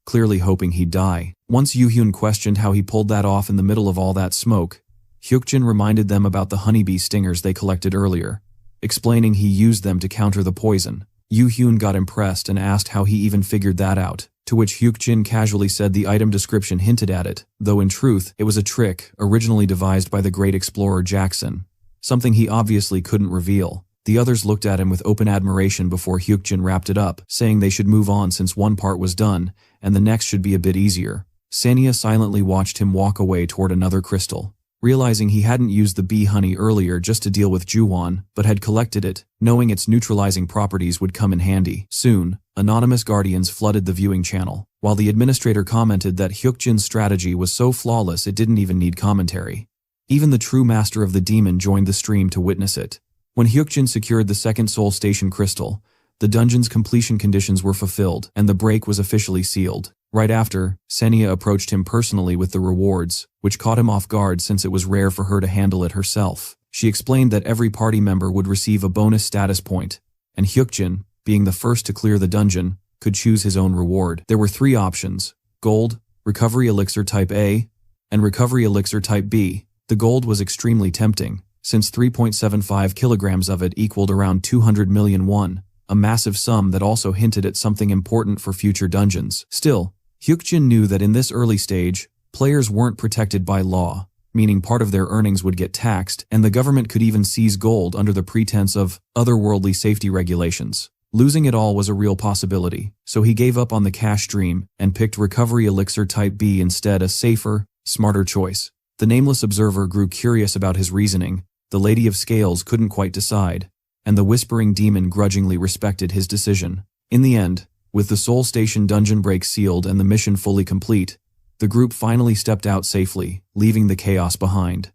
clearly hoping he'd die. Once Yu-hyun questioned how he pulled that off in the middle of all that smoke, Hyukjin reminded them about the honeybee stingers they collected earlier, explaining he used them to counter the poison. Yu-hyun got impressed and asked how he even figured that out, to which Hyukjin casually said the item description hinted at it, though in truth it was a trick originally devised by the great explorer Jackson, something he obviously couldn't reveal. The others looked at him with open admiration before Hyukjin wrapped it up, saying they should move on since one part was done, and the next should be a bit easier. Sanya silently watched him walk away toward another crystal, realizing he hadn't used the bee honey earlier just to deal with Juwon, but had collected it, knowing its neutralizing properties would come in handy. Soon, anonymous guardians flooded the viewing channel, while the administrator commented that Hyukjin's strategy was so flawless it didn't even need commentary. Even the true master of the demon joined the stream to witness it. When Hyukjin secured the second Soul Station crystal, the dungeon's completion conditions were fulfilled and the break was officially sealed. Right after, Senya approached him personally with the rewards, which caught him off guard since it was rare for her to handle it herself. She explained that every party member would receive a bonus status point, and Hyukjin, being the first to clear the dungeon, could choose his own reward. There were 3 options: Gold, Recovery Elixir Type A, and Recovery Elixir Type B. The gold was extremely tempting, since 3.75 kilograms of it equaled around 200 million won, a massive sum that also hinted at something important for future dungeons. Still, Hyukjin knew that in this early stage, players weren't protected by law, meaning part of their earnings would get taxed, and the government could even seize gold under the pretense of otherworldly safety regulations. Losing it all was a real possibility, so he gave up on the cash dream and picked Recovery Elixir Type B instead, a safer, smarter choice. The nameless observer grew curious about his reasoning, the Lady of Scales couldn't quite decide, and the whispering demon grudgingly respected his decision. In the end, with the Soul Station dungeon break sealed and the mission fully complete, the group finally stepped out safely, leaving the chaos behind.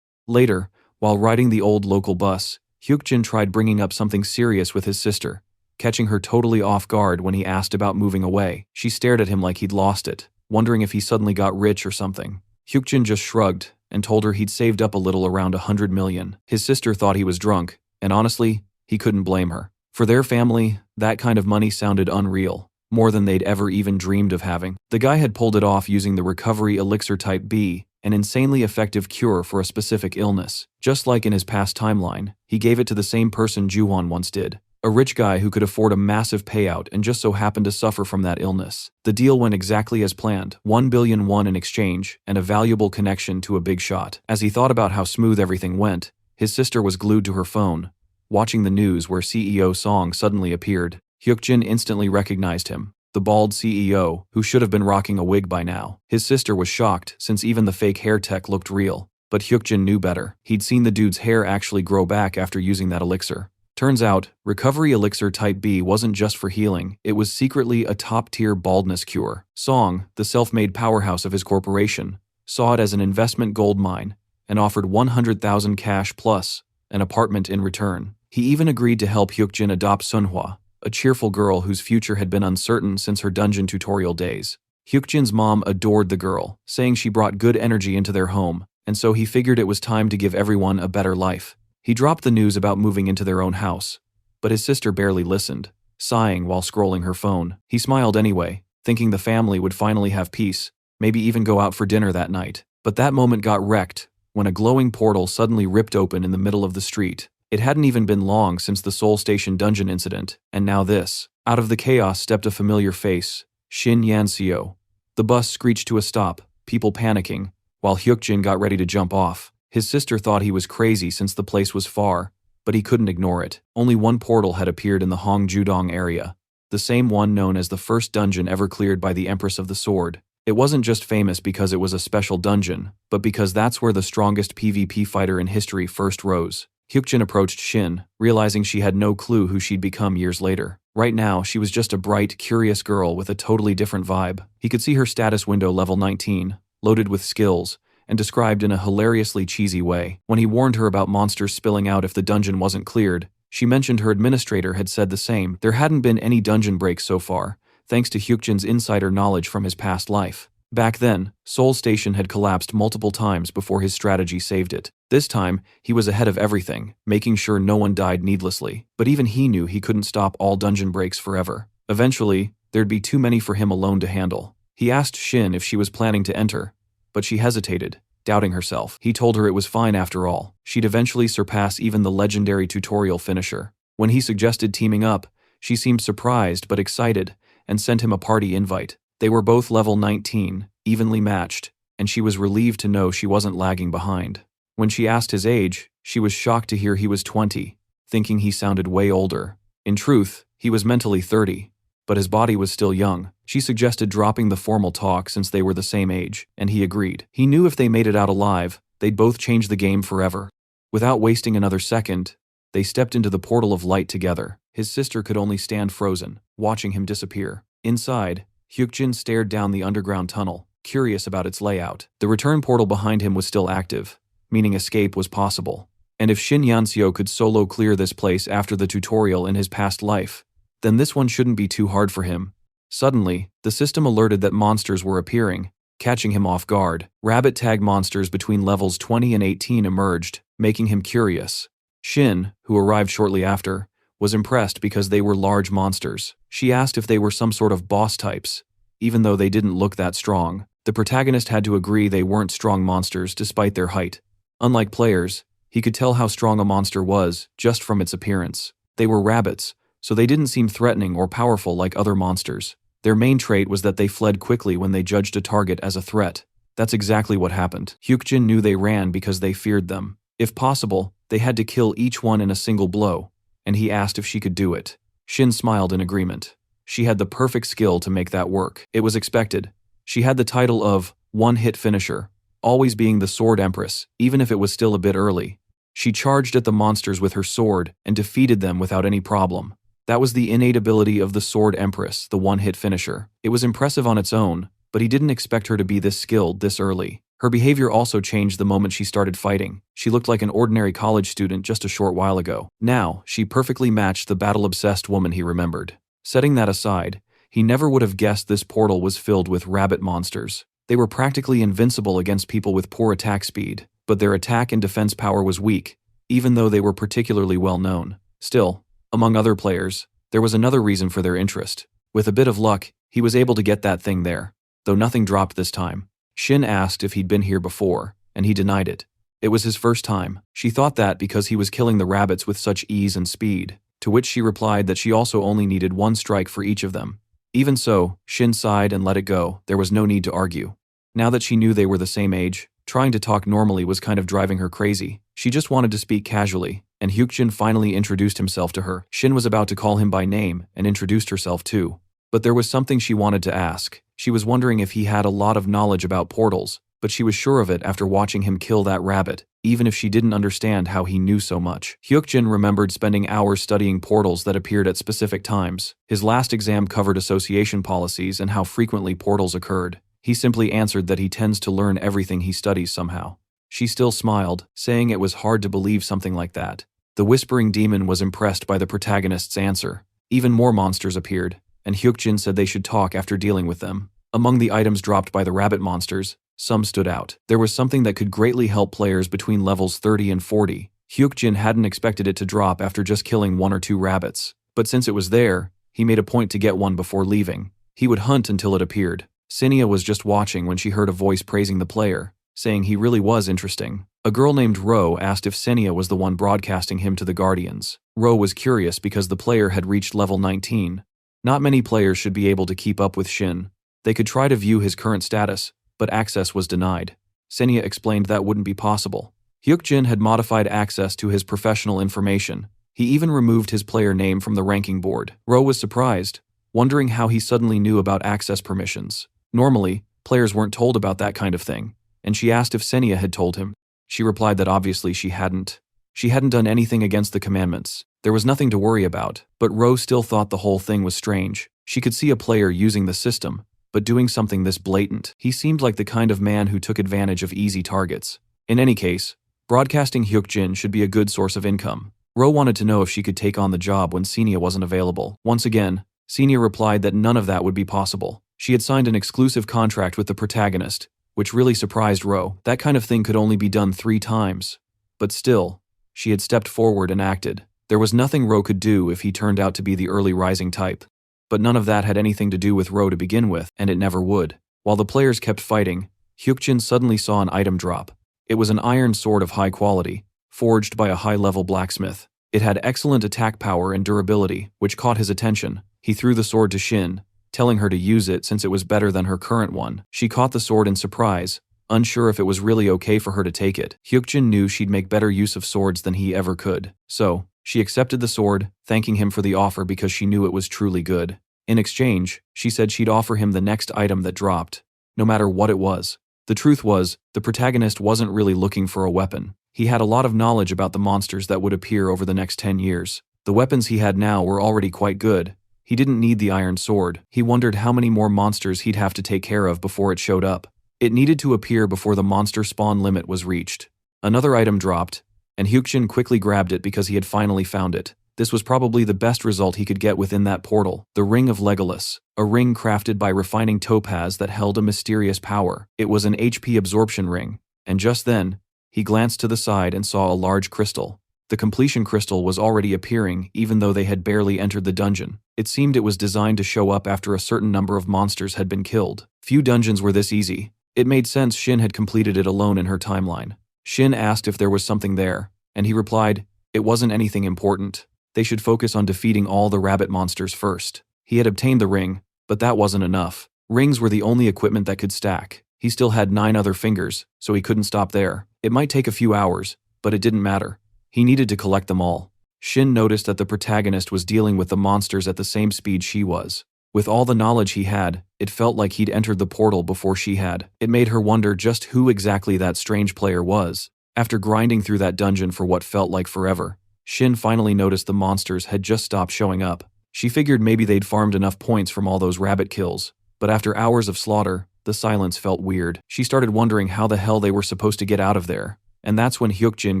Later, while riding the old local bus, Hyukjin tried bringing up something serious with his sister, catching her totally off guard when he asked about moving away. She stared at him like he'd lost it, wondering if he suddenly got rich or something. Hyukjin just shrugged and told her he'd saved up a little, around 100 million. His sister thought he was drunk, and honestly, he couldn't blame her. For their family, that kind of money sounded unreal, more than they'd ever even dreamed of having. The guy had pulled it off using the Recovery Elixir Type B, an insanely effective cure for a specific illness. Just like in his past timeline, he gave it to the same person Juwon once did, a rich guy who could afford a massive payout and just so happened to suffer from that illness. The deal went exactly as planned, 1 billion won in exchange, and a valuable connection to a big shot. As he thought about how smooth everything went, his sister was glued to her phone, watching the news where CEO Song suddenly appeared. Hyukjin instantly recognized him, the bald CEO, who should have been rocking a wig by now. His sister was shocked, since even the fake hair tech looked real. But Hyukjin knew better. He'd seen the dude's hair actually grow back after using that elixir. Turns out, Recovery Elixir Type B wasn't just for healing, it was secretly a top-tier baldness cure. Song, the self-made powerhouse of his corporation, saw it as an investment goldmine and offered 100,000 cash plus an apartment in return. He even agreed to help Hyukjin adopt Sunhwa, a cheerful girl whose future had been uncertain since her dungeon tutorial days. Hyukjin's mom adored the girl, saying she brought good energy into their home, and so he figured it was time to give everyone a better life. He dropped the news about moving into their own house, but his sister barely listened, sighing while scrolling her phone. He smiled anyway, thinking the family would finally have peace, maybe even go out for dinner that night. But that moment got wrecked when a glowing portal suddenly ripped open in the middle of the street. It hadn't even been long since the Soul Station dungeon incident, and now this. Out of the chaos stepped a familiar face, Shin Yanseo. The bus screeched to a stop, people panicking, while Hyukjin got ready to jump off. His sister thought he was crazy since the place was far, but he couldn't ignore it. Only one portal had appeared in the Hongjudong area, the same one known as the first dungeon ever cleared by the Empress of the Sword. It wasn't just famous because it was a special dungeon, but because that's where the strongest PvP fighter in history first rose. Hyukjin approached Shin, realizing she had no clue who she'd become years later. Right now, she was just a bright, curious girl with a totally different vibe. He could see her status window level 19, loaded with skills, and described in a hilariously cheesy way. When he warned her about monsters spilling out if the dungeon wasn't cleared, she mentioned her administrator had said the same. There hadn't been any dungeon breaks so far, thanks to Hyukjin's insider knowledge from his past life. Back then, Seoul Station had collapsed multiple times before his strategy saved it. This time, he was ahead of everything, making sure no one died needlessly. But even he knew he couldn't stop all dungeon breaks forever. Eventually, there'd be too many for him alone to handle. He asked Shin if she was planning to enter, but she hesitated, doubting herself. He told her it was fine after all. She'd eventually surpass even the legendary tutorial finisher. When he suggested teaming up, she seemed surprised but excited and sent him a party invite. They were both level 19, evenly matched, and she was relieved to know she wasn't lagging behind. When she asked his age, she was shocked to hear he was 20, thinking he sounded way older. In truth, he was mentally 30, but his body was still young. She suggested dropping the formal talk since they were the same age, and he agreed. He knew if they made it out alive, they'd both change the game forever. Without wasting another second, they stepped into the portal of light together. His sister could only stand frozen, watching him disappear. Inside, Hyukjin stared down the underground tunnel, curious about its layout. The return portal behind him was still active, meaning escape was possible. And if Shin Yanseo could solo clear this place after the tutorial in his past life, then this one shouldn't be too hard for him. Suddenly, the system alerted that monsters were appearing, catching him off guard. Rabbit tag monsters between levels 20 and 18 emerged, making him curious. Shin, who arrived shortly after, was impressed because they were large monsters. She asked if they were some sort of boss types, even though they didn't look that strong. The protagonist had to agree they weren't strong monsters despite their height. Unlike players, he could tell how strong a monster was just from its appearance. They were rabbits, so they didn't seem threatening or powerful like other monsters. Their main trait was that they fled quickly when they judged a target as a threat. That's exactly what happened. Hyukjin knew they ran because they feared them. If possible, they had to kill each one in a single blow, and he asked if she could do it. Shin smiled in agreement. She had the perfect skill to make that work. It was expected. She had the title of one-hit finisher, always being the Sword Empress, even if it was still a bit early. She charged at the monsters with her sword and defeated them without any problem. That was the innate ability of the Sword Empress, the one-hit finisher. It was impressive on its own, but he didn't expect her to be this skilled this early. Her behavior also changed the moment she started fighting. She looked like an ordinary college student just a short while ago. Now, she perfectly matched the battle-obsessed woman he remembered. Setting that aside, he never would have guessed this portal was filled with rabbit monsters. They were practically invincible against people with poor attack speed, but their attack and defense power was weak, even though they were particularly well known. Still, among other players, there was another reason for their interest. With a bit of luck, he was able to get that thing there, though nothing dropped this time. Shin asked if he'd been here before, and he denied it. It was his first time. She thought that because he was killing the rabbits with such ease and speed, to which she replied that she also only needed one strike for each of them. Even so, Shin sighed and let it go. There was no need to argue. Now that she knew they were the same age, trying to talk normally was kind of driving her crazy. She just wanted to speak casually, and Hyukjin finally introduced himself to her. Shin was about to call him by name and introduced herself too. But there was something she wanted to ask. She was wondering if he had a lot of knowledge about portals, but she was sure of it after watching him kill that rabbit, even if she didn't understand how he knew so much. Hyukjin remembered spending hours studying portals that appeared at specific times. His last exam covered association policies and how frequently portals occurred. He simply answered that he tends to learn everything he studies somehow. She still smiled, saying it was hard to believe something like that. The Whispering Demon was impressed by the protagonist's answer. Even more monsters appeared, and Hyukjin said they should talk after dealing with them. Among the items dropped by the rabbit monsters, some stood out. There was something that could greatly help players between levels 30 and 40. Hyukjin hadn't expected it to drop after just killing 1 or 2 rabbits, but since it was there, he made a point to get one before leaving. He would hunt until it appeared. Sinia was just watching when she heard a voice praising the player, saying he really was interesting. A girl named Ro asked if Sinia was the one broadcasting him to the Guardians. Ro was curious because the player had reached level 19. Not many players should be able to keep up with Shin. They could try to view his current status, but access was denied. Sinia explained that wouldn't be possible. Hyukjin had modified access to his professional information. He even removed his player name from the ranking board. Ro was surprised, wondering how he suddenly knew about access permissions. Normally, players weren't told about that kind of thing, and she asked if Sinia had told him. She replied that obviously she hadn't. She hadn't done anything against the commandments. There was nothing to worry about, but Ro still thought the whole thing was strange. She could see a player using the system, but doing something this blatant. He seemed like the kind of man who took advantage of easy targets. In any case, broadcasting Hyukjin should be a good source of income. Ro wanted to know if she could take on the job when Sinia wasn't available. Once again, Sinia replied that none of that would be possible. She had signed an exclusive contract with the protagonist, which really surprised Ro. That kind of thing could only be done 3 times. But still, she had stepped forward and acted. There was nothing Ro could do if he turned out to be the early rising type. But none of that had anything to do with Ro to begin with, and it never would. While the players kept fighting, Hyukjin suddenly saw an item drop. It was an iron sword of high quality, forged by a high-level blacksmith. It had excellent attack power and durability, which caught his attention. He threw the sword to Shin, telling her to use it since it was better than her current one. She caught the sword in surprise, unsure if it was really okay for her to take it. Hyukjin knew she'd make better use of swords than he ever could. So, she accepted the sword, thanking him for the offer because she knew it was truly good. In exchange, she said she'd offer him the next item that dropped, no matter what it was. The truth was, the protagonist wasn't really looking for a weapon. He had a lot of knowledge about the monsters that would appear over the next 10 years. The weapons he had now were already quite good. He didn't need the iron sword. He wondered how many more monsters he'd have to take care of before it showed up. It needed to appear before the monster spawn limit was reached. Another item dropped, and Hyukjin quickly grabbed it because he had finally found it. This was probably the best result he could get within that portal. The Ring of Legolas, a ring crafted by refining topaz that held a mysterious power. It was an HP absorption ring, and just then, he glanced to the side and saw a large crystal. The completion crystal was already appearing even though they had barely entered the dungeon. It seemed it was designed to show up after a certain number of monsters had been killed. Few dungeons were this easy. It made sense Shin had completed it alone in her timeline. Shin asked if there was something there, and he replied, it wasn't anything important. They should focus on defeating all the rabbit monsters first. He had obtained the ring, but that wasn't enough. Rings were the only equipment that could stack. He still had 9 other fingers, so he couldn't stop there. It might take a few hours, but it didn't matter. He needed to collect them all. Shin noticed that the protagonist was dealing with the monsters at the same speed she was. With all the knowledge he had, it felt like he'd entered the portal before she had. It made her wonder just who exactly that strange player was. After grinding through that dungeon for what felt like forever, Shin finally noticed the monsters had just stopped showing up. She figured maybe they'd farmed enough points from all those rabbit kills, but after hours of slaughter, the silence felt weird. She started wondering how the hell they were supposed to get out of there, and that's when Hyukjin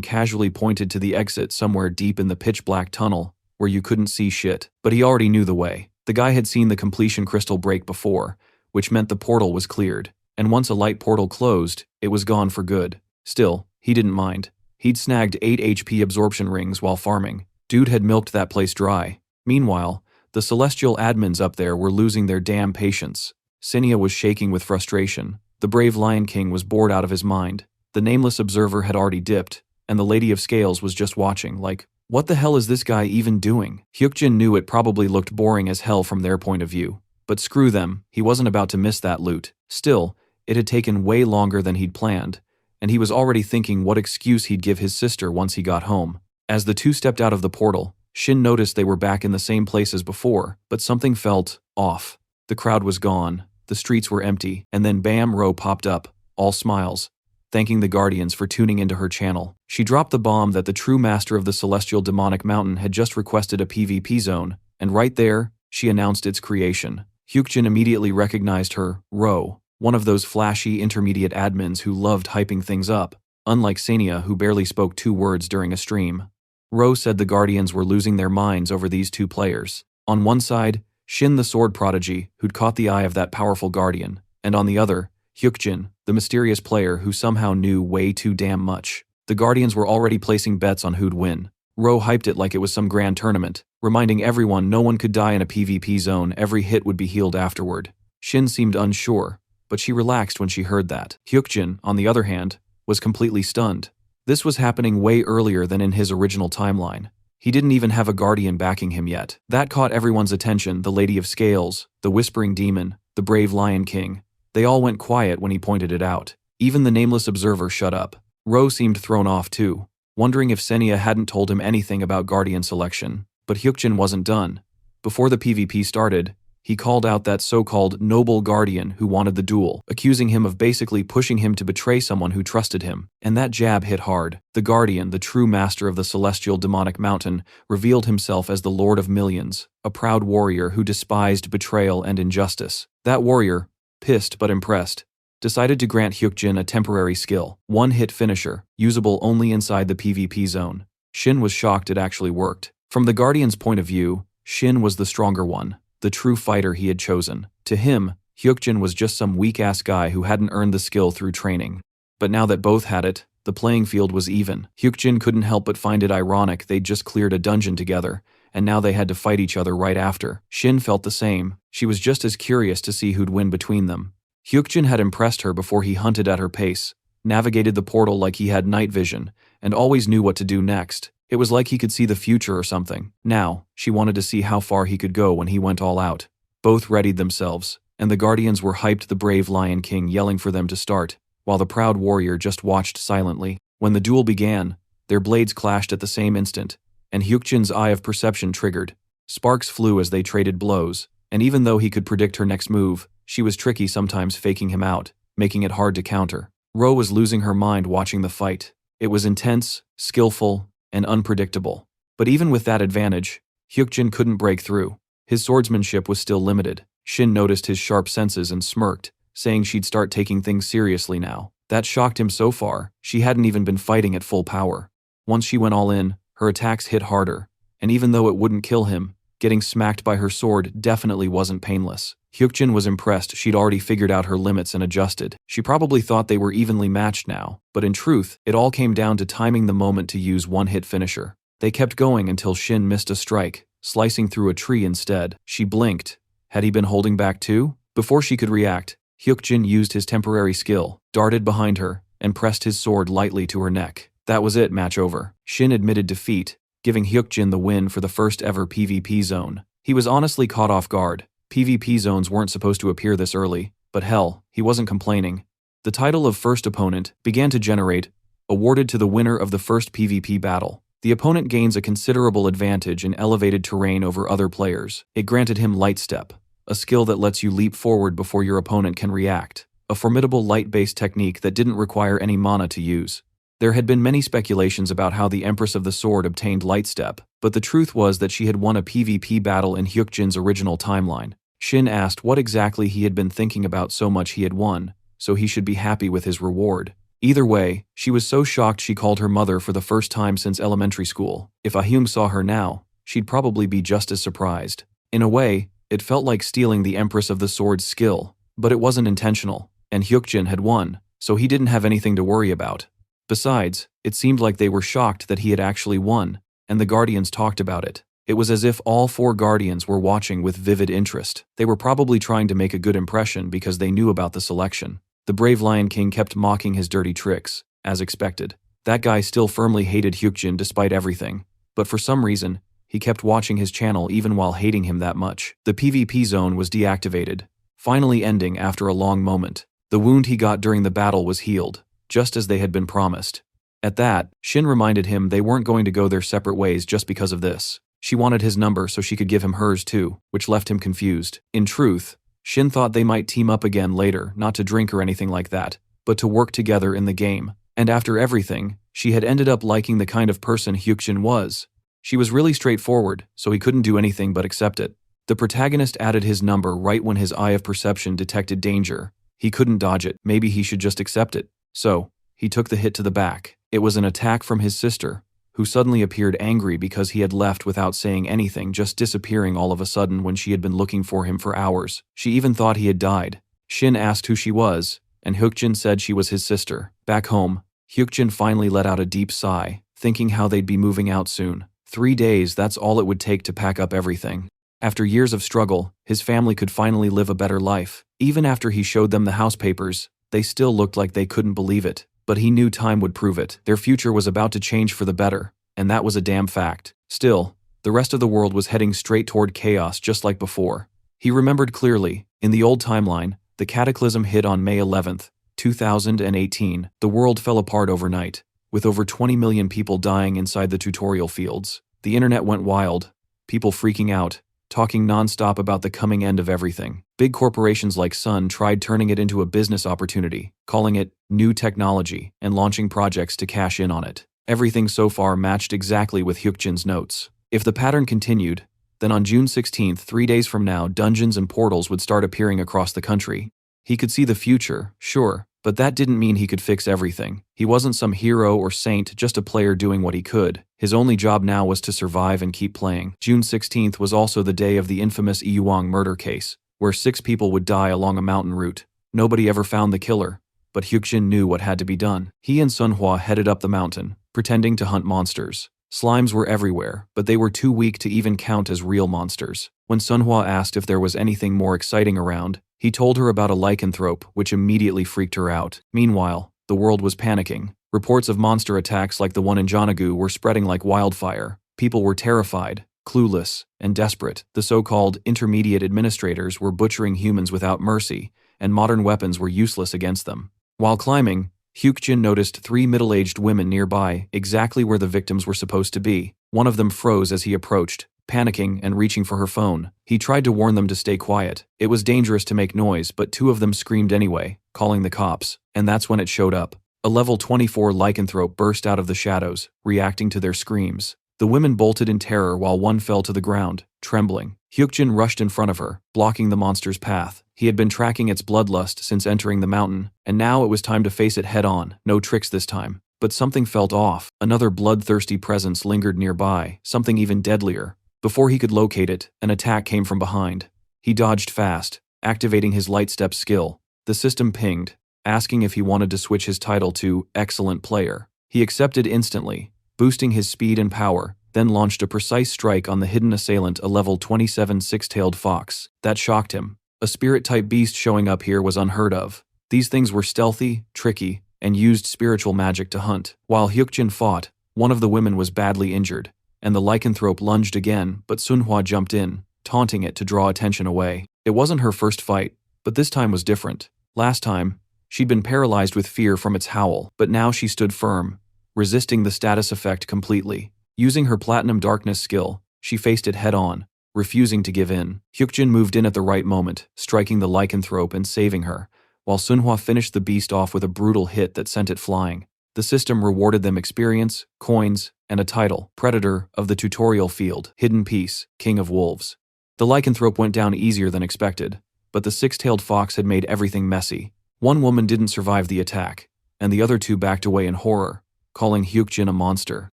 casually pointed to the exit somewhere deep in the pitch-black tunnel, where you couldn't see shit. But he already knew the way. The guy had seen the completion crystal break before, which meant the portal was cleared, and once a light portal closed, it was gone for good. Still, he didn't mind. He'd snagged 8 HP absorption rings while farming. Dude had milked that place dry. Meanwhile, the celestial admins up there were losing their damn patience. Cinia was shaking with frustration. The brave Lion King was bored out of his mind. The nameless observer had already dipped, and the Lady of Scales was just watching, like, what the hell is this guy even doing? Hyukjin knew it probably looked boring as hell from their point of view. But screw them, he wasn't about to miss that loot. Still, it had taken way longer than he'd planned, and he was already thinking what excuse he'd give his sister once he got home. As the two stepped out of the portal, Shin noticed they were back in the same place as before, but something felt off. The crowd was gone, the streets were empty, and then bam, Ro popped up, all smiles, thanking the Guardians for tuning into her channel. She dropped the bomb that the true master of the Celestial Demonic Mountain had just requested a PvP zone, and right there, she announced its creation. Hyukjin immediately recognized her, Ro, one of those flashy intermediate admins who loved hyping things up, unlike Sania who barely spoke 2 words during a stream. Ro said the Guardians were losing their minds over these 2 players. On one side, Shin the sword prodigy, who'd caught the eye of that powerful Guardian, and on the other, Hyukjin, the mysterious player who somehow knew way too damn much. The Guardians were already placing bets on who'd win. Ro hyped it like it was some grand tournament, reminding everyone no one could die in a PvP zone, every hit would be healed afterward. Shin seemed unsure, but she relaxed when she heard that. Hyukjin, on the other hand, was completely stunned. This was happening way earlier than in his original timeline. He didn't even have a Guardian backing him yet. That caught everyone's attention, the Lady of Scales, the Whispering Demon, the brave Lion King. They all went quiet when he pointed it out. Even the nameless observer shut up. Ro seemed thrown off too, wondering if Senia hadn't told him anything about Guardian selection. But Hyukjin wasn't done. Before the PvP started, he called out that so-called noble Guardian who wanted the duel, accusing him of basically pushing him to betray someone who trusted him. And that jab hit hard. The Guardian, the true master of the Celestial Demonic Mountain, revealed himself as the Lord of Millions, a proud warrior who despised betrayal and injustice. That warrior, pissed but impressed, decided to grant Hyukjin a temporary skill, one-hit finisher, usable only inside the PvP zone. Shin was shocked it actually worked. From the Guardian's point of view, Shin was the stronger one, the true fighter he had chosen. To him, Hyukjin was just some weak-ass guy who hadn't earned the skill through training. But now that both had it, the playing field was even. Hyukjin couldn't help but find it ironic they'd just cleared a dungeon together, and now they had to fight each other right after. Shin felt the same. She was just as curious to see who'd win between them. Hyukjin had impressed her before he hunted at her pace, navigated the portal like he had night vision, and always knew what to do next. It was like he could see the future or something. Now, she wanted to see how far he could go when he went all out. Both readied themselves, and the Guardians were hyped, the brave Lion King yelling for them to start, while the proud warrior just watched silently. When the duel began, their blades clashed at the same instant, and Hyukjin's eye of perception triggered. Sparks flew as they traded blows, and even though he could predict her next move, she was tricky, sometimes faking him out, making it hard to counter. Ro was losing her mind watching the fight. It was intense, skillful, and unpredictable. But even with that advantage, Hyukjin couldn't break through. His swordsmanship was still limited. Shin noticed his sharp senses and smirked, saying she'd start taking things seriously now. That shocked him so far. She hadn't even been fighting at full power. Once she went all in, her attacks hit harder, and even though it wouldn't kill him, getting smacked by her sword definitely wasn't painless. Hyukjin was impressed. She'd already figured out her limits and adjusted. She probably thought they were evenly matched now, but in truth, it all came down to timing the moment to use one-hit finisher. They kept going until Shin missed a strike, slicing through a tree instead. She blinked. Had he been holding back too? Before she could react, Hyukjin used his temporary skill, darted behind her, and pressed his sword lightly to her neck. That was it, match over. Shin admitted defeat, giving Hyukjin the win for the first ever PvP zone. He was honestly caught off guard. PvP zones weren't supposed to appear this early, but hell, he wasn't complaining. The title of first opponent began to generate, awarded to the winner of the first PvP battle. The opponent gains a considerable advantage in elevated terrain over other players. It granted him Light Step, a skill that lets you leap forward before your opponent can react. A formidable light-based technique that didn't require any mana to use. There had been many speculations about how the Empress of the Sword obtained Light Step, but the truth was that she had won a PvP battle in Hyukjin's original timeline. Shin asked what exactly he had been thinking about so much he had won, so he should be happy with his reward. Either way, she was so shocked she called her mother for the first time since elementary school. If Ahyung saw her now, she'd probably be just as surprised. In a way, it felt like stealing the Empress of the Sword's skill, but it wasn't intentional, and Hyukjin had won, so he didn't have anything to worry about. Besides, it seemed like they were shocked that he had actually won, and the Guardians talked about it. It was as if all 4 Guardians were watching with vivid interest. They were probably trying to make a good impression because they knew about the selection. The brave Lion King kept mocking his dirty tricks, as expected. That guy still firmly hated Hyukjin despite everything, but for some reason, he kept watching his channel even while hating him that much. The PvP zone was deactivated, finally ending after a long moment. The wound he got during the battle was healed, just as they had been promised. At that, Shin reminded him they weren't going to go their separate ways just because of this. She wanted his number so she could give him hers too, which left him confused. In truth, Shin thought they might team up again later, not to drink or anything like that, but to work together in the game. And after everything, she had ended up liking the kind of person Hyukjin was. She was really straightforward, so he couldn't do anything but accept it. The protagonist added his number right when his eye of perception detected danger. He couldn't dodge it. Maybe he should just accept it. So, he took the hit to the back. It was an attack from his sister, who suddenly appeared angry because he had left without saying anything, just disappearing all of a sudden when she had been looking for him for hours. She even thought he had died. Shin asked who she was, and Hyukjin said she was his sister. Back home, Hyukjin finally let out a deep sigh, thinking how they'd be moving out soon. 3 days, that's all it would take to pack up everything. After years of struggle, his family could finally live a better life. Even after he showed them the house papers, they still looked like they couldn't believe it. But he knew time would prove it. Their future was about to change for the better, and that was a damn fact. Still, the rest of the world was heading straight toward chaos just like before. He remembered clearly, in the old timeline, the cataclysm hit on May 11th, 2018. The world fell apart overnight, with over 20 million people dying inside the tutorial fields. The internet went wild, people freaking out, talking non-stop about the coming end of everything. Big corporations like Sun tried turning it into a business opportunity, calling it new technology, and launching projects to cash in on it. Everything so far matched exactly with Hyukjin's notes. If the pattern continued, then on June 16th, 3 days from now, dungeons and portals would start appearing across the country. He could see the future, sure, but that didn't mean he could fix everything. He wasn't some hero or saint, just a player doing what he could. His only job now was to survive and keep playing. June 16th was also the day of the infamous Iyuang murder case, where 6 people would die along a mountain route. Nobody ever found the killer, but Hyukjin knew what had to be done. He and Sunhwa headed up the mountain, pretending to hunt monsters. Slimes were everywhere, but they were too weak to even count as real monsters. When Sunhwa asked if there was anything more exciting around, he told her about a lycanthrope, which immediately freaked her out. Meanwhile, the world was panicking. Reports of monster attacks like the one in Jeonnagu were spreading like wildfire. People were terrified, clueless, and desperate. The so-called intermediate administrators were butchering humans without mercy, and modern weapons were useless against them. While climbing, Hyukjin noticed 3 middle-aged women nearby, exactly where the victims were supposed to be. One of them froze as he approached, panicking and reaching for her phone. He tried to warn them to stay quiet. It was dangerous to make noise, but 2 of them screamed anyway, calling the cops. And that's when it showed up. A level 24 lycanthrope burst out of the shadows, reacting to their screams. The women bolted in terror while one fell to the ground, trembling. Hyukjin rushed in front of her, blocking the monster's path. He had been tracking its bloodlust since entering the mountain, and now it was time to face it head-on. No tricks this time. But something felt off. Another bloodthirsty presence lingered nearby, something even deadlier. Before he could locate it, an attack came from behind. He dodged fast, activating his light step skill. The system pinged, asking if he wanted to switch his title to Excellent Player. He accepted instantly, boosting his speed and power, then launched a precise strike on the hidden assailant, a level 27 six-tailed fox. That shocked him. A spirit-type beast showing up here was unheard of. These things were stealthy, tricky, and used spiritual magic to hunt. While Hyukjin fought, one of the women was badly injured, and the lycanthrope lunged again, but Sunhwa jumped in, taunting it to draw attention away. It wasn't her first fight, but this time was different. Last time, she'd been paralyzed with fear from its howl, but now she stood firm, resisting the status effect completely. Using her Platinum Darkness skill, she faced it head-on, refusing to give in. Hyukjin moved in at the right moment, striking the lycanthrope and saving her, while Sunhwa finished the beast off with a brutal hit that sent it flying. The system rewarded them experience, coins, and a title, Predator of the Tutorial Field, Hidden Piece, King of Wolves. The lycanthrope went down easier than expected, but the 6-tailed fox had made everything messy. One woman didn't survive the attack, and the other 2 backed away in horror, calling Hyukjin a monster.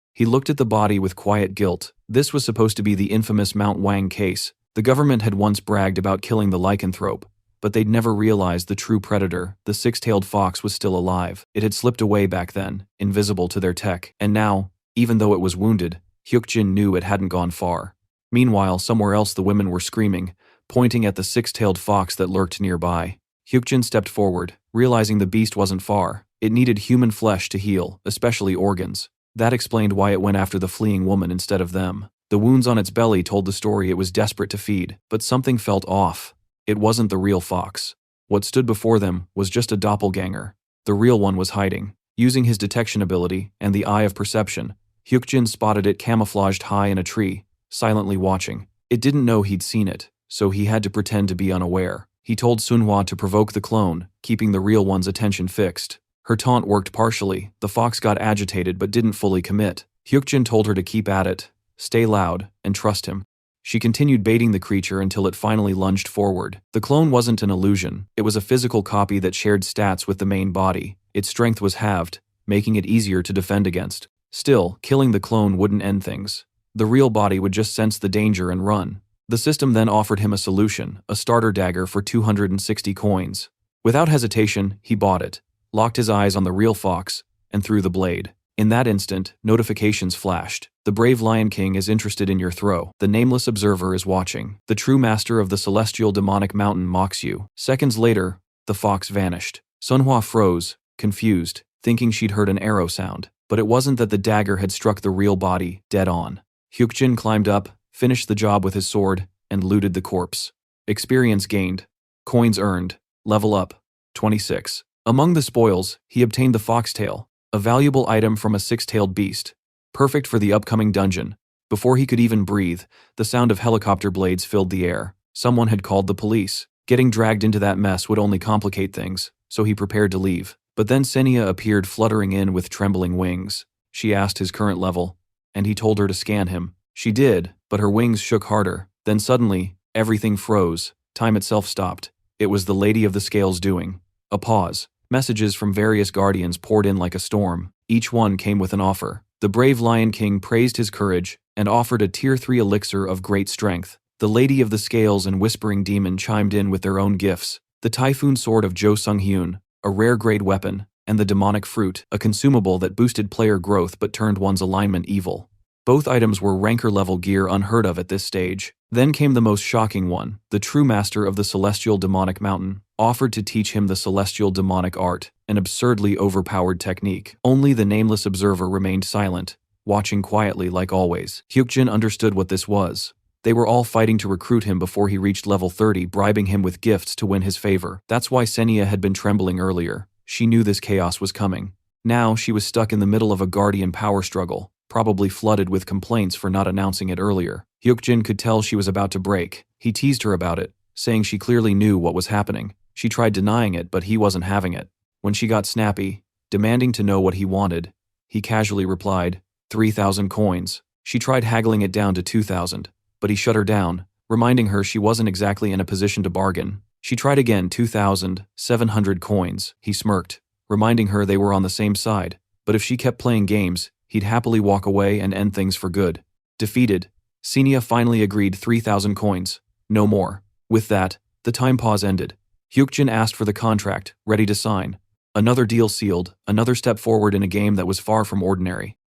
He looked at the body with quiet guilt. This was supposed to be the infamous Mount Wang case. The government had once bragged about killing the lycanthrope, but they'd never realized the true predator, the 6-tailed fox, was still alive. It had slipped away back then, invisible to their tech, and now, even though it was wounded, Hyukjin knew it hadn't gone far. Meanwhile, somewhere else the women were screaming, pointing at the 6-tailed fox that lurked nearby. Hyukjin stepped forward, realizing the beast wasn't far. It needed human flesh to heal, especially organs. That explained why it went after the fleeing woman instead of them. The wounds on its belly told the story it was desperate to feed, but something felt off. It wasn't the real fox. What stood before them was just a doppelganger. The real one was hiding. Using his detection ability and the eye of perception, Hyukjin spotted it camouflaged high in a tree, silently watching. It didn't know he'd seen it, so he had to pretend to be unaware. He told Sunhwa to provoke the clone, keeping the real one's attention fixed. Her taunt worked partially. The fox got agitated but didn't fully commit. Hyukjin told her to keep at it, stay loud, and trust him. She continued baiting the creature until it finally lunged forward. The clone wasn't an illusion. It was a physical copy that shared stats with the main body. Its strength was halved, making it easier to defend against. Still, killing the clone wouldn't end things. The real body would just sense the danger and run. The system then offered him a solution, a starter dagger for 260 coins. Without hesitation, he bought it, locked his eyes on the real fox, and threw the blade. In that instant, notifications flashed. The brave Lion King is interested in your throw. The nameless observer is watching. The true master of the celestial demonic mountain mocks you. Seconds later, the fox vanished. Sunhwa froze, confused, thinking she'd heard an arrow sound. But it wasn't that the dagger had struck the real body, dead on. Hyukjin climbed up, finished the job with his sword, and looted the corpse. Experience gained. Coins earned. Level up. 26. Among the spoils, he obtained the foxtail, a valuable item from a 6-tailed beast, perfect for the upcoming dungeon. Before he could even breathe, the sound of helicopter blades filled the air. Someone had called the police. Getting dragged into that mess would only complicate things, so he prepared to leave. But then Senia appeared fluttering in with trembling wings. She asked his current level, and he told her to scan him. She did, but her wings shook harder. Then suddenly, everything froze. Time itself stopped. It was the Lady of the Scales doing. A pause. Messages from various guardians poured in like a storm. Each one came with an offer. The brave Lion King praised his courage and offered a tier 3 elixir of great strength. The Lady of the Scales and Whispering Demon chimed in with their own gifts. The Typhoon Sword of Jo Sung-hyun, a rare-grade weapon, and the Demonic Fruit, a consumable that boosted player growth but turned one's alignment evil. Both items were ranker-level gear unheard of at this stage. Then came the most shocking one. The true master of the Celestial Demonic Mountain offered to teach him the Celestial Demonic Art, an absurdly overpowered technique. Only the nameless observer remained silent, watching quietly like always. Hyukjin understood what this was. They were all fighting to recruit him before he reached level 30, bribing him with gifts to win his favor. That's why Senia had been trembling earlier. She knew this chaos was coming. Now she was stuck in the middle of a guardian power struggle, probably flooded with complaints for not announcing it earlier. Hyukjin could tell she was about to break. He teased her about it, saying she clearly knew what was happening. She tried denying it, but he wasn't having it. When she got snappy, demanding to know what he wanted, he casually replied, 3,000 coins. She tried haggling it down to 2,000. But he shut her down, reminding her she wasn't exactly in a position to bargain. She tried again, 2,700 coins. He smirked, reminding her they were on the same side, but if she kept playing games, he'd happily walk away and end things for good. Defeated, Senia finally agreed 3,000 coins, no more. With that, the time pause ended. Hyukjin asked for the contract, ready to sign. Another deal sealed, another step forward in a game that was far from ordinary.